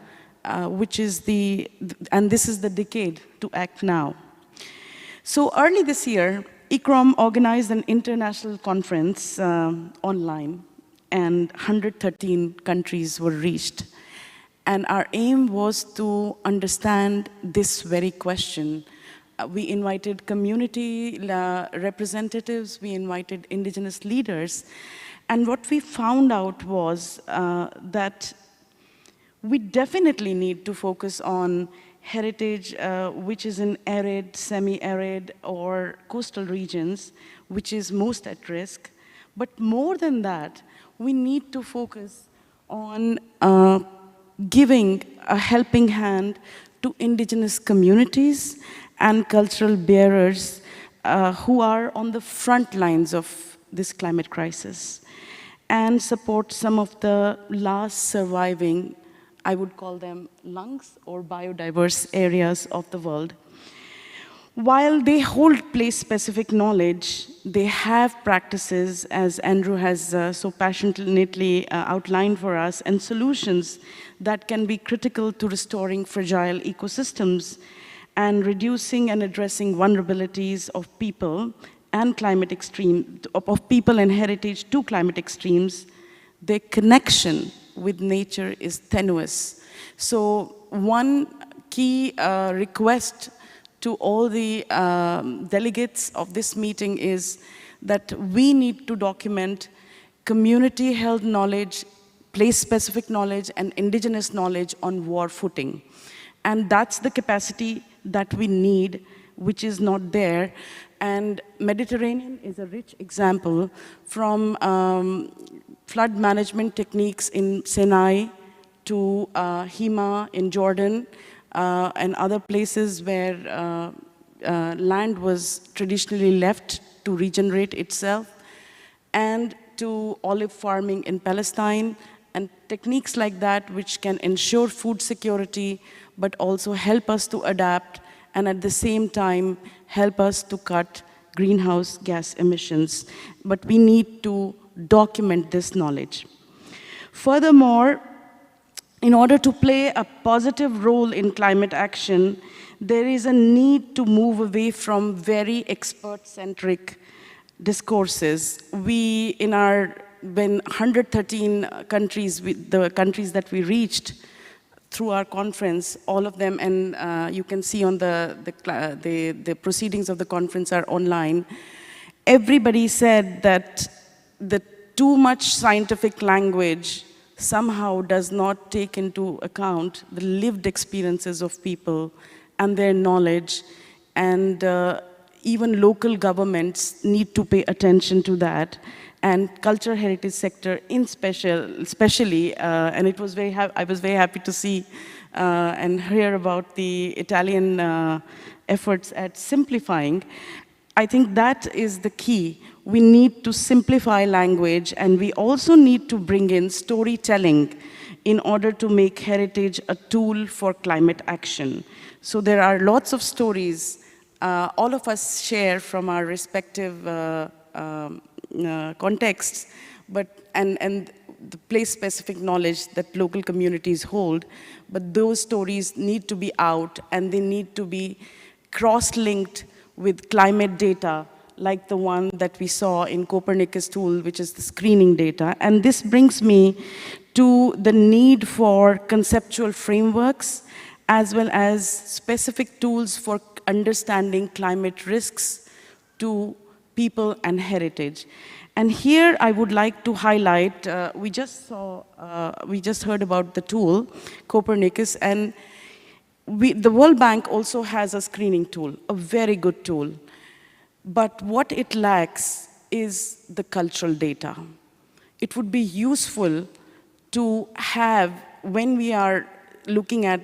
which is and this is the decade to act now. So early this year, ICROM organized an international conference online, and 113 countries were reached. And our aim was to understand this very question. We invited community representatives, we invited indigenous leaders, and what we found out was that we definitely need to focus on heritage, which is in arid, semi-arid, or coastal regions, which is most at risk. But more than that, we need to focus on giving a helping hand to indigenous communities and cultural bearers who are on the front lines of this climate crisis, and support some of the last surviving, I would call them lungs or biodiverse areas of the world. While they hold place-specific knowledge, they have practices, as Andrew has so passionately outlined for us, and solutions that can be critical to restoring fragile ecosystems and reducing and addressing vulnerabilities of people and climate extreme, of people and heritage to climate extremes. Their connection with nature is tenuous. So one key request to all the delegates of this meeting is that we need to document community-held knowledge, place-specific knowledge, and indigenous knowledge on war footing. And that's the capacity that we need, which is not there. And Mediterranean is a rich example, from flood management techniques in Sinai to Hema in Jordan, and other places where land was traditionally left to regenerate itself, and to olive farming in Palestine, and techniques like that which can ensure food security, but also help us to adapt, and at the same time help us to cut greenhouse gas emissions. But we need to document this knowledge. Furthermore, in order to play a positive role in climate action, there is a need to move away from very expert-centric discourses. We, when 113 countries, the countries that we reached through our conference, all of them, and you can see on the proceedings of the conference are online, everybody said that the too much scientific language somehow does not take into account the lived experiences of people and their knowledge, and even local governments need to pay attention to that, and cultural heritage sector especially, and I was very happy to see and hear about the Italian efforts at simplifying. I think that is the key. We need to simplify language, and we also need to bring in storytelling in order to make heritage a tool for climate action. So there are lots of stories all of us share from our respective contexts, and the place-specific knowledge that local communities hold, but those stories need to be out, and they need to be cross-linked with climate data, like the one that we saw in Copernicus tool, which is the screening data. And this brings me to the need for conceptual frameworks, as well as specific tools for understanding climate risks to people and heritage. And here I would like to highlight, we just heard about the tool, Copernicus, and the World Bank also has a screening tool, a very good tool. But what it lacks is the cultural data. It would be useful to have, when we are looking at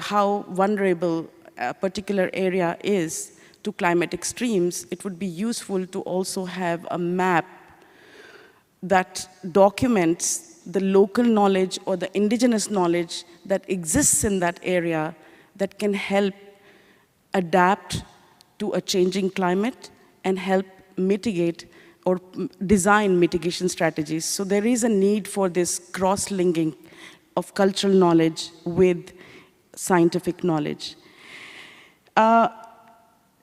how vulnerable a particular area is to climate extremes, it would be useful to also have a map that documents the local knowledge or the indigenous knowledge that exists in that area that can help adapt to a changing climate and help mitigate or design mitigation strategies. So there is a need for this cross-linking of cultural knowledge with scientific knowledge.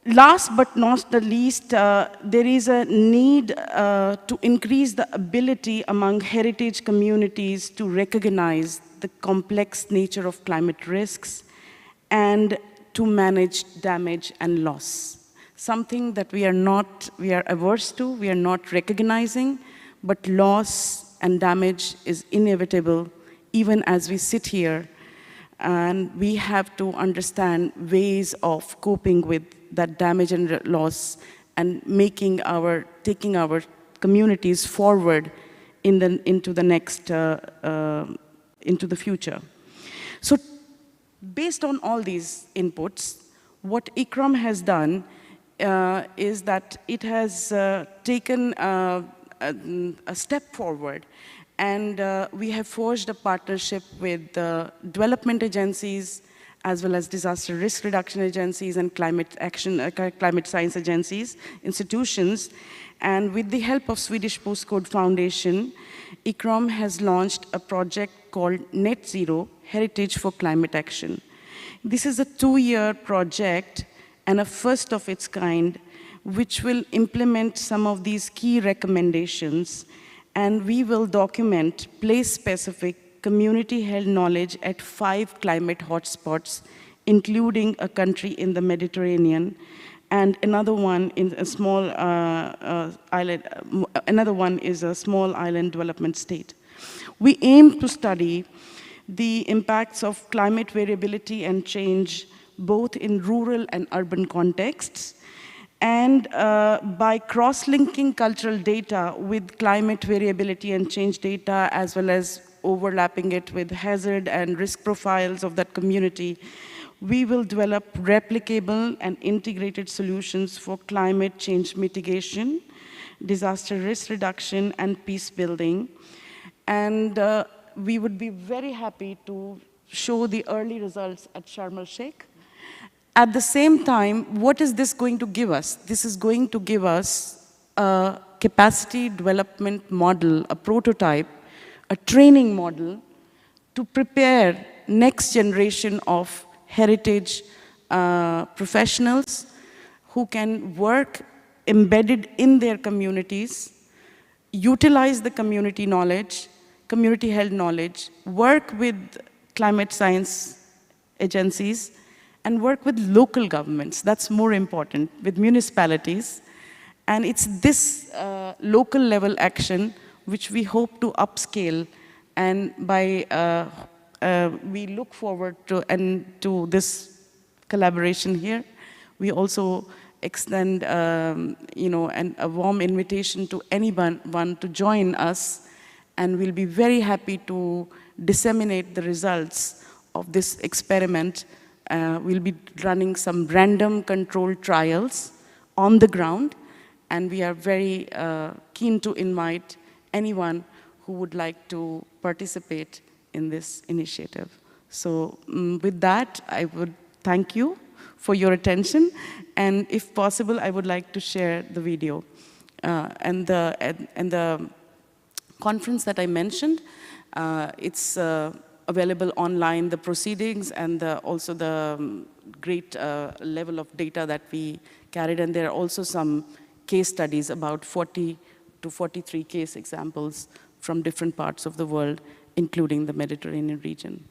Last but not the least, there is a need to increase the ability among heritage communities to recognize the complex nature of climate risks and to manage damage and loss. Something that we are averse to, we are not recognizing, but loss and damage is inevitable even as we sit here, and we have to understand ways of coping with that damage and loss and taking our communities forward into the future. So based on all these inputs, what ICROM has done is that it has taken a step forward, and we have forged a partnership with development agencies, as well as disaster risk reduction agencies and climate science agencies, institutions. And with the help of Swedish Postcode Foundation, ICROM has launched a project called Net Zero Heritage for Climate Action. This is a 2-year project and a first of its kind, which will implement some of these key recommendations, and we will document place-specific community-held knowledge at 5 climate hotspots, including a country in the Mediterranean, and another one in a small island. Another one is a small island development state. We aim to study the impacts of climate variability and change, both in rural and urban contexts, and by cross-linking cultural data with climate variability and change data, as well as overlapping it with hazard and risk profiles of that community, we will develop replicable and integrated solutions for climate change mitigation, disaster risk reduction, and peace building. And we would be very happy to show the early results at Sharm-el Sheikh. At the same time, what is this going to give us? This is going to give us a capacity development model, a prototype, a training model to prepare next generation of heritage professionals who can work embedded in their communities, utilize the community knowledge, community-held knowledge, work with climate science agencies, and work with local governments. That's more important, with municipalities. And it's this local level action which we hope to upscale, and by we look forward to this collaboration here. We also extend a warm invitation to anyone to join us, and we'll be very happy to disseminate the results of this experiment. We'll be running some random controlled trials on the ground, and we are very keen to invite anyone who would like to participate in this initiative. So with that, I would thank you for your attention, and if possible, I would like to share the video. And the conference that I mentioned, it's available online, the proceedings, and also the great level of data that we carried. And there are also some case studies, about 40 to 43 case examples from different parts of the world, including the Mediterranean region.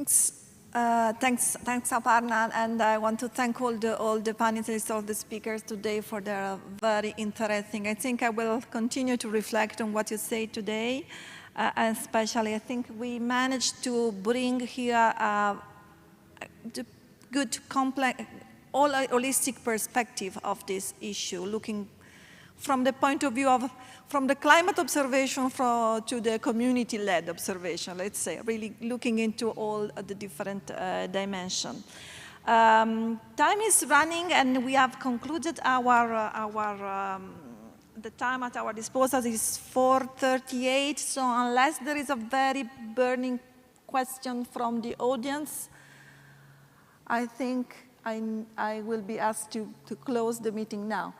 Thanks, Aparna, and I want to thank all the panelists, all the speakers today for their very interesting. I think I will continue to reflect on what you say today, especially I think we managed to bring here the good, complex, holistic perspective of this issue, looking from the point of view of, from the climate observation to the community-led observation, let's say, really looking into all the different dimensions. Time is running and we have concluded the time at our disposal is 4:38, so unless there is a very burning question from the audience, I think I will be asked to close the meeting now.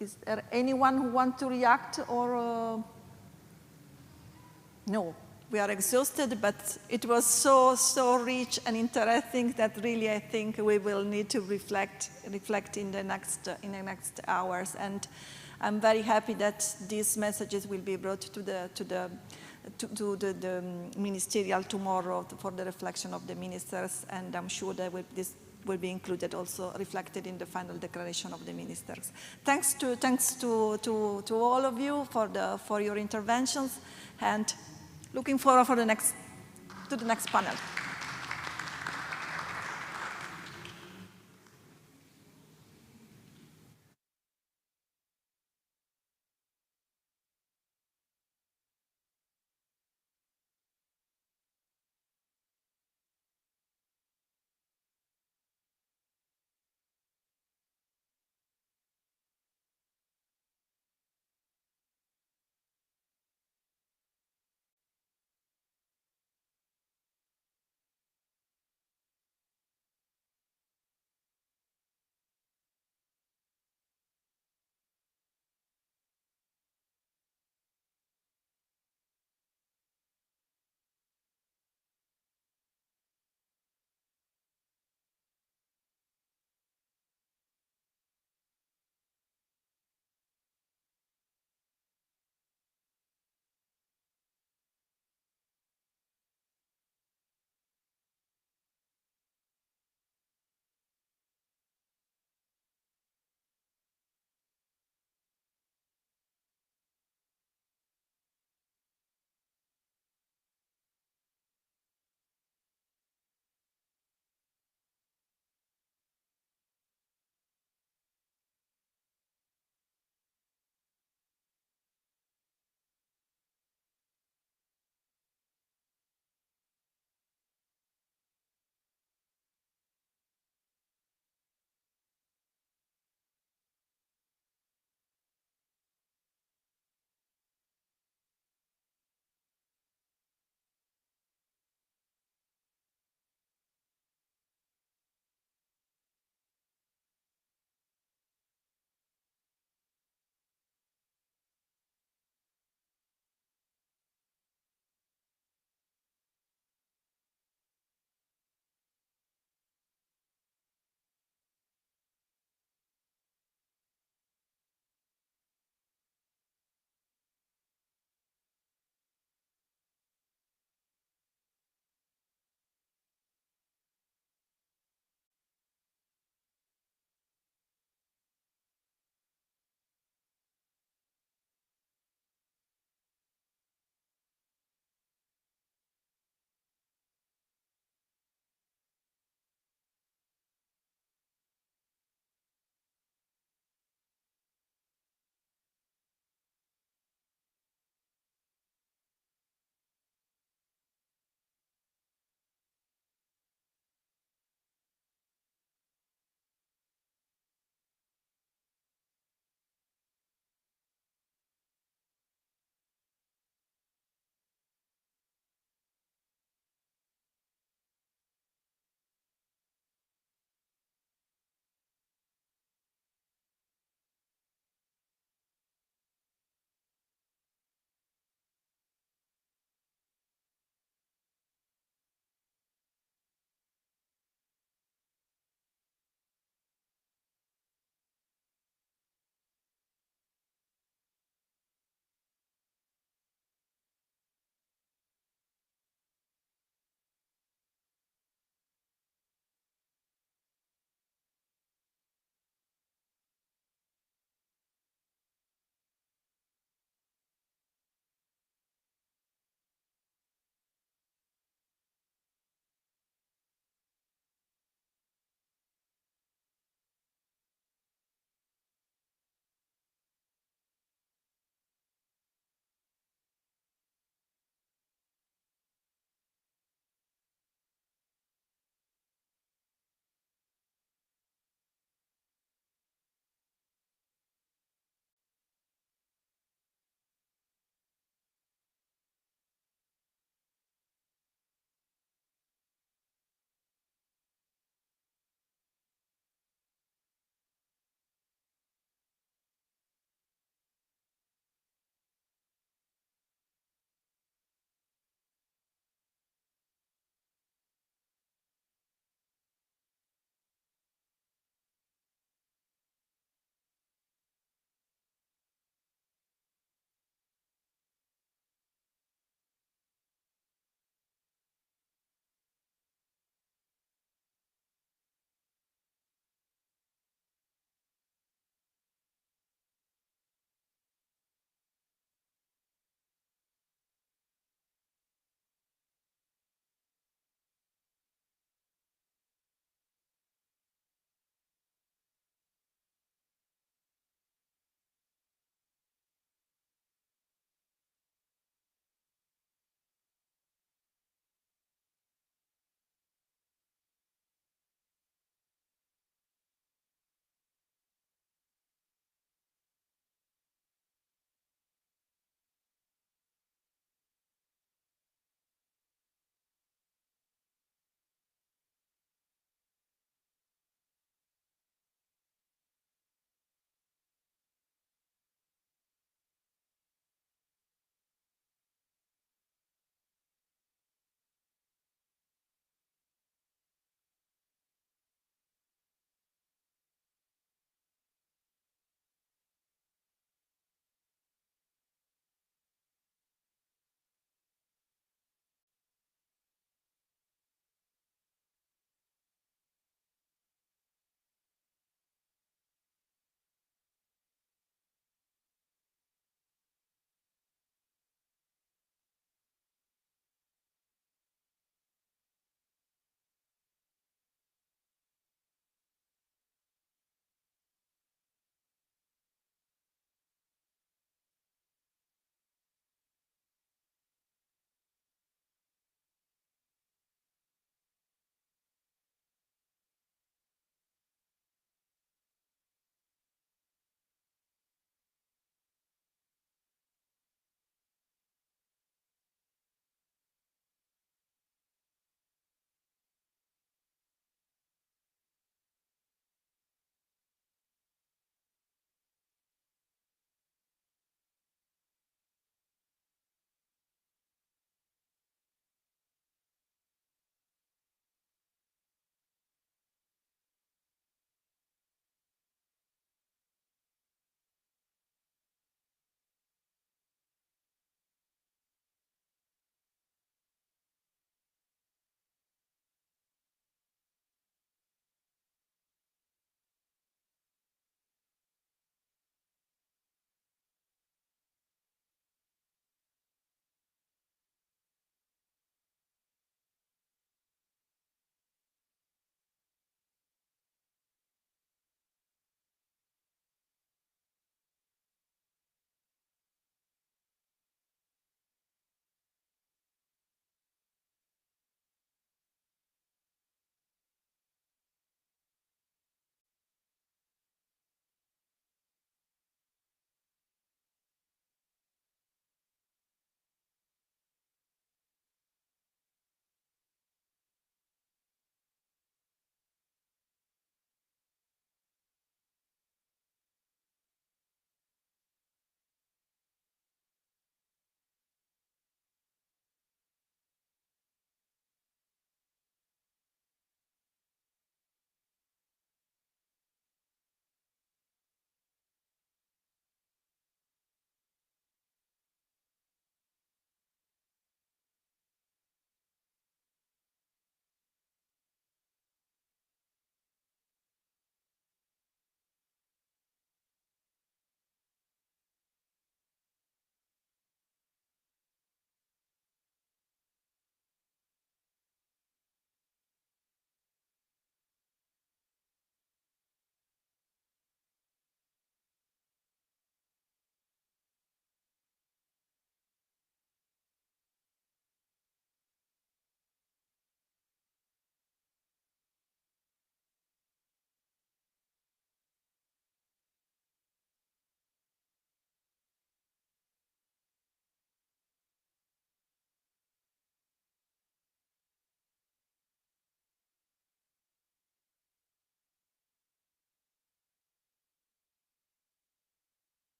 Is there anyone who wants to react or? No, we are exhausted, but it was so rich and interesting that really I think we will need to reflect in the next hours. And I'm very happy that these messages will be brought to the ministerial tomorrow for the reflection of the ministers, and I'm sure that this will be included, also reflected in the final declaration of the ministers. Thanks to all of you for your interventions, and looking forward to the next panel.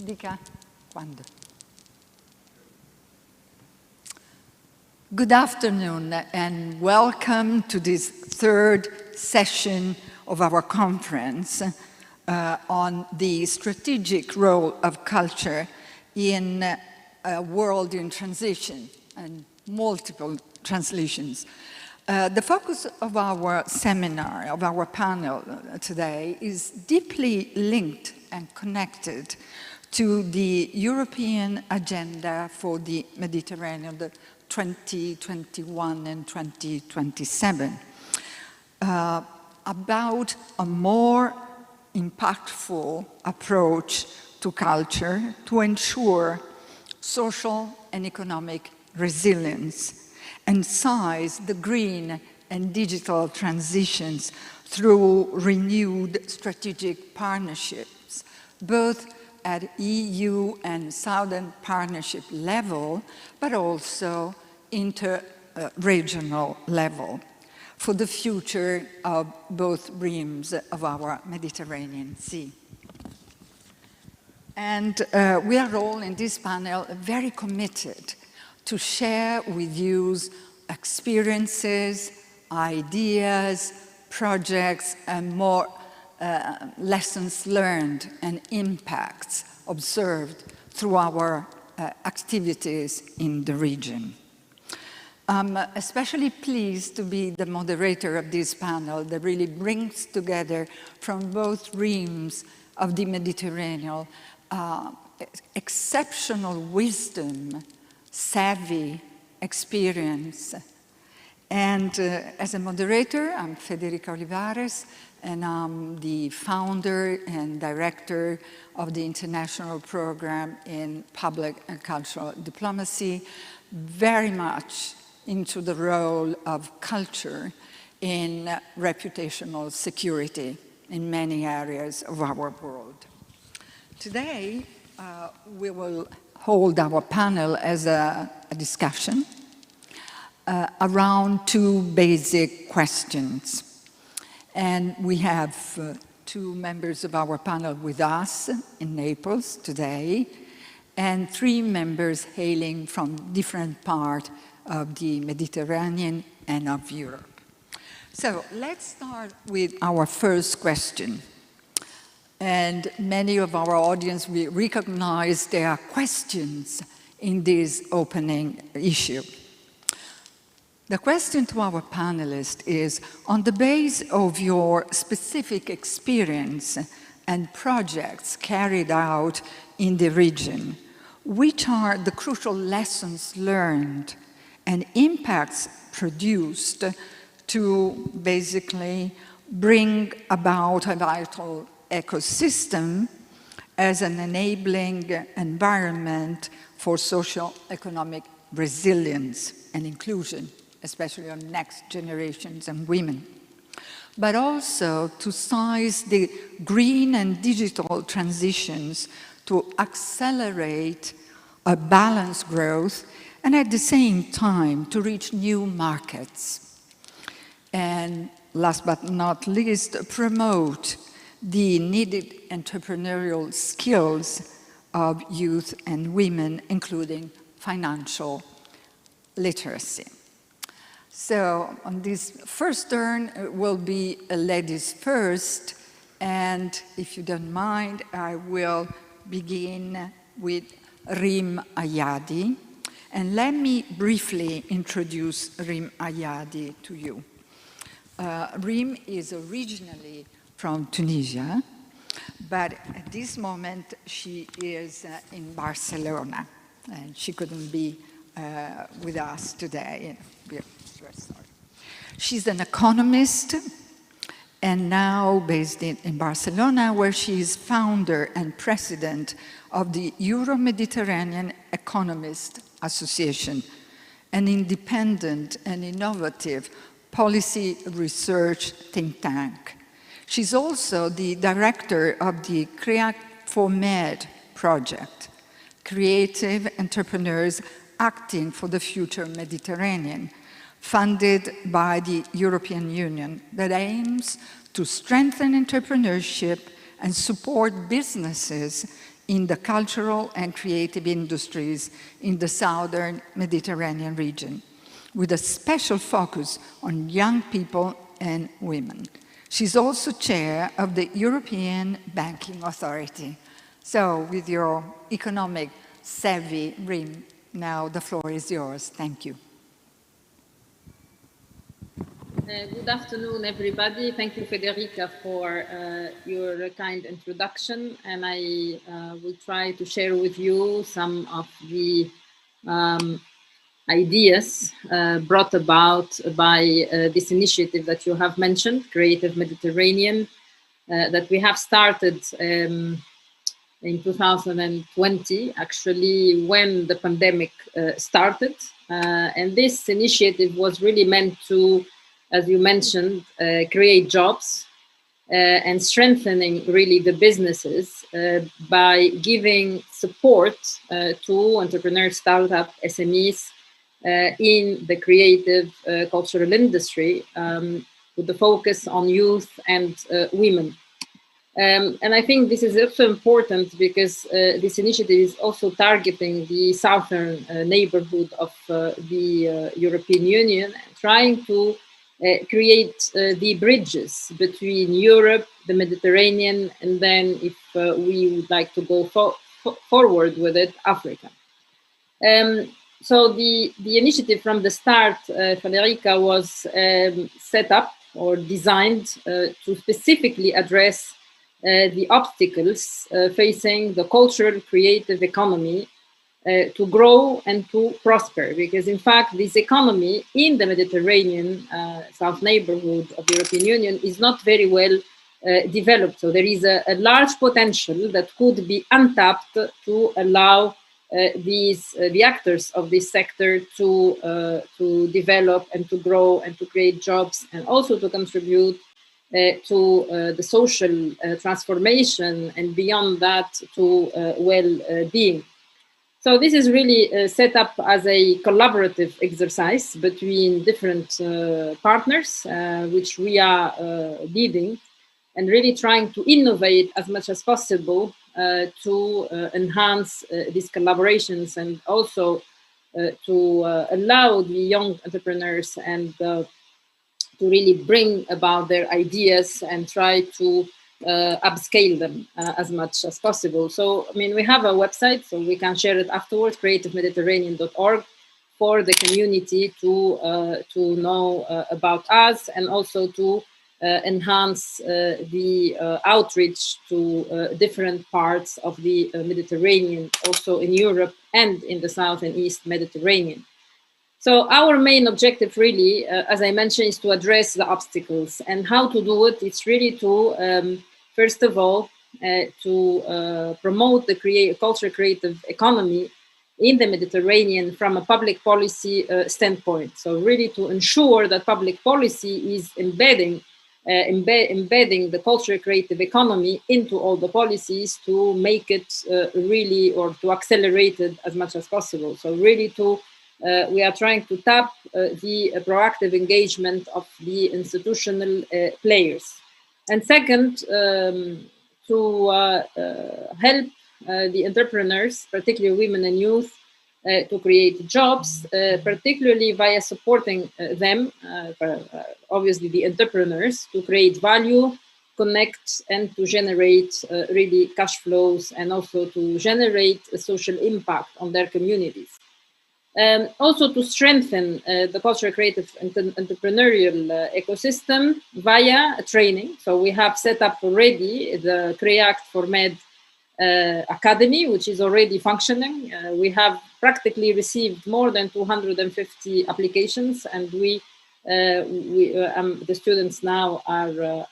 Dica quando. Good afternoon and welcome to this third session of our conference on the strategic role of culture in a world in transition and multiple translations. The focus of our seminar, of our panel today, is deeply linked and connected to the European agenda for the Mediterranean, the 2021 and 2027, about a more impactful approach to culture to ensure social and economic resilience and seize the green and digital transitions through renewed strategic partnerships, both at EU and Southern Partnership level, but also inter-regional level for the future of both rims of our Mediterranean Sea. And we are all in this panel very committed to share with you experiences, ideas, projects, and more lessons learned and impacts observed through our activities in the region. I'm especially pleased to be the moderator of this panel that really brings together from both rims of the Mediterranean exceptional wisdom, savvy, experience. And as a moderator, I'm Federica Olivares, and I'm the founder and director of the International Program in Public and Cultural Diplomacy, very much into the role of culture in reputational security in many areas of our world. Today, we will hold our panel as a discussion around two basic questions. And we have two members of our panel with us in Naples today, and three members hailing from different parts of the Mediterranean and of Europe. So let's start with our first question. And many of our audience will recognize there are questions in this opening issue. The question to our panelists is, on the basis of your specific experience and projects carried out in the region, which are the crucial lessons learned and impacts produced to basically bring about a vital ecosystem as an enabling environment for social-economic resilience and inclusion, especially on next generations and women, but also to seize the green and digital transitions to accelerate a balanced growth and at the same time to reach new markets. And last but not least, promote the needed entrepreneurial skills of youth and women, including financial literacy. So on this first turn, it will be ladies first, and if you don't mind, I will begin with Reem Ayadi. And let me briefly introduce Reem Ayadi to you. Reem is originally from Tunisia, but at this moment she is in Barcelona, and she couldn't be with us today. She's an economist and now based in Barcelona, where she is founder and president of the Euro-Mediterranean Economist Association, an independent and innovative policy research think tank. She's also the director of the Create for Med project, Creative Entrepreneurs Acting for the Future Mediterranean, funded by the European Union, that aims to strengthen entrepreneurship and support businesses in the cultural and creative industries in the southern Mediterranean region, with a special focus on young people and women. She's also chair of the European Banking Authority. So with your economic savvy, Reem, now the floor is yours. Thank you. Good afternoon, everybody. Thank you, Federica, for your kind introduction. And I will try to share with you some of the ideas brought about by this initiative that you have mentioned, Creative Mediterranean, that we have started in 2020, actually, when the pandemic started. And this initiative was really meant to, as you mentioned, create jobs and strengthening really the businesses by giving support to entrepreneurs, startup, SMEs in the creative cultural industry with the focus on youth and women. And I think this is also important because this initiative is also targeting the southern neighborhood of the European Union, trying to create the bridges between Europe, the Mediterranean, and then if we would like to go forward with it, Africa. So the initiative from the start, Federica, was set up or designed to specifically address the obstacles facing the cultural creative economy to grow and to prosper, because in fact this economy in the Mediterranean south neighborhood of the European Union is not very well developed. So there is a large potential that could be untapped to allow the actors of this sector to develop and to grow and to create jobs, and also to contribute to the social transformation, and beyond that to well-being. So this is really set up as a collaborative exercise between different partners, which we are leading, and really trying to innovate as much as possible to enhance these collaborations, and also to allow the young entrepreneurs and to really bring about their ideas and try to upscale them as much as possible. So, I mean, we have a website, so we can share it afterwards, creativemediterranean.org, for the community to know about us, and also to enhance the outreach to different parts of the Mediterranean, also in Europe and in the South and East Mediterranean. So our main objective really, as I mentioned, is to address the obstacles. And how to do it? It's really to, first of all, to promote the cultural creative economy in the Mediterranean from a public policy standpoint. So really to ensure that public policy is embedding the cultural creative economy into all the policies to make it really, or to accelerate it as much as possible. So really to we are trying to tap the proactive engagement of the institutional players. And second, to help the entrepreneurs, particularly women and youth, to create jobs, particularly via supporting them, obviously the entrepreneurs, to create value, connect, and to generate really cash flows, and also to generate a social impact on their communities. Also to strengthen the cultural creative entrepreneurial ecosystem via training. So we have set up already the CREACT for Med Academy, which is already functioning. We have practically received more than 250 applications, and the students now are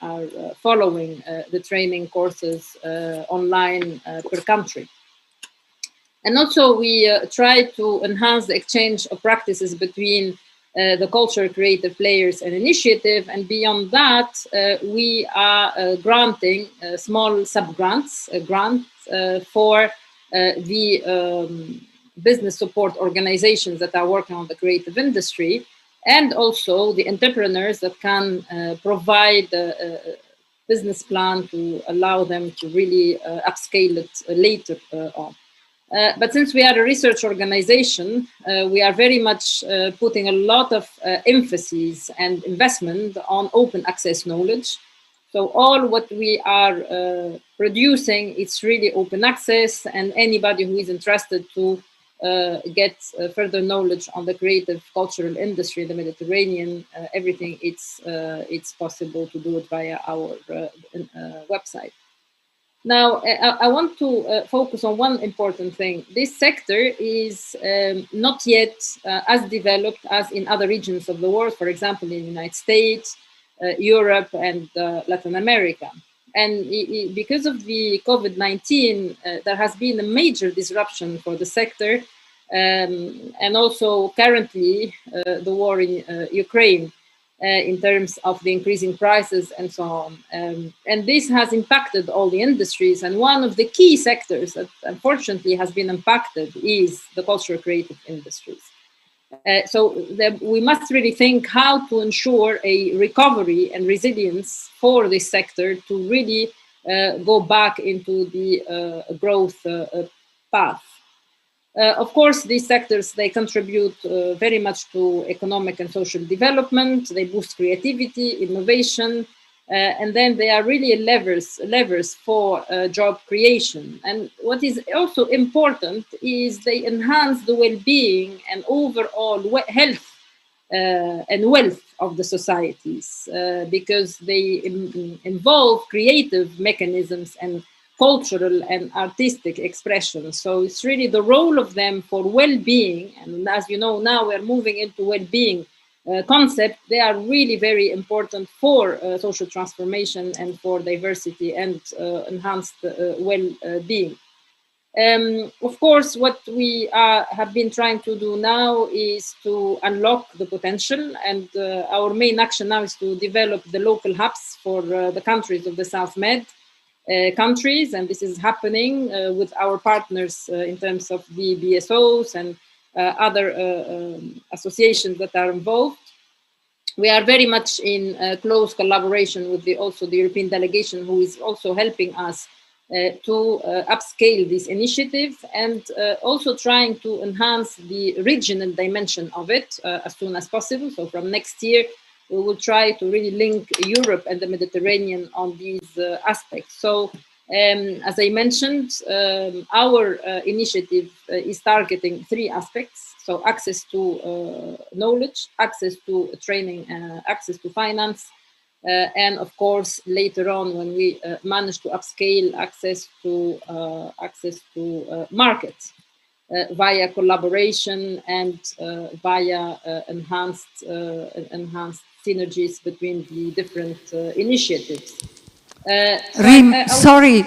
following the training courses online per country. And also we try to enhance the exchange of practices between the cultural creative players and initiative. And beyond that, we are granting small sub-grants, grants for the business support organizations that are working on the creative industry, and also the entrepreneurs that can provide business plan to allow them to really upscale it later on. But since we are a research organization, we are very much putting a lot of emphasis and investment on open access knowledge. So all what we are producing, it's really open access, and anybody who is interested to get further knowledge on the creative cultural industry in the Mediterranean, everything, it's possible to do it via our website. Now, I want to focus on one important thing. This sector is not yet as developed as in other regions of the world, for example, in the United States, Europe, and Latin America. And because of the COVID-19, there has been a major disruption for the sector, and also currently the war in Ukraine, in terms of the increasing prices and so on. And this has impacted all the industries. And one of the key sectors that unfortunately has been impacted is the cultural creative industries. So we must really think how to ensure a recovery and resilience for this sector to really go back into the growth path. Of course, these sectors, they contribute very much to economic and social development. They boost creativity, innovation, and then they are really levers for job creation. And what is also important is they enhance the well-being and overall health and wealth of the societies, because they involve creative mechanisms and cultural and artistic expression. So it's really the role of them for well-being. And as you know, now we're moving into well-being concept. They are really very important for social transformation and for diversity and enhanced well-being. Of course, what we have been trying to do now is to unlock the potential, and our main action now is to develop the local hubs for the countries of the South Med countries, and this is happening with our partners in terms of the BSOs and other associations that are involved. We are very much in close collaboration with also the European delegation, who is also helping us to upscale this initiative, and also trying to enhance the regional dimension of it as soon as possible. So from next year, we will try to really link Europe and the Mediterranean on these aspects. So, as I mentioned, our initiative is targeting 3 aspects. So access to knowledge, access to training, access to finance, and of course, later on, when we manage to upscale, access to markets via collaboration and via enhanced synergies between the different initiatives. Reem, sorry.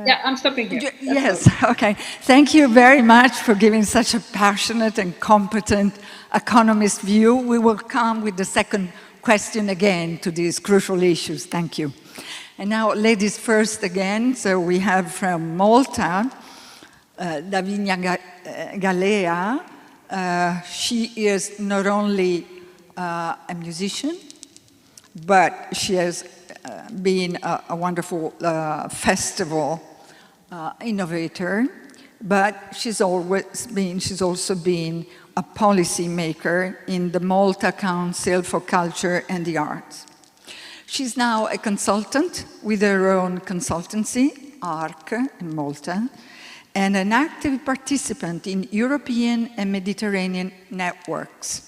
Yeah, I'm stopping here. Yes, okay. Thank you very much for giving such a passionate and competent economist view. We will come with the second question again to these crucial issues. Thank you. And now, ladies first again. So we have from Malta, Davinia Galea. She is not only a musician, but she has been a wonderful festival innovator, but she's also been a policy maker in the Malta Council for Culture and the Arts. She's now a consultant with her own consultancy, ARC in Malta, and an active participant in European and Mediterranean networks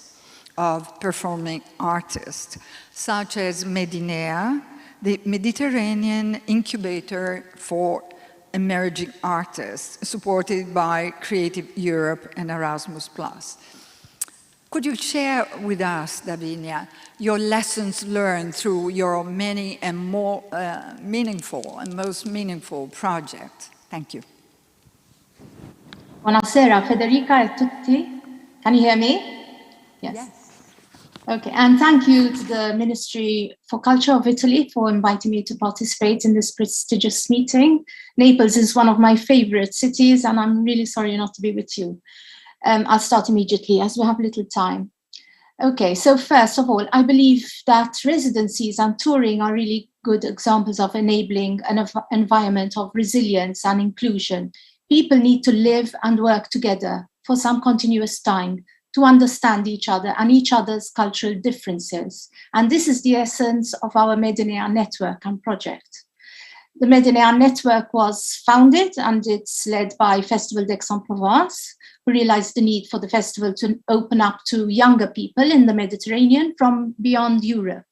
of performing artists, such as Medinea, the Mediterranean incubator for emerging artists, supported by Creative Europe and Erasmus+. Could you share with us, Davinia, your lessons learned through your many and more most meaningful projects? Thank you. Buonasera, Federica e tutti. Can you hear me? Yes. Okay, and thank you to the Ministry for Culture of Italy for inviting me to participate in this prestigious meeting. Naples is one of my favorite cities, and I'm really sorry not to be with you. I'll start immediately as we have little time. Okay, so first of all, I believe that residencies and touring are really good examples of enabling an environment of resilience and inclusion. People need to live and work together for some continuous time to understand each other and each other's cultural differences. And this is the essence of our Medinea network and project. The Medinea network was founded and it's led by Festival d'Aix-en-Provence, who realized the need for the festival to open up to younger people in the Mediterranean from beyond Europe.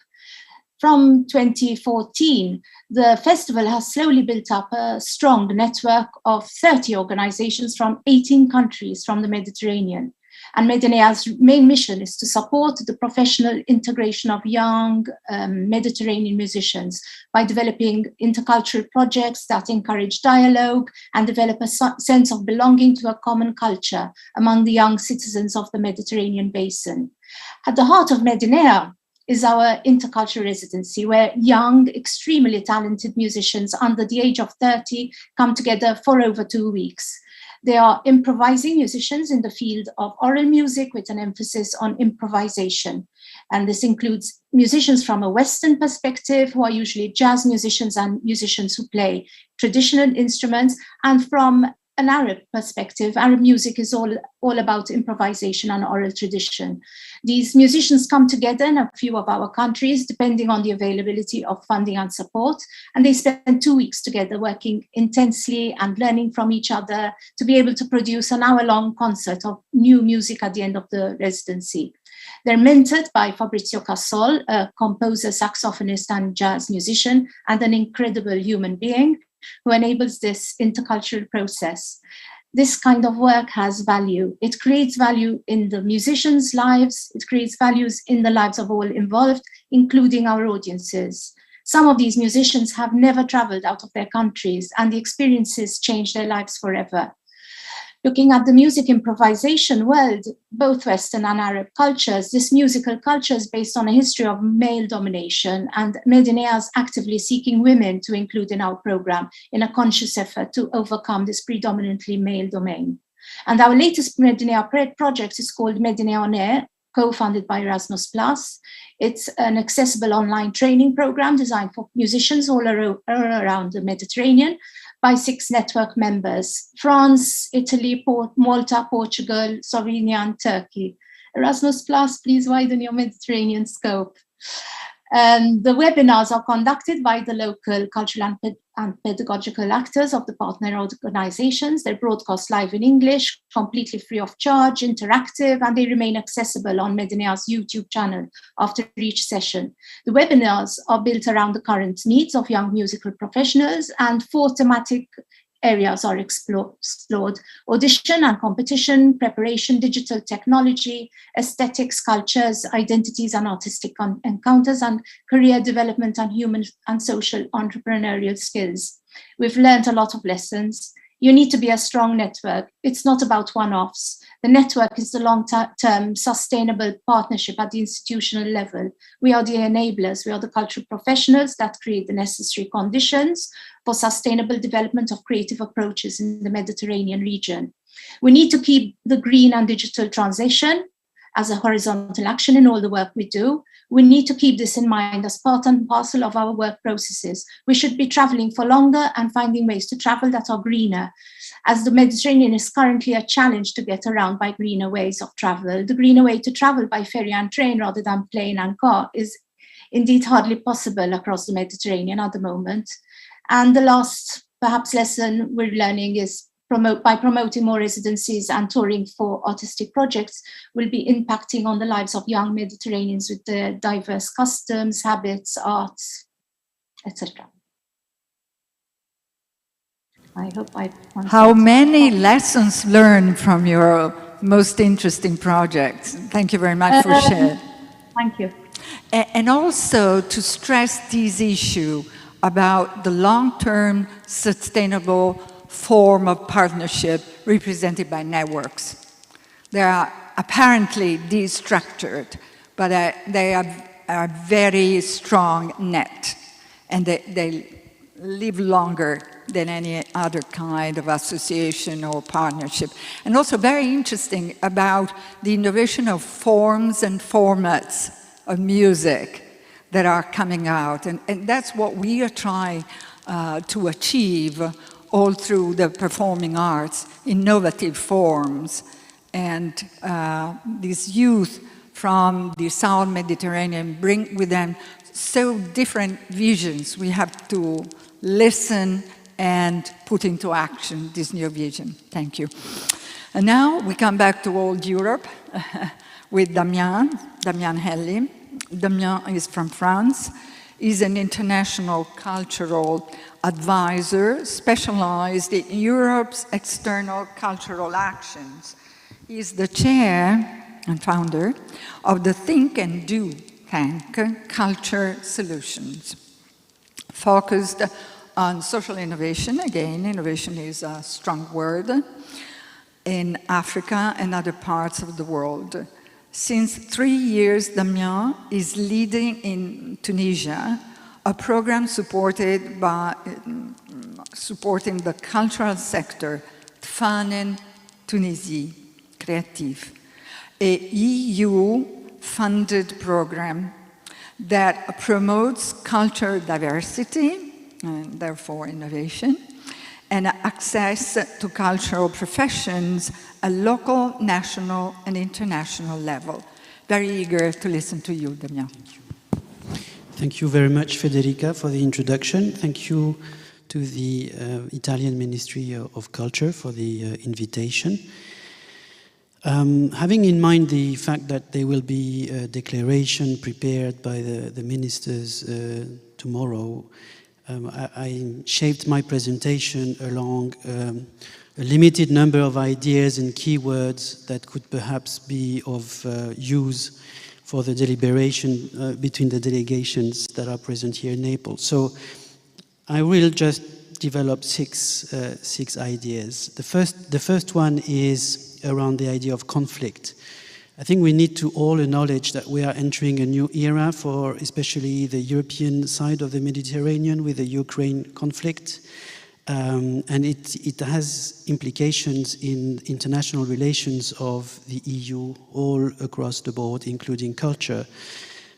From 2014, the festival has slowly built up a strong network of 30 organizations from 18 countries from the Mediterranean. And Medinea's main mission is to support the professional integration of young Mediterranean musicians by developing intercultural projects that encourage dialogue and develop a sense of belonging to a common culture among the young citizens of the Mediterranean basin. At the heart of Medinea is our intercultural residency, where young, extremely talented musicians under the age of 30 come together for over 2 weeks. They are improvising musicians in the field of oral music with an emphasis on improvisation. And this includes musicians from a Western perspective, who are usually jazz musicians and musicians who play traditional instruments, and from an Arab perspective, Arab music is all about improvisation and oral tradition. These musicians come together in a few of our countries, depending on the availability of funding and support, and they spend 2 weeks together working intensely and learning from each other to be able to produce an hour-long concert of new music at the end of the residency. They're mentored by Fabrizio Cassol, a composer, saxophonist, and jazz musician, and an incredible human being who enables this intercultural process. This kind of work has value. It creates value in the musicians' lives. It creates values in the lives of all involved, including our audiences. Some of these musicians have never traveled out of their countries, and the experiences change their lives forever. Looking at the music improvisation world, both Western and Arab cultures, this musical culture is based on a history of male domination, and Medinea is actively seeking women to include in our program in a conscious effort to overcome this predominantly male domain. And our latest Medinea project is called Medinea On Air, co-funded by Erasmus+. It's an accessible online training program designed for musicians all around the Mediterranean, by 6 network members: France, Italy, Malta, Portugal, Slovenia, and Turkey. Erasmus+, please widen your Mediterranean scope. The webinars are conducted by the local cultural and pedagogical actors of the partner organizations. They're broadcast live in English, completely free of charge, interactive, and they remain accessible on Medinea's YouTube channel after each session. The webinars are built around the current needs of young musical professionals, and 4 thematic areas are explored: audition and competition, preparation, digital technology, aesthetics, cultures, identities and artistic encounters, and career development and human and social entrepreneurial skills. We've learned a lot of lessons. You need to be a strong network. It's not about one-offs. The network is the long-term sustainable partnership at the institutional level. We are the enablers. We are the cultural professionals that create the necessary conditions for sustainable development of creative approaches in the Mediterranean region. We need to keep the green and digital transition as a horizontal action in all the work we do. We need to keep this in mind as part and parcel of our work processes. We should be traveling for longer and finding ways to travel that are greener. As the Mediterranean is currently a challenge to get around by greener ways of travel, the greener way to travel by ferry and train rather than plane and car is indeed hardly possible across the Mediterranean at the moment. And the last, perhaps, lesson we're learning is by promoting more residencies and touring for artistic projects will be impacting on the lives of young Mediterraneans with their diverse customs, habits, arts, etc. I hope I answered. How many lessons learned from your most interesting projects? Thank you very much for sharing. Thank you. And also to stress this issue about the long-term sustainable form of partnership represented by networks. They are apparently destructured, but they are a very strong net, and they live longer than any other kind of association or partnership. And also very interesting about the innovation of forms and formats of music, that are coming out. And that's what we are trying to achieve all through the performing arts, innovative forms. And these youth from the South Mediterranean bring with them so different visions. We have to listen and put into action this new vision. Thank you. And now we come back to old Europe with Damien Helly. Damien is from France. He's an international cultural advisor specialized in Europe's external cultural actions. He's the chair and founder of the Think and Do Tank Culture Solutions, focused on social innovation. Again, innovation is a strong word, in Africa and other parts of the world. Since 3 years, Damien is leading in Tunisia a program supporting the cultural sector, Tfanen Tunisie Creative, a EU-funded program that promotes cultural diversity, and therefore innovation, and access to cultural professions at local, national, and international level. Very eager to listen to you, Damien. Thank you very much, Federica, for the introduction. Thank you to the Italian Ministry of Culture for the invitation. Having in mind the fact that there will be a declaration prepared by the ministers tomorrow, I shaped my presentation along a limited number of ideas and keywords that could perhaps be of use for the deliberation between the delegations that are present here in Naples. So I will just develop six ideas. The first one is around the idea of conflict. I think we need to all acknowledge that we are entering a new era for especially the European side of the Mediterranean with the Ukraine conflict. And it has implications in international relations of the EU all across the board, including culture.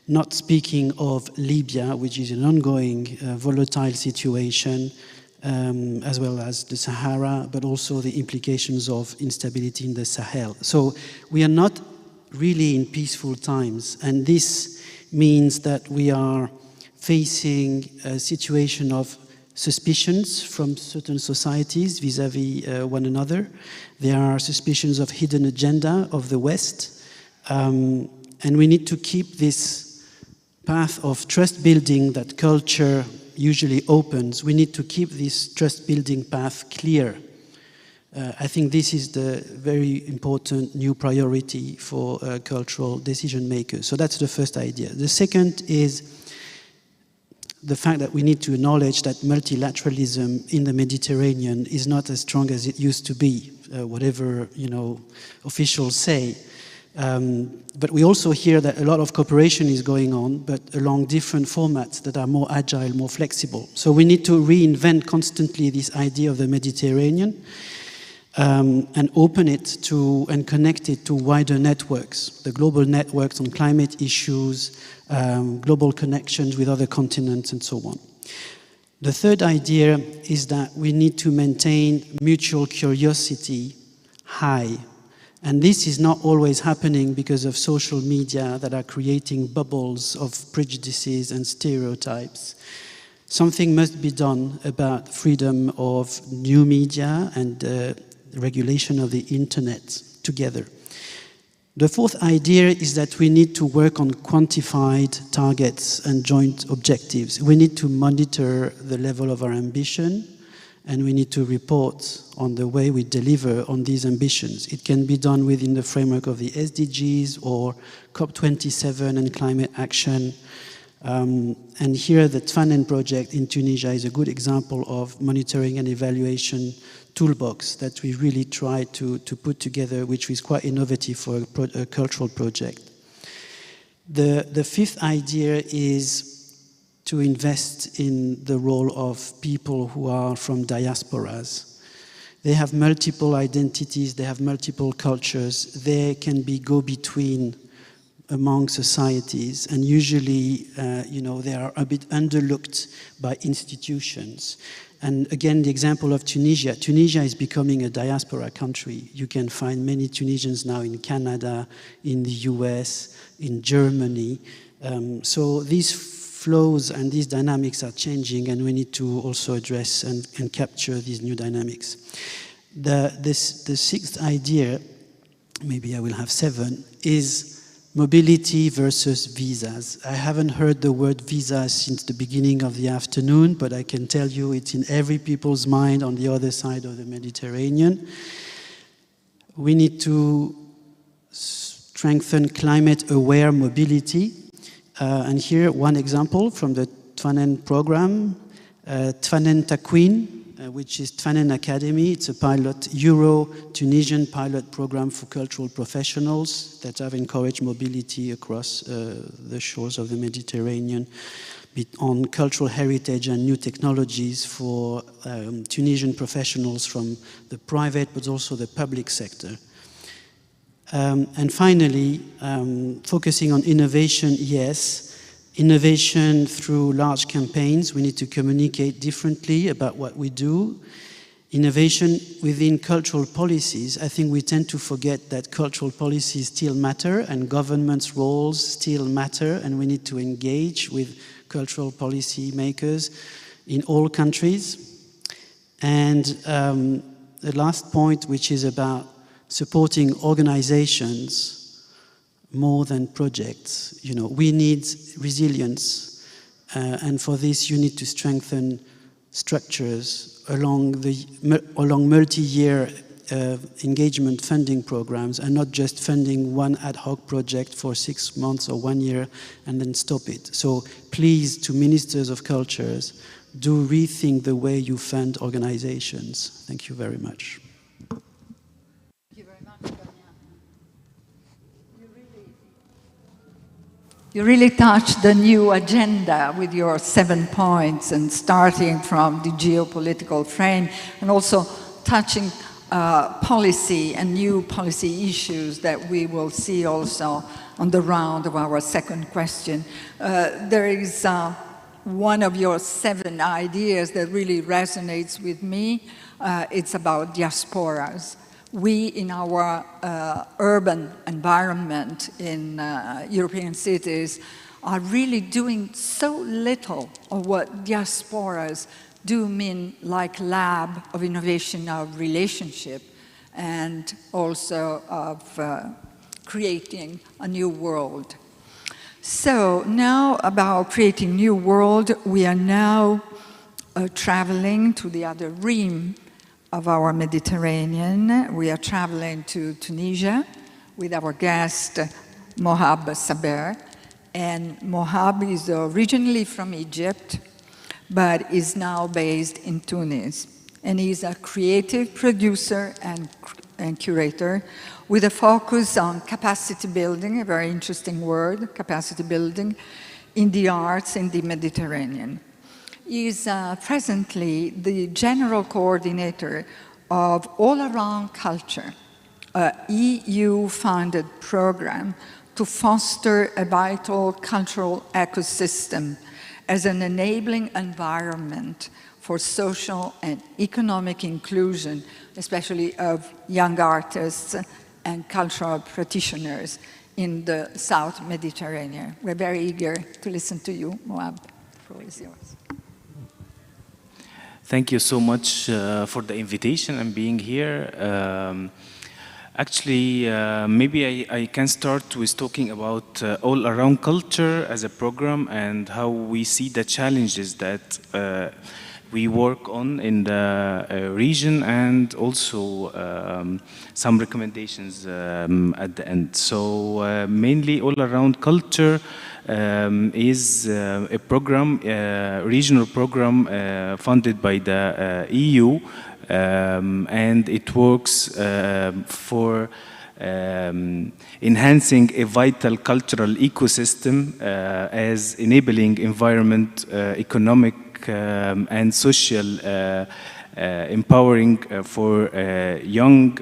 Not speaking of Libya, which is an ongoing volatile situation, as well as the Sahara, but also the implications of instability in the Sahel. So we are not really in peaceful times, and this means that we are facing a situation of suspicions from certain societies vis-à-vis one another. There are suspicions of hidden agenda of the West, and we need to keep this path of trust building that culture usually opens. We need to keep this trust building path clear. I think this is the very important new priority for cultural decision makers. So that's the first idea. The second is the fact that we need to acknowledge that multilateralism in the Mediterranean is not as strong as it used to be, whatever officials say. But we also hear that a lot of cooperation is going on, but along different formats that are more agile, more flexible. So we need to reinvent constantly this idea of the Mediterranean and open it to and connect it to wider networks, the global networks on climate issues, global connections with other continents, and so on. The third idea is that we need to maintain mutual curiosity high. And this is not always happening because of social media that are creating bubbles of prejudices and stereotypes. Something must be done about freedom of new media and regulation of the internet together. The fourth idea is that we need to work on quantified targets and joint objectives. We need to monitor the level of our ambition, and we need to report on the way we deliver on these ambitions. It can be done within the framework of the SDGs or COP27 and climate action. And here the Tfanen project in Tunisia is a good example of monitoring and evaluation toolbox that we really try to put together, which is quite innovative for a cultural project. The fifth idea is to invest in the role of people who are from diasporas. They have multiple identities, they have multiple cultures, they can be go-between among societies, and usually, they are a bit underlooked by institutions. And again, the example of Tunisia. Tunisia is becoming a diaspora country. You can find many Tunisians now in Canada, in the US, in Germany. So these flows and these dynamics are changing, and we need to also address and capture these new dynamics. The sixth idea, maybe I will have 7, is mobility versus visas. I haven't heard the word visa since the beginning of the afternoon, but I can tell you it's in every people's mind on the other side of the Mediterranean. We need to strengthen climate-aware mobility. And here, one example from the Twanen program, Twanen Takwin, which is Twanen Academy. It's a Euro-Tunisian pilot program for cultural professionals that have encouraged mobility across the shores of the Mediterranean on cultural heritage and new technologies for Tunisian professionals from the private but also the public sector. And finally, focusing on innovation, yes. Innovation through large campaigns. We need to communicate differently about what we do. Innovation within cultural policies. I think we tend to forget that cultural policies still matter and governments' roles still matter, and we need to engage with cultural policy makers in all countries. And the last point, which is about supporting organizations more than projects. We need resilience, and for this you need to strengthen structures along multi-year engagement funding programs, and not just funding one ad hoc project for 6 months or 1 year and then stop it. So please, to ministers of cultures, do rethink the way you fund organizations. Thank you very much. You really touched the new agenda with your 7 points, and starting from the geopolitical frame and also touching policy and new policy issues that we will see also on the round of our second question. There is one of your 7 ideas that really resonates with me. It's about diasporas. We, in our urban environment in European cities, are really doing so little of what diasporas do mean, like lab of innovation of relationship, and also of creating a new world. So now about creating new world, we are now traveling to the other rim of our Mediterranean. We are traveling to Tunisia with our guest Mohab Saber. And Mohab is originally from Egypt, but is now based in Tunis. And he's a creative producer and curator with a focus on capacity building, a very interesting word, capacity building, in the arts in the Mediterranean. He is presently the general coordinator of All Around Culture, an EU-funded program to foster a vital cultural ecosystem as an enabling environment for social and economic inclusion, especially of young artists and cultural practitioners in the South Mediterranean. We're very eager to listen to you, Mohab. The floor is yours. Thank you so much for the invitation and being here. Actually, maybe I can start with talking about All Around Culture as a program and how we see the challenges that we work on in the region, and also some recommendations at the end. So mainly All Around Culture is a program, regional program funded by the EU, and it works for enhancing a vital cultural ecosystem as enabling environment, economic and social empowering for young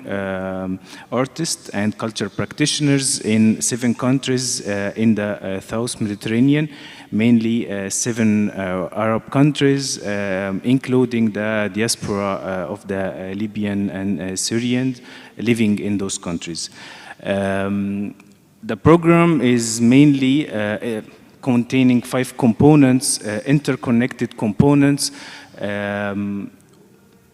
artists and culture practitioners in 7 countries in the South Mediterranean, mainly 7 Arab countries, including the diaspora of the Libyan and Syrians living in those countries. The program is mainly containing 5 components, interconnected components.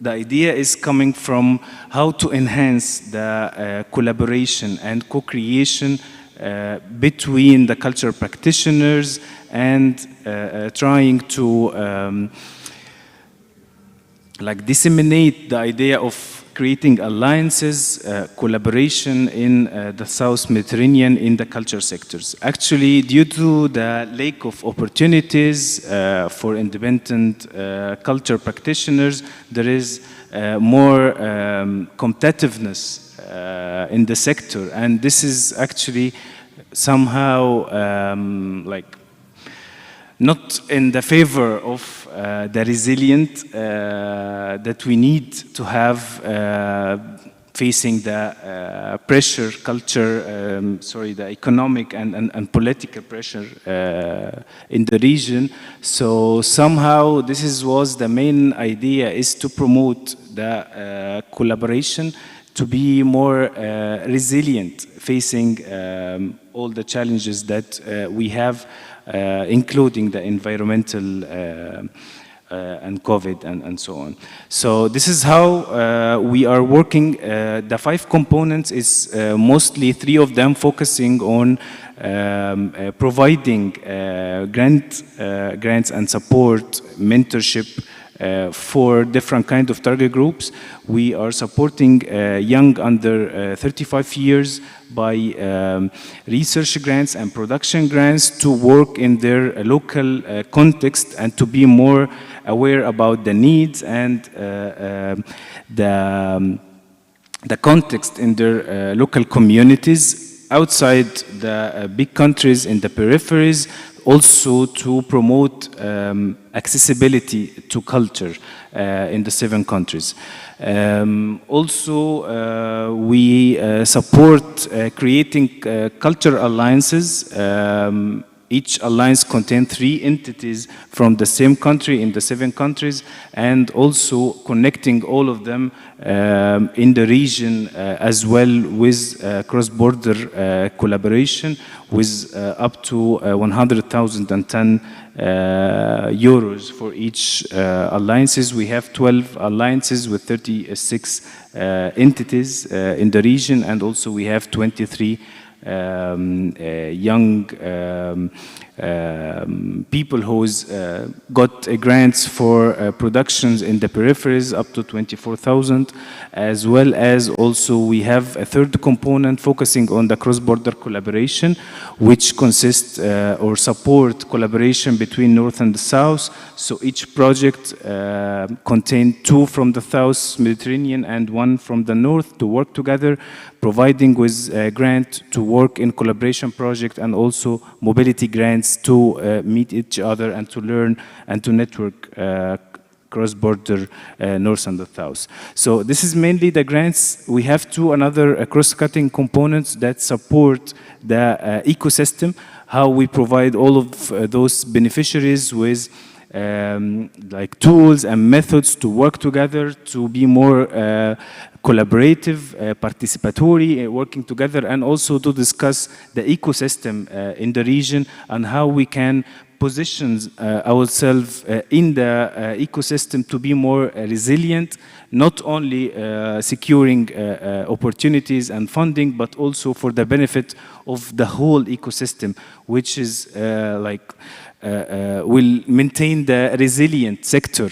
The idea is coming from how to enhance the collaboration and co-creation between the cultural practitioners and trying to like disseminate the idea of creating alliances, collaboration in the South Mediterranean in the culture sectors. Actually, due to the lack of opportunities for independent culture practitioners, there is more competitiveness in the sector, and this is actually somehow like not in the favor of the resilient that we need to have facing the pressure, culture, the economic and political pressure in the region. So somehow this was the main idea, is to promote the collaboration, to be more resilient facing all the challenges that we have, including the environmental and COVID and so on. So this is how we are working. The 5 components is mostly 3 of them focusing on providing grants and support, mentorship for different kind of target groups. We are supporting young under 35 years by research grants and production grants to work in their local context and to be more aware about the needs and the context in their local communities outside the big countries in the peripheries, also to promote accessibility to culture in the 7 countries. Also, we support creating cultural alliances. Each alliance contains 3 entities from the same country in the 7 countries, and also connecting all of them in the region as well with cross-border collaboration with up to 100,010 euros for each alliances. We have 12 alliances with 36 entities in the region, and also we have 23 young people who's got grants for productions in the peripheries up to 24,000, as well as also we have a 3rd component focusing on the cross-border collaboration, which consists or support collaboration between North and the South. So each project contains 2 from the South Mediterranean and 1 from the North to work together, providing with a grant to work in collaboration project and also mobility grants to meet each other and to learn and to network cross-border North and the South. So this is mainly the grants. We have 2 another cross-cutting components that support the ecosystem, how we provide all of those beneficiaries with like tools and methods to work together, to be more collaborative, participatory, working together, and also to discuss the ecosystem in the region and how we can position ourselves in the ecosystem to be more resilient, not only securing opportunities and funding, but also for the benefit of the whole ecosystem, which is will maintain the resilient sector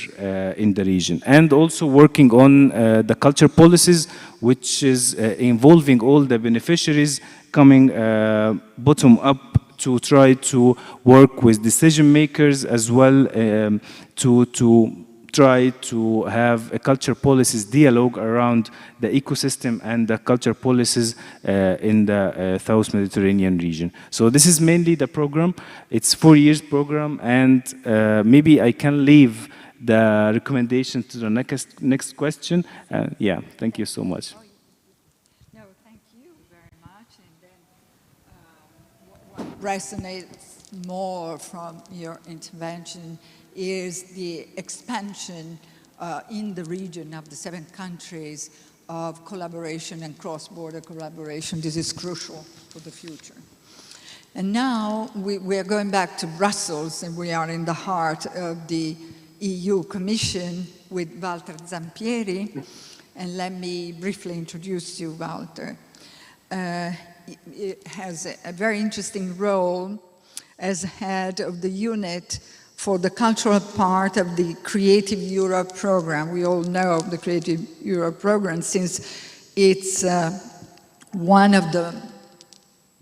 in the region. And also working on the culture policies, which is involving all the beneficiaries coming bottom up to try to work with decision makers as well, to try to have a culture policies dialogue around the ecosystem and the culture policies in the South Mediterranean region. So this is mainly the program. It's 4 years program, and maybe I can leave the recommendation to the next question. Yeah, thank you so much. No, thank you very much. And then what resonates more from your intervention is the expansion in the region of the 7 countries of collaboration and cross-border collaboration. This is crucial for the future. And now we are going back to Brussels, and we are in the heart of the EU Commission with Walter Zampieri. And let me briefly introduce you, Walter. He has a very interesting role as head of the unit for the cultural part of the Creative Europe program. We all know the Creative Europe program since it's one of the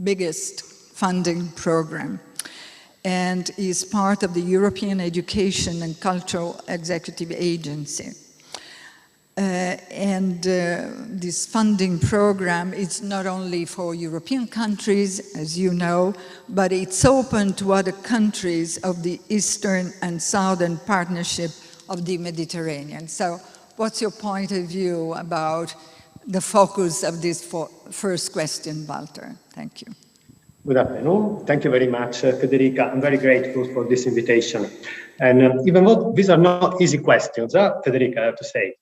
biggest funding program and is part of the European Education and Cultural Executive Agency. This funding program is not only for European countries, as you know, but it's open to other countries of the Eastern and Southern Partnership of the Mediterranean. So what's your point of view about the focus of this first question, Walter? Thank you. Good afternoon. Thank you very much, Federica. I'm very grateful for this invitation. And even though these are not easy questions, Federica, I have to say,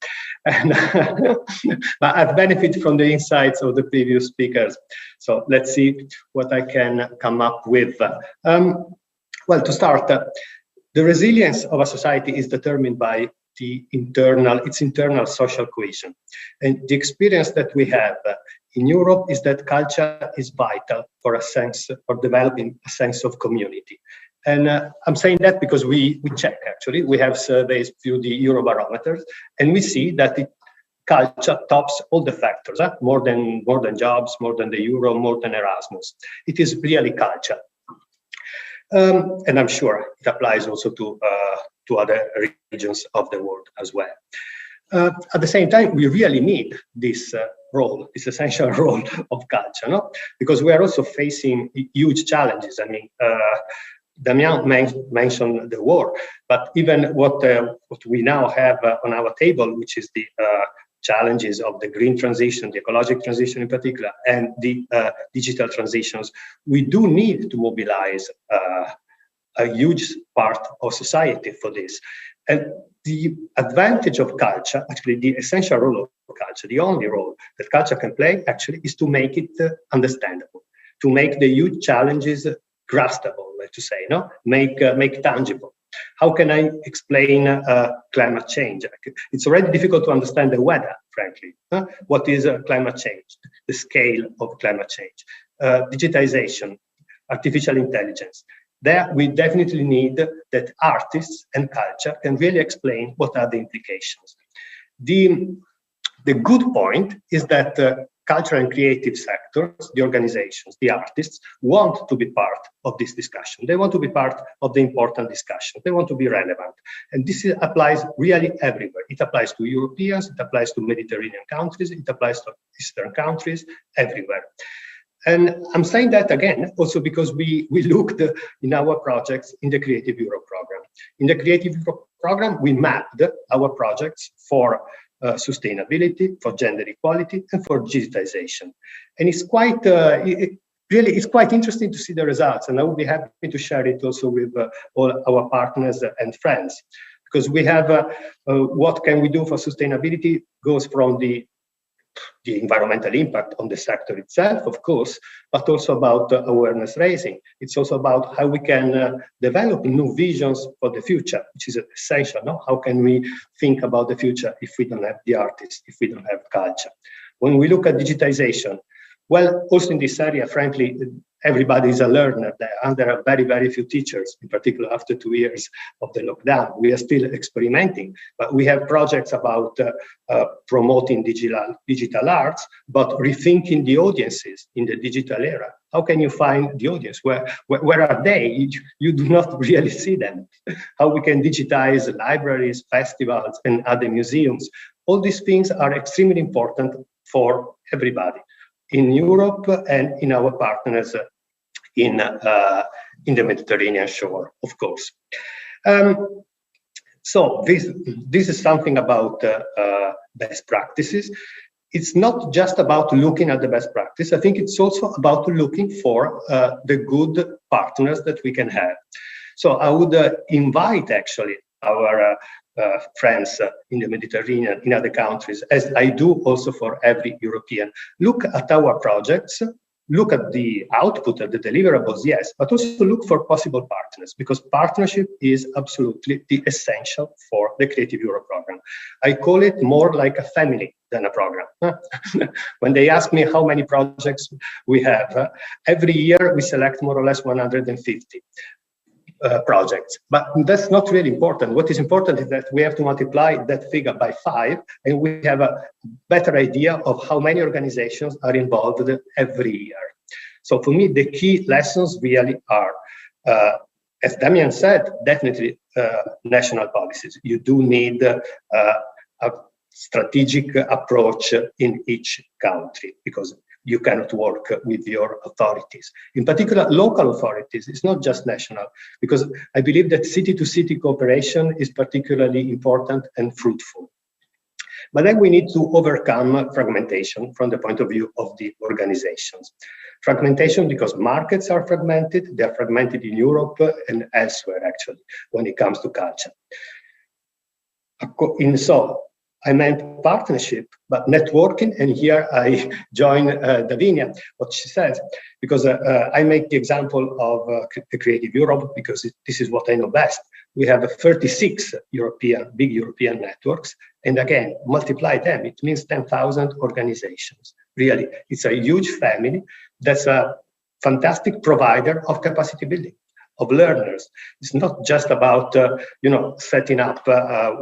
but I've benefited from the insights of the previous speakers. So let's see what I can come up with. Well, to start, the resilience of a society is determined by its internal social cohesion. And the experience that we have in Europe is that culture is vital for developing a sense of community. And I'm saying that because we check, actually. We have surveys through the Eurobarometers, and we see that culture tops all the factors, more than jobs, more than the euro, more than Erasmus. It is really culture. And I'm sure it applies also to other regions of the world as well. At the same time, we really need this role, this essential role of culture, no? Because we are also facing huge challenges. I mean, Damien mentioned the war, but even what we now have on our table, which is the challenges of the green transition, the ecological transition in particular, and the digital transitions, we do need to mobilize a huge part of society for this. And the advantage of culture, actually the essential role of culture, the only role that culture can play actually is to make it understandable, to make the huge challenges graspable, to say, no? Make tangible. How can I explain climate change? It's already difficult to understand the weather, frankly. What is climate change? The scale of climate change. Digitization, artificial intelligence. There, we definitely need that artists and culture can really explain what are the implications. The good point is that cultural and creative sectors, the organizations, the artists, want to be part of this discussion. They want to be part of the important discussion. They want to be relevant. And this applies really everywhere. It applies to Europeans, it applies to Mediterranean countries, it applies to Eastern countries, everywhere. And I'm saying that again, also because we looked in our projects in the Creative Europe program. In the Creative Europe program, we mapped our projects for sustainability, for gender equality, and for digitization. And it's quite, it's quite interesting to see the results. And I will be happy to share it also with all our partners and friends. Because we have, what can we do for sustainability goes from the environmental impact on the sector itself, of course, but also about awareness raising. It's also about how we can develop new visions for the future, which is essential. No? How can we think about the future if we don't have the artists, if we don't have culture? When we look at digitization, well, also in this area, frankly, everybody is a learner there, and there are very, very few teachers, in particular after 2 years of the lockdown. We are still experimenting, but we have projects about promoting digital arts, but rethinking the audiences in the digital era. How can you find the audience? Where are they? You do not really see them. How we can digitize libraries, festivals, and other museums. All these things are extremely important for everybody in Europe and in our partners in the Mediterranean shore, of course. So this is something about best practices. It's not just about looking at the best practice. I think it's also about looking for the good partners that we can have. So I would invite actually our friends in the Mediterranean, in other countries, as I do also for every European. Look at our projects, look at the output, at the deliverables, yes, but also look for possible partners, because partnership is absolutely the essential for the Creative Europe program. I call it more like a family than a program. When they ask me how many projects we have, every year we select more or less 150. Projects, but that's not really important. What is important is that we have to multiply that figure by 5, and we have a better idea of how many organizations are involved every year. So for me, the key lessons really are, as Damian said, definitely national policies. You do need a strategic approach in each country, because you cannot work with your authorities. In particular, local authorities. It's not just national, because I believe that city-to-city cooperation is particularly important and fruitful. But then we need to overcome fragmentation from the point of view of the organizations. Fragmentation because markets are fragmented. They're fragmented in Europe and elsewhere, actually, when it comes to culture. So I meant partnership, but networking, and here I join Davinia, what she says, because I make the example of the Creative Europe, because this is what I know best. We have 36 big European networks, and again, multiply them, it means 10,000 organizations. Really, it's a huge family that's a fantastic provider of capacity building, of learners. It's not just about setting up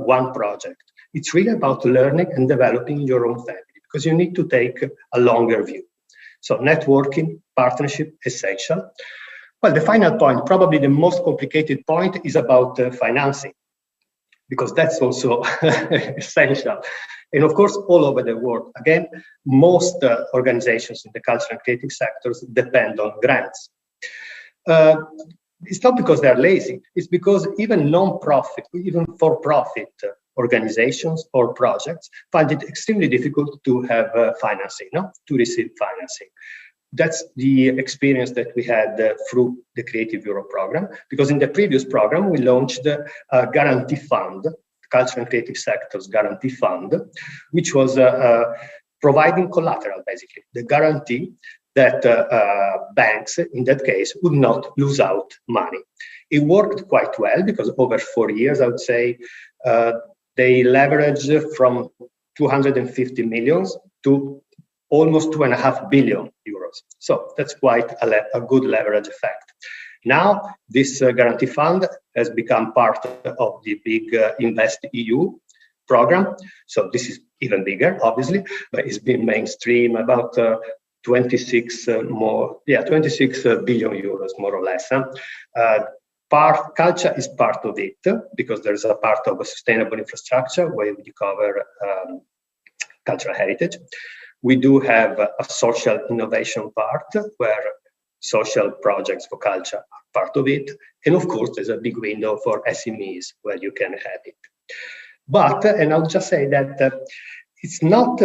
one project. It's really about learning and developing your own family, because you need to take a longer view. So networking, partnership, essential. Well, the final point, probably the most complicated point, is about financing, because that's also essential. And of course, all over the world, again, most organizations in the cultural and creative sectors depend on grants. It's not because they're lazy, it's because even non-profit, even for-profit organizations or projects find it extremely difficult to have financing, to receive financing. That's the experience that we had through the Creative Europe program, because in the previous program, we launched a guarantee fund, Cultural and Creative Sectors Guarantee Fund, which was providing collateral, basically, the guarantee that banks, in that case, would not lose out money. It worked quite well, because over 4 years, I would say, they leveraged from 250 million to almost 2.5 billion euros. So that's quite a good leverage effect. Now, this guarantee fund has become part of the big Invest EU program. So this is even bigger, obviously, but it's been mainstream, about 26 billion euros, more or less. Culture is part of it, because there's a part of a sustainable infrastructure where we cover cultural heritage. We do have a social innovation part where social projects for culture are part of it. And of course, there's a big window for SMEs where you can have it. But, and I'll just say that it's not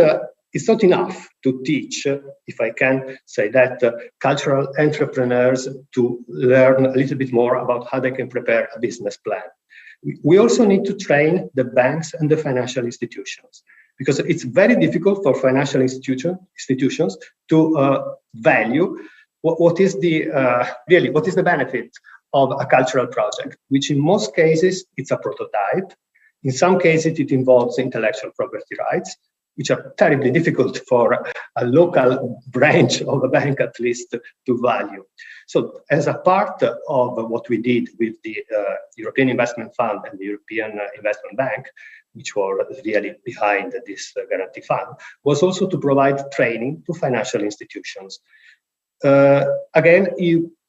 enough to teach, if I can say that, cultural entrepreneurs to learn a little bit more about how they can prepare a business plan. We also need to train the banks and the financial institutions, because it's very difficult for financial institutions to value what is the benefit of a cultural project, which in most cases, it's a prototype. In some cases, it involves intellectual property rights, which are terribly difficult for a local branch of a bank, at least, to value. So as a part of what we did with the European Investment Fund and the European Investment Bank, which were really behind this guarantee fund, was also to provide training to financial institutions. Again,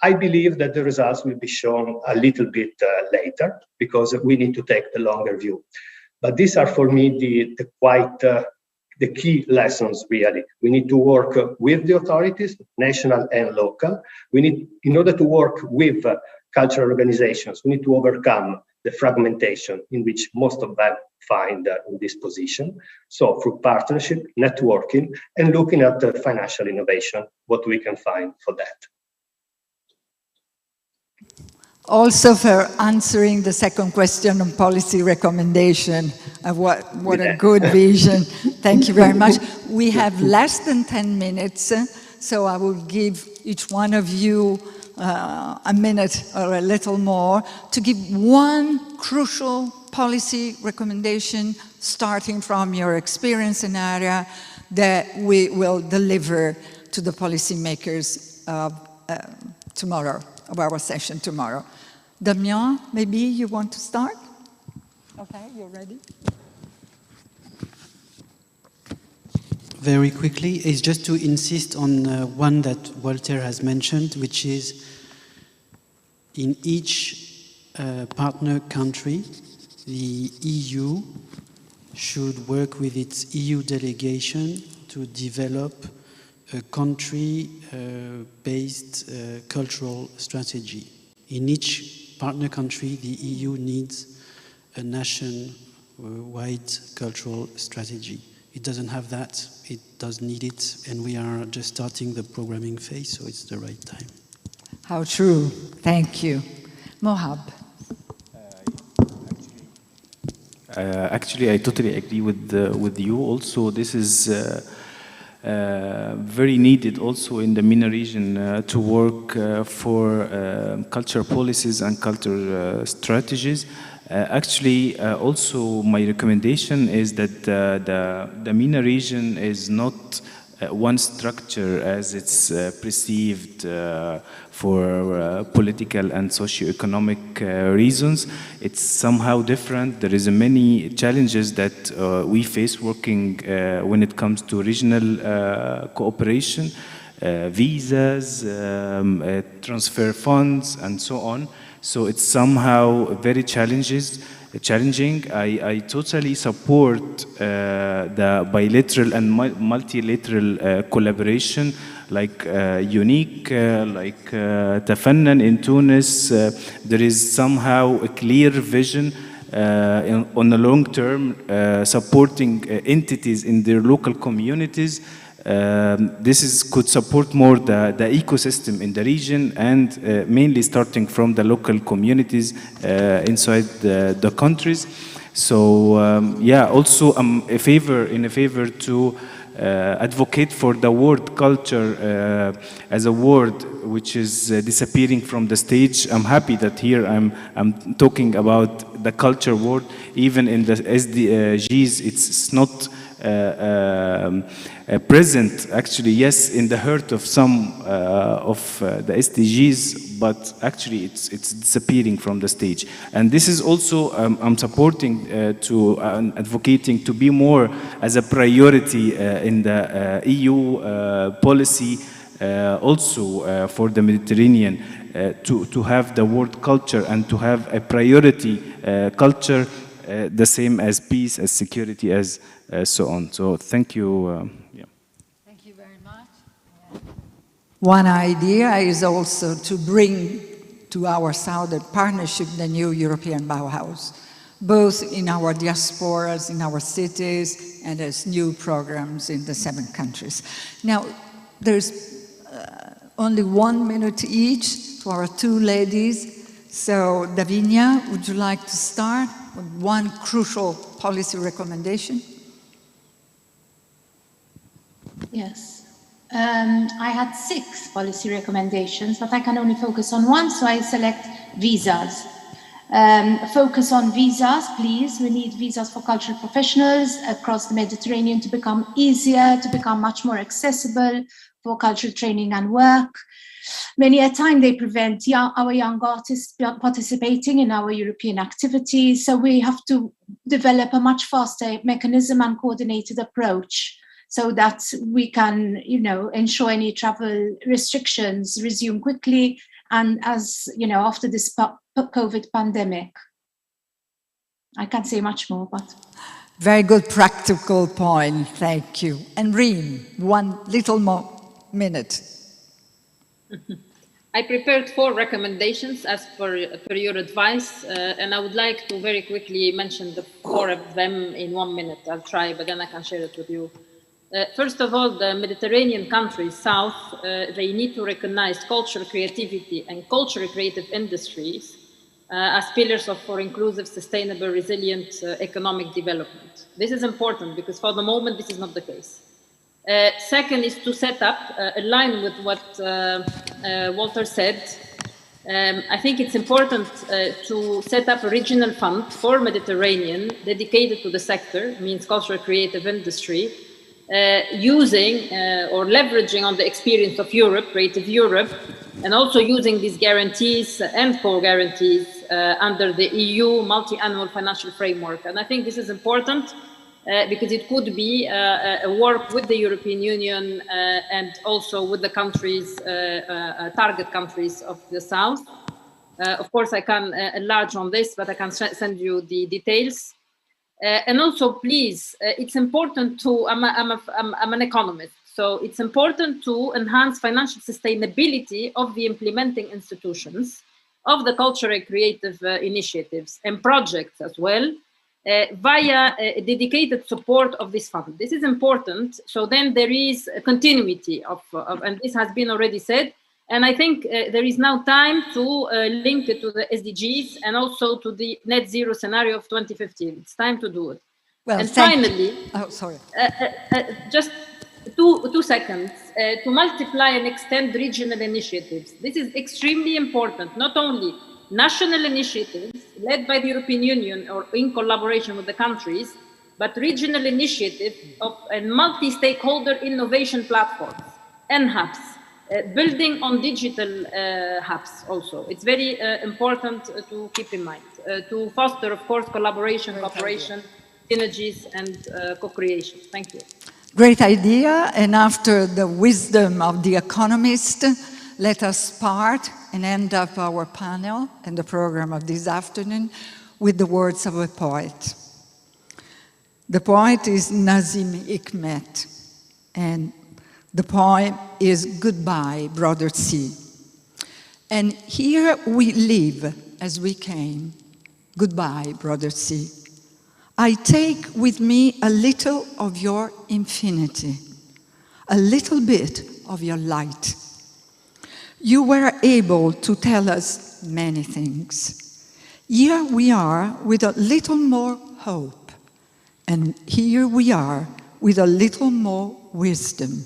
I believe that the results will be shown a little bit later, because we need to take the longer view. But these are, for me, the key lessons, really. We need to work with the authorities, national and local. In order to work with cultural organizations, we need to overcome the fragmentation in which most of them find in this position. So through partnership, networking, and looking at the financial innovation, what we can find for that. Also for answering the second question on policy recommendation. What a good vision. Thank you very much. We have less than 10 minutes, so I will give each one of you a minute or a little more to give one crucial policy recommendation starting from your experience in area that we will deliver to the policymakers tomorrow, of our session tomorrow. Damien, maybe you want to start? Okay, you're ready. Very quickly, is just to insist on one that Walter has mentioned, which is in each partner country, the EU should work with its EU delegation to develop a country-based cultural strategy. In each partner country, the EU needs a nation-wide cultural strategy. It doesn't have that, it does need it, and we are just starting the programming phase, so it's the right time. How true. Thank you. Mohab. Actually, I totally agree with you. Also, this is very needed also in the MENA region to work for cultural policies and cultural strategies. Actually, also my recommendation is that the MENA region is not one structure as it's perceived for political and socio-economic reasons. It's somehow different. There is many challenges that we face working when it comes to regional cooperation, visas, transfer funds, and so on. So it's somehow very challenging. I totally support the bilateral and multilateral collaboration, like unique, like Tafannan in Tunis. There is somehow a clear vision on the long term, supporting entities in their local communities. This could support more the ecosystem in the region, and mainly starting from the local communities inside the countries. So yeah, also I'm in favor to advocate for the word culture as a word which is disappearing from the stage. I'm happy that here I'm talking about the culture word. Even in the SDGs, it's not present, actually, yes, in the heart of some of the SDGs, but actually it's disappearing from the stage. And this is also, I'm supporting to advocating to be more as a priority in the EU policy, also for the Mediterranean, to have the word culture and to have a priority culture, the same as peace, as security, as so on. So thank you. Thank you very much. One idea is also to bring to our Southern Partnership the new European Bauhaus, both in our diasporas, in our cities, and as new programs in the 7 countries. Now, there's only 1 minute each to our 2 ladies. So, Davinia, would you like to start with one crucial policy recommendation? Yes. I had 6 policy recommendations, but I can only focus on one, so I select visas. Focus on visas, please. We need visas for cultural professionals across the Mediterranean to become easier, to become much more accessible for cultural training and work. Many a time they prevent our young artists participating in our European activities, so we have to develop a much faster mechanism and coordinated approach so that we can, ensure any travel restrictions resume quickly, and as, after this COVID pandemic. I can't say much more, but... Very good practical point, thank you. And Reem, one little more minute. I prepared 4 recommendations as per your advice, and I would like to very quickly mention the 4 of them in 1 minute. I'll try, but then I can share it with you. First of all, the Mediterranean countries, South, they need to recognize culture, creativity, and culture creative industries as pillars for inclusive, sustainable, resilient economic development. This is important because for the moment, this is not the case. Second is to set up, align with what Walter said, I think it's important to set up a regional fund for Mediterranean dedicated to the sector, means cultural creative industry, using or leveraging on the experience of Europe, Creative Europe, and also using these guarantees and co-guarantees under the EU multi-annual financial framework. And I think this is important because it could be a work with the European Union and also with the countries, target countries of the South. Of course, I can enlarge on this, but I can send you the details. And also, please, it's important to, I'm an economist, so it's important to enhance financial sustainability of the implementing institutions of the cultural creative initiatives and projects as well, via a dedicated support of this fund. This is important, so then there is a continuity of and this has been already said, and I think there is now time to link it to the SDGs and also to the net zero scenario of 2015. It's time to do it. Well, and finally, oh, sorry. Just two seconds, to multiply and extend regional initiatives. This is extremely important, not only national initiatives led by the European Union or in collaboration with the countries, but regional initiatives of multi-stakeholder innovation platforms and hubs, building on digital hubs also. It's very important to keep in mind, to foster, of course, collaboration, cooperation, synergies, and co-creation. Thank you. Great idea, and after the wisdom of the economist, let us part and end up our panel and the program of this afternoon with the words of a poet. The poet is Nazim Hikmet, and the poem is Goodbye, Brother Sea. And here we live as we came. Goodbye, Brother Sea. I take with me a little of your infinity, a little bit of your light. You were able to tell us many things. Here we are with a little more hope, and here we are with a little more wisdom.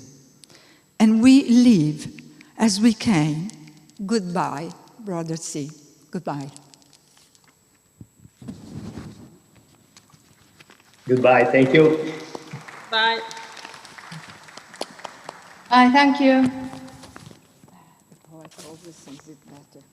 And we live as we came. Goodbye, Brother C. Goodbye. Goodbye, thank you. Bye. Bye, thank you. The poet always sings it better.